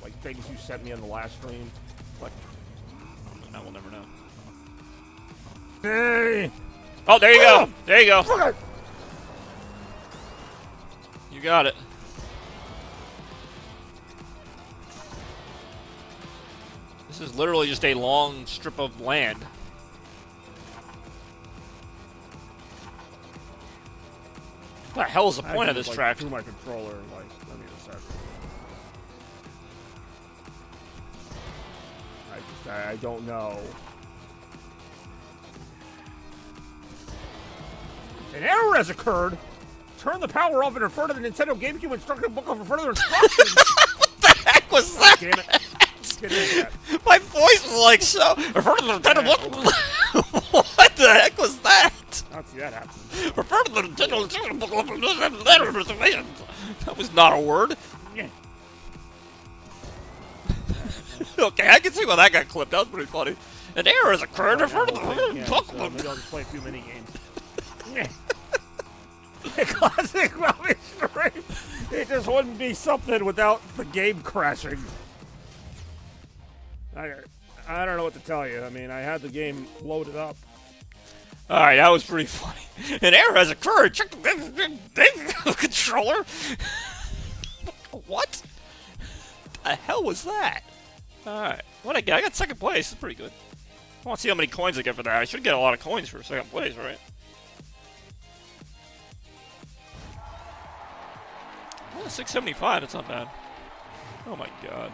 like things you sent me on the last stream. Like, I will never know. hey, Oh, there you go. Oh! There you go. fuck it! You got it. This is literally just a long strip of land. What the hell is the point of this track? Through my controller, like, let me a sec. I don't know. An error has occurred. Turn the power off and refer to the Nintendo GameCube instruction booklet for further instructions. What the heck was that? Damn it. Get into that. My voice was like so. What the heck was that? Not see that happen. Refer to the Nintendo. That was not a word. Yeah. Okay, I can see why that got clipped. That was pretty funny. An error has occurred. Refer to Yeah, so maybe I'll just play a few mini games. Classic Bobby Stream. It just wouldn't be something without the game crashing. I don't know what to tell you. I mean, I had the game loaded up. All right, that was pretty funny. An error has occurred. Check the controller. What? The hell was that? All right, what I got? I got second place. That's pretty good. I want to see how many coins I get for that. I should get a lot of coins for second place, right? Oh, 675. That's not bad. Oh my god.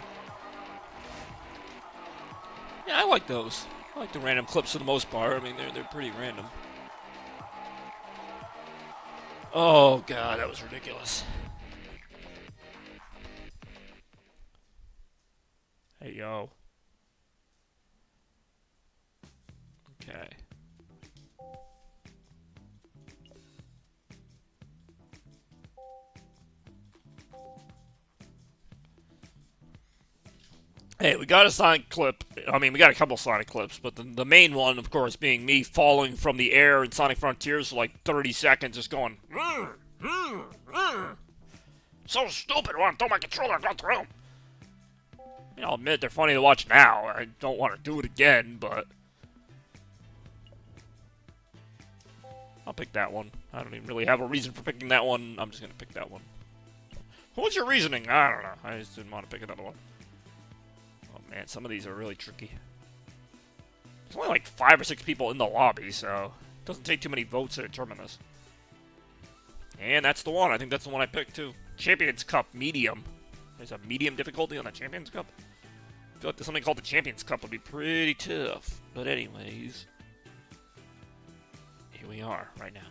Yeah, I like those. I like the random clips for the most part. I mean, they're pretty random. Oh god, that was ridiculous. Hey yo. Okay. Hey, we got a Sonic clip. I mean, we got a couple Sonic clips, but the main one, of course, being me falling from the air in Sonic Frontiers for like 30 seconds, just going, so stupid, I want to throw my controller across the room. You know, I'll admit, they're funny to watch now. I don't want to do it again, but I'll pick that one. I don't even really have a reason for picking that one. I'm just going to pick that one. What's your reasoning? I don't know. I just didn't want to pick another one. Oh, Man, some of these are really tricky. There's only like 5 or 6 people in the lobby, so it doesn't take too many votes to determine this. And that's the one. I think that's the one I picked, too. Champions Cup Medium. There's a medium difficulty on the Champions Cup. I feel like there's something called the Champions Cup would be pretty tough. But anyways, here we are right now.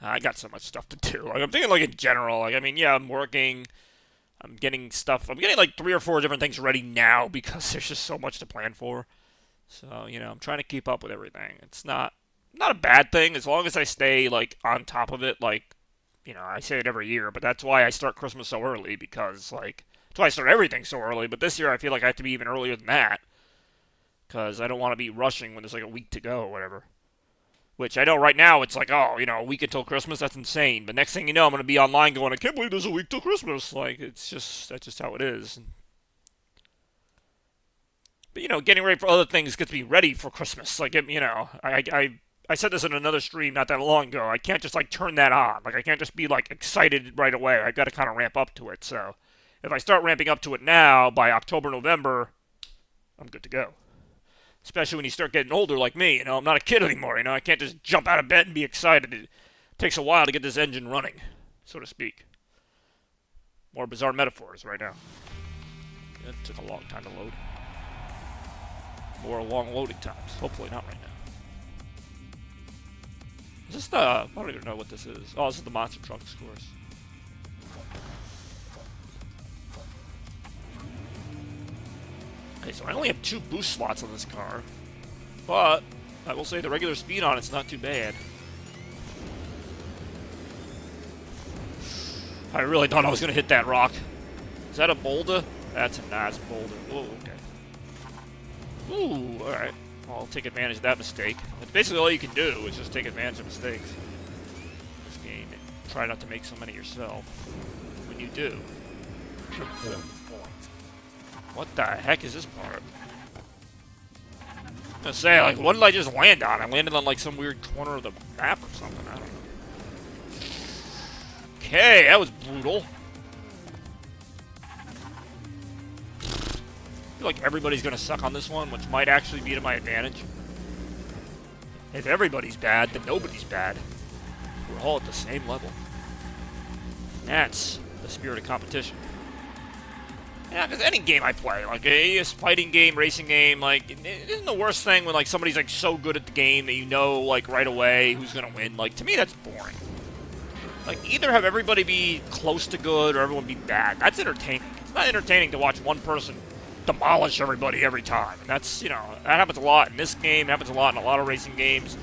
I got so much stuff to do. Like, I'm thinking, like, in general. Like, I mean, yeah, I'm working. I'm getting stuff. I'm getting, like, 3 or 4 different things ready now because there's just so much to plan for. So, you know, I'm trying to keep up with everything. It's not a bad thing as long as I stay, like, on top of it. Like, you know, I say it every year, but that's why I start Christmas so early because, like, that's why I start everything so early. But this year I feel like I have to be even earlier than that because I don't want to be rushing when there's, like, a week to go or whatever. Which I know right now it's like, oh, you know, a week until Christmas, that's insane. But next thing you know, I'm going to be online going, I can't believe there's a week till Christmas. Like, that's just how it is. But, you know, getting ready for other things gets me ready for Christmas. Like, you know, I said this in another stream not that long ago. I can't just, like, turn that on. Like, I can't just be, like, excited right away. I've got to kind of ramp up to it. So, if I start ramping up to it now, by October, November, I'm good to go. Especially when you start getting older like me, you know, I'm not a kid anymore, you know, I can't just jump out of bed and be excited. It takes a while to get this engine running, so to speak. More bizarre metaphors right now. It took a long time to load. More long loading times. Hopefully not right now. Is this the... I don't even know what this is. Oh, this is the Monster Trucks course. Okay, so I only have 2 boost slots on this car, but I will say the regular speed on it's not too bad. I really thought I was going to hit that rock. Is that a boulder? That's a nice boulder. Oh, okay. Ooh, alright. I'll take advantage of that mistake. That's basically all you can do is just take advantage of mistakes. This game, try not to make so many yourself. When you do. What the heck is this part? I'm gonna say, like, what did I just land on? I landed on, like, some weird corner of the map or something. I don't know. Okay, that was brutal. I feel like everybody's gonna suck on this one, which might actually be to my advantage. If everybody's bad, then nobody's bad. We're all at the same level. That's the spirit of competition. Yeah, because any game I play, like a fighting game, racing game, like, it isn't the worst thing when, like, somebody's, like, so good at the game that you know, like, right away who's gonna win. Like, to me, that's boring. Like, either have everybody be close to good or everyone be bad. That's entertaining. It's not entertaining to watch one person demolish everybody every time. And that's, you know, that happens a lot in this game. It happens a lot in a lot of racing games.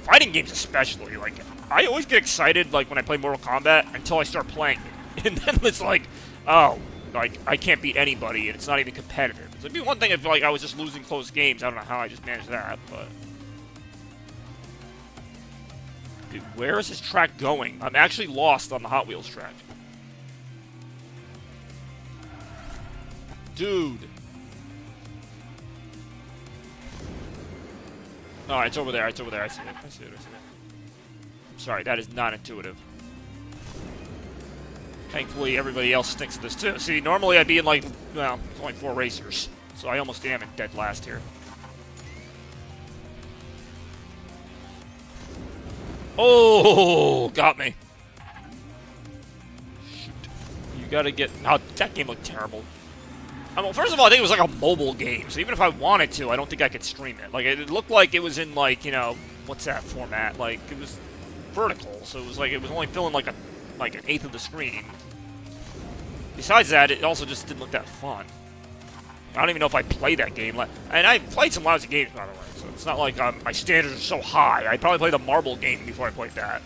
Fighting games especially. Like, I always get excited, like, when I play Mortal Kombat until I start playing it. And then it's like, oh... Like, I can't beat anybody, and it's not even competitive. It'd be one thing if, like, I was just losing close games. I don't know how I just managed that, but... Dude, where is this track going? I'm actually lost on the Hot Wheels track. Dude. Oh, it's over there. It's over there. I see it. I see it. I see it. Sorry, that is not intuitive. Thankfully, everybody else stinks at this, too. See, normally I'd be in, like, well, it's only 4 racers. So I almost am in dead last here. Oh, got me. Shoot. You gotta get... Oh, that game looked terrible. I mean, first of all, I think it was like a mobile game. So even if I wanted to, I don't think I could stream it. Like, it looked like it was in, like, you know, what's that format? Like, it was vertical. So it was like, it was only filling, like, an 1/8 of the screen. Besides that, it also just didn't look that fun. I don't even know if I played that game. And I played some lousy games, by the way, so it's not like my standards are so high. I probably played the marble game before I played that.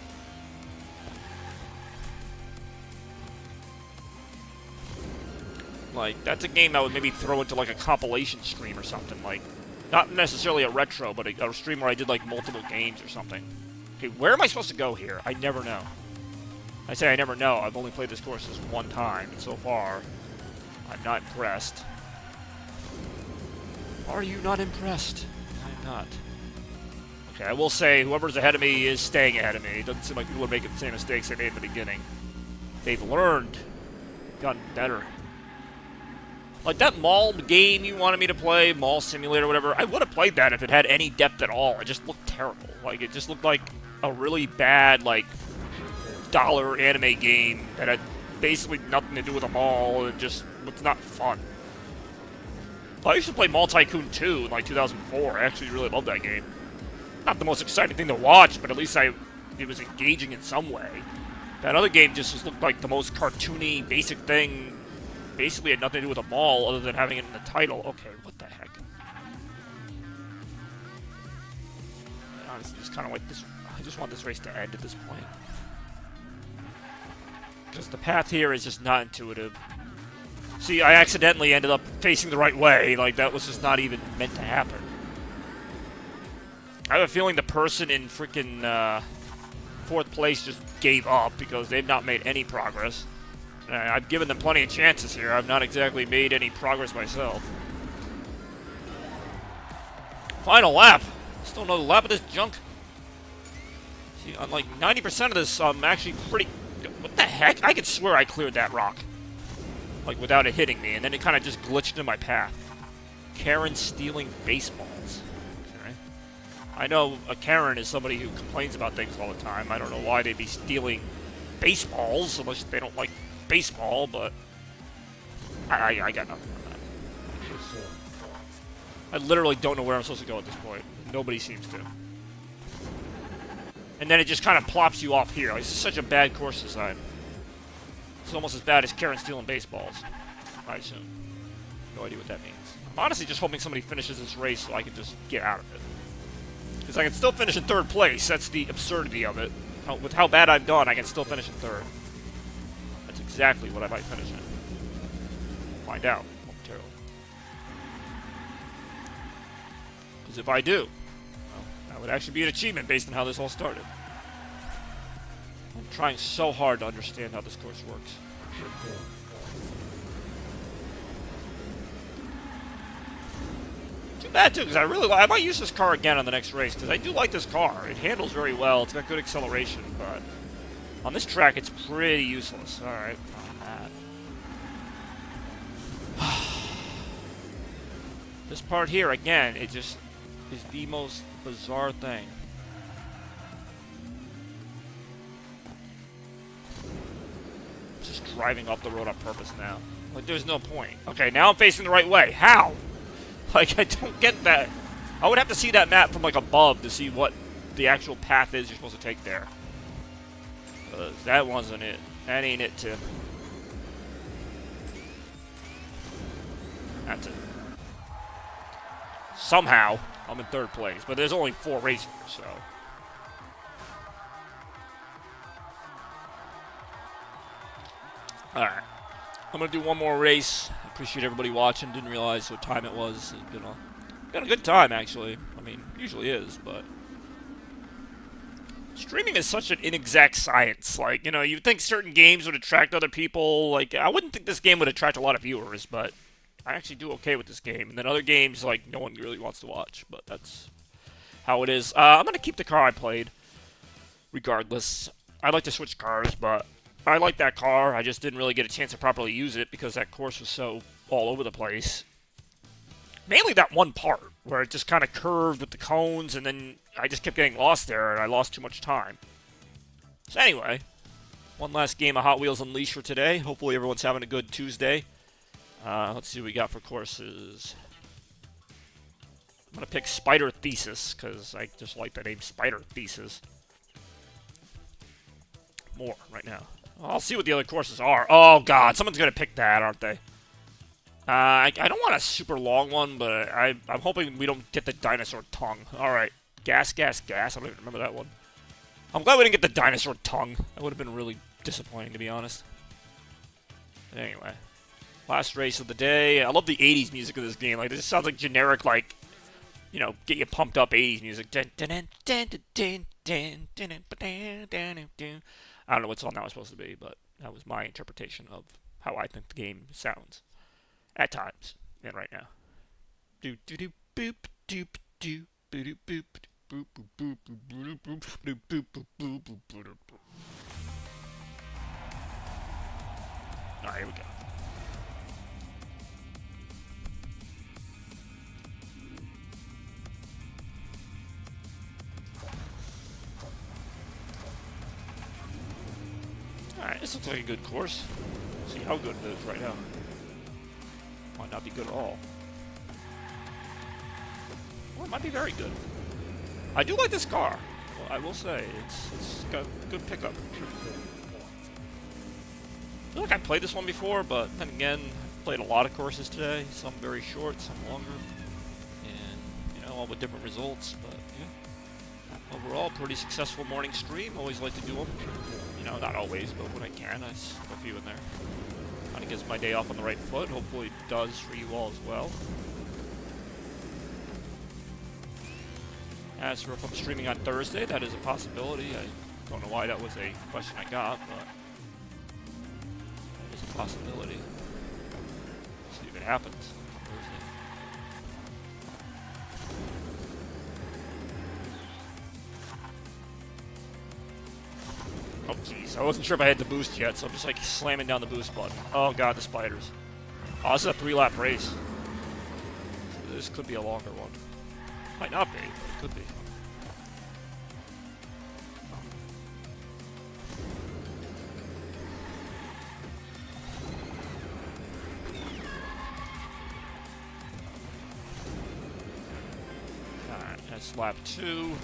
Like, that's a game I would maybe throw into, like, a compilation stream or something. Like, not necessarily a retro, but a stream where I did, like, multiple games or something. Okay, where am I supposed to go here? I never know. I say I never know. I've only played this course this one time, and so far, I'm not impressed. Are you not impressed? I'm not. Okay, I will say, whoever's ahead of me is staying ahead of me. It doesn't seem like people are making the same mistakes they made in the beginning. They've learned gotten better. Like that mall game you wanted me to play, Mall Simulator, whatever, I would have played that if it had any depth at all. It just looked terrible. Like, it just looked like a really bad, like, dollar anime game that had basically nothing to do with a mall. It just was not fun. I used to play Mall Tycoon 2 in, like, 2004. I actually really loved that game. Not the most exciting thing to watch, but at least it was engaging in some way. That other game just looked like the most cartoony, basic thing. Basically had nothing to do with a mall other than having it in the title. Okay, what the heck? I honestly just kind of like this. I just want this race to end at this point. Because the path here is just not intuitive. See, I accidentally ended up facing the right way. Like, that was just not even meant to happen. I have a feeling the person in freaking 4th place just gave up because they've not made any progress. I've given them plenty of chances here. I've not exactly made any progress myself. Final lap. Still another lap of this junk. See, on like 90% of this, I'm actually pretty... What the heck? I could swear I cleared that rock. Like, without it hitting me, and then it kind of just glitched in my path. Karen stealing baseballs. Okay. I know a Karen is somebody who complains about things all the time. I don't know why they'd be stealing baseballs, unless they don't like baseball, but I got nothing on that. I literally don't know where I'm supposed to go at this point. Nobody seems to. And then it just kind of plops you off here. Like, this is such a bad course design. It's almost as bad as Karen stealing baseballs, I assume. No idea what that means. I'm honestly just hoping somebody finishes this race so I can just get out of it. Because I can still finish in 3rd place. That's the absurdity of it. With how bad I've done, I can still finish in 3rd. That's exactly what I might finish in. Find out momentarily. Because if I do, well, that would actually be an achievement based on how this all started. I'm trying so hard to understand how this course works. Too bad, too, because I might use this car again on the next race, because I do like this car. It handles very well. It's got good acceleration, but on this track, it's pretty useless. Alright, this part here, again, it just is the most bizarre thing. Just driving up the road on purpose now. Like, there's no point. Okay, now I'm facing the right way. How? Like, I don't get that. I would have to see that map from, like, above to see what the actual path is you're supposed to take there. That wasn't it. That ain't it, Tim. That's it. Somehow, I'm in 3rd place, but there's only 4 races, so... Alright. I'm going to do one more race. I appreciate everybody watching. Didn't realize what time it was. It's been a good time, actually. I mean, usually is, but... Streaming is such an inexact science. Like, you know, you'd think certain games would attract other people. Like, I wouldn't think this game would attract a lot of viewers, but I actually do okay with this game. And then other games, like, no one really wants to watch, but that's how it is. I'm going to keep the car I played, regardless. I'd like to switch cars, but I like that car. I just didn't really get a chance to properly use it because that course was so all over the place. Mainly that one part where it just kind of curved with the cones, and then I just kept getting lost there, and I lost too much time. So anyway, one last game of Hot Wheels Unleashed for today. Hopefully everyone's having a good Tuesday. Let's see what we got for courses. I'm going to pick Spider Thesis, because I just like the name Spider Thesis more right now. I'll see what the other courses are. Oh, God. Someone's going to pick that, aren't they? I don't want a super long one, but I'm hoping we don't get the dinosaur tongue. Alright. Gas, gas, gas. I don't even remember that one. I'm glad we didn't get the dinosaur tongue. That would have been really disappointing, to be honest. But anyway. Last race of the day. I love the 80s music of this game. Like, this sounds like generic, like, you know, get you pumped up 80s music. I don't know what song that was supposed to be, but that was my interpretation of how I think the game sounds. At times, and right now. Do do do boop doop do boop boop boop boop boop boop boop boop boop boop boop boop. Alright, here we go. Alright, this looks like a good course. See how good it is right now. Might not be good at all. Or it might be very good. I do like this car. Well, I will say, it's got good pickup. I feel like I played this one before, but then again, I played a lot of courses today. Some very short, some longer. And, you know, all with different results. But, yeah. Overall, pretty successful morning stream. Always like to do them. You know, not always, but when I can, I slip a few in there. Kind of gets my day off on the right foot. Hopefully it does for you all as well. As for if I'm streaming on Thursday, that is a possibility. I don't know why that was a question I got, but it is a possibility. See if it happens on Thursday. Oh jeez, I wasn't sure if I had the boost yet, so I'm just like slamming down the boost button. Oh god, the spiders. Oh, this is a 3-lap race. So this could be a longer one. Might not be, but it could be. Alright, that's lap 2.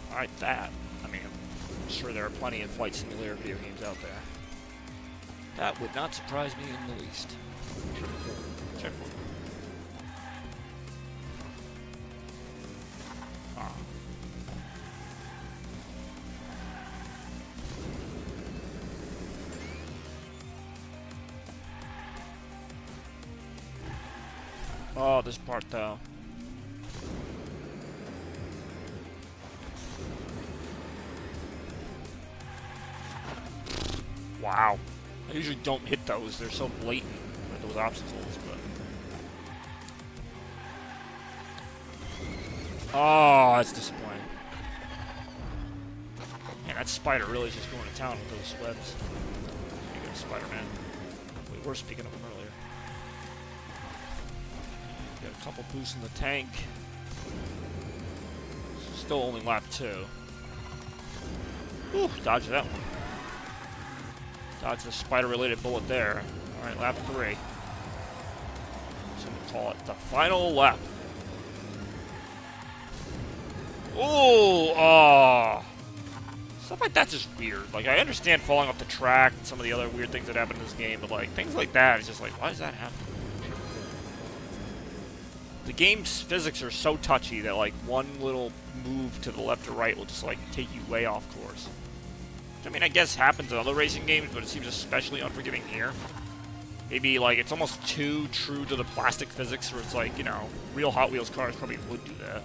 Alright, that. I mean, I'm sure there are plenty of flight simulator video games out there. That would not surprise me in the least. Checkpoint. Ah. Oh, this part though. Wow. I usually don't hit those. They're so blatant with those obstacles, but... Oh, that's disappointing. Man, that spider really is just going to town with those webs. Speaking of Spider-Man. We were speaking of him earlier. Got a couple boosts in the tank. Still only lap 2. Ooh, dodged that one. Dodge the spider-related bullet there. Alright, lap 3. So we'll call it the final lap. Ooh, stuff like that's just weird. Like, I understand falling off the track and some of the other weird things that happen in this game, but like, things like that, it's just like, why does that happen? The game's physics are so touchy that like, one little move to the left or right will just like, take you way off course. I mean, I guess happens in other racing games, but it seems especially unforgiving here. Maybe, like, it's almost too true to the plastic physics, where it's like, you know, real Hot Wheels cars probably would do that.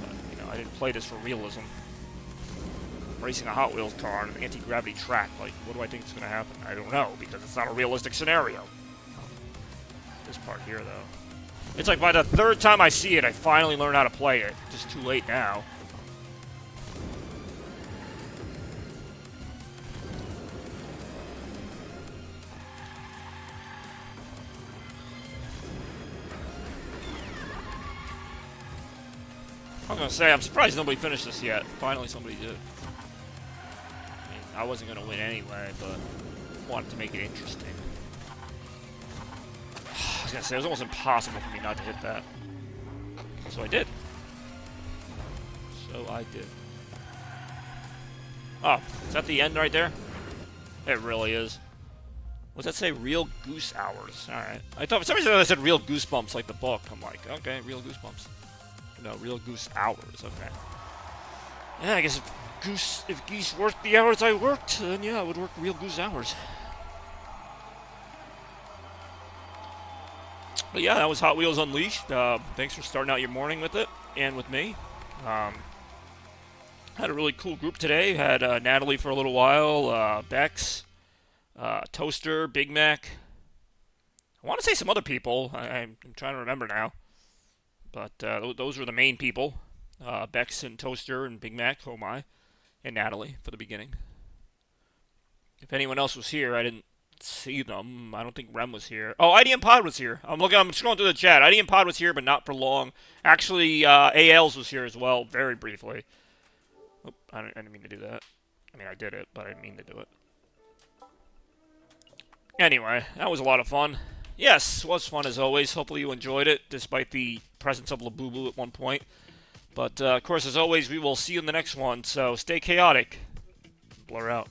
But, you know, I didn't play this for realism. I'm racing a Hot Wheels car on an anti-gravity track, like, what do I think is going to happen? I don't know, because it's not a realistic scenario. This part here, though. It's like, by the 3rd time I see it, I finally learn how to play it. Just too late now. I'm gonna say, I'm surprised nobody finished this yet. Finally somebody did. I mean, I wasn't gonna win anyway, but wanted to make it interesting. I was gonna say, it was almost impossible for me not to hit that. So I did. Oh, is that the end right there? It really is. What's that say? Real Goose Hours. Alright. I thought for some reason I said Real Goosebumps like the book. I'm like, okay, Real Goosebumps. No, Real Goose Hours. Okay. Yeah, I guess if geese worked the hours I worked, then yeah, I would work Real Goose Hours. But yeah, that was Hot Wheels Unleashed. Thanks for starting out your morning with it, and with me. Had a really cool group today. Had Natalie for a little while, Bex, Toaster, Big Mac. I want to say some other people. I'm trying to remember now. But those were the main people. Bex and Toaster and Big Mac, oh my, and Natalie for the beginning. If anyone else was here, I didn't see them. I don't think Rem was here. Oh, IDM Pod was here. I'm scrolling through the chat. IDM Pod was here, but not for long. Actually, ALs was here as well, very briefly. Oh, I didn't mean to do that. I mean, I did it, but I didn't mean to do it. Anyway, that was a lot of fun. Yes, was fun as always. Hopefully you enjoyed it, despite the presence of Labubu at one point. But, of course, as always, we will see you in the next one, so stay chaotic. Blur out.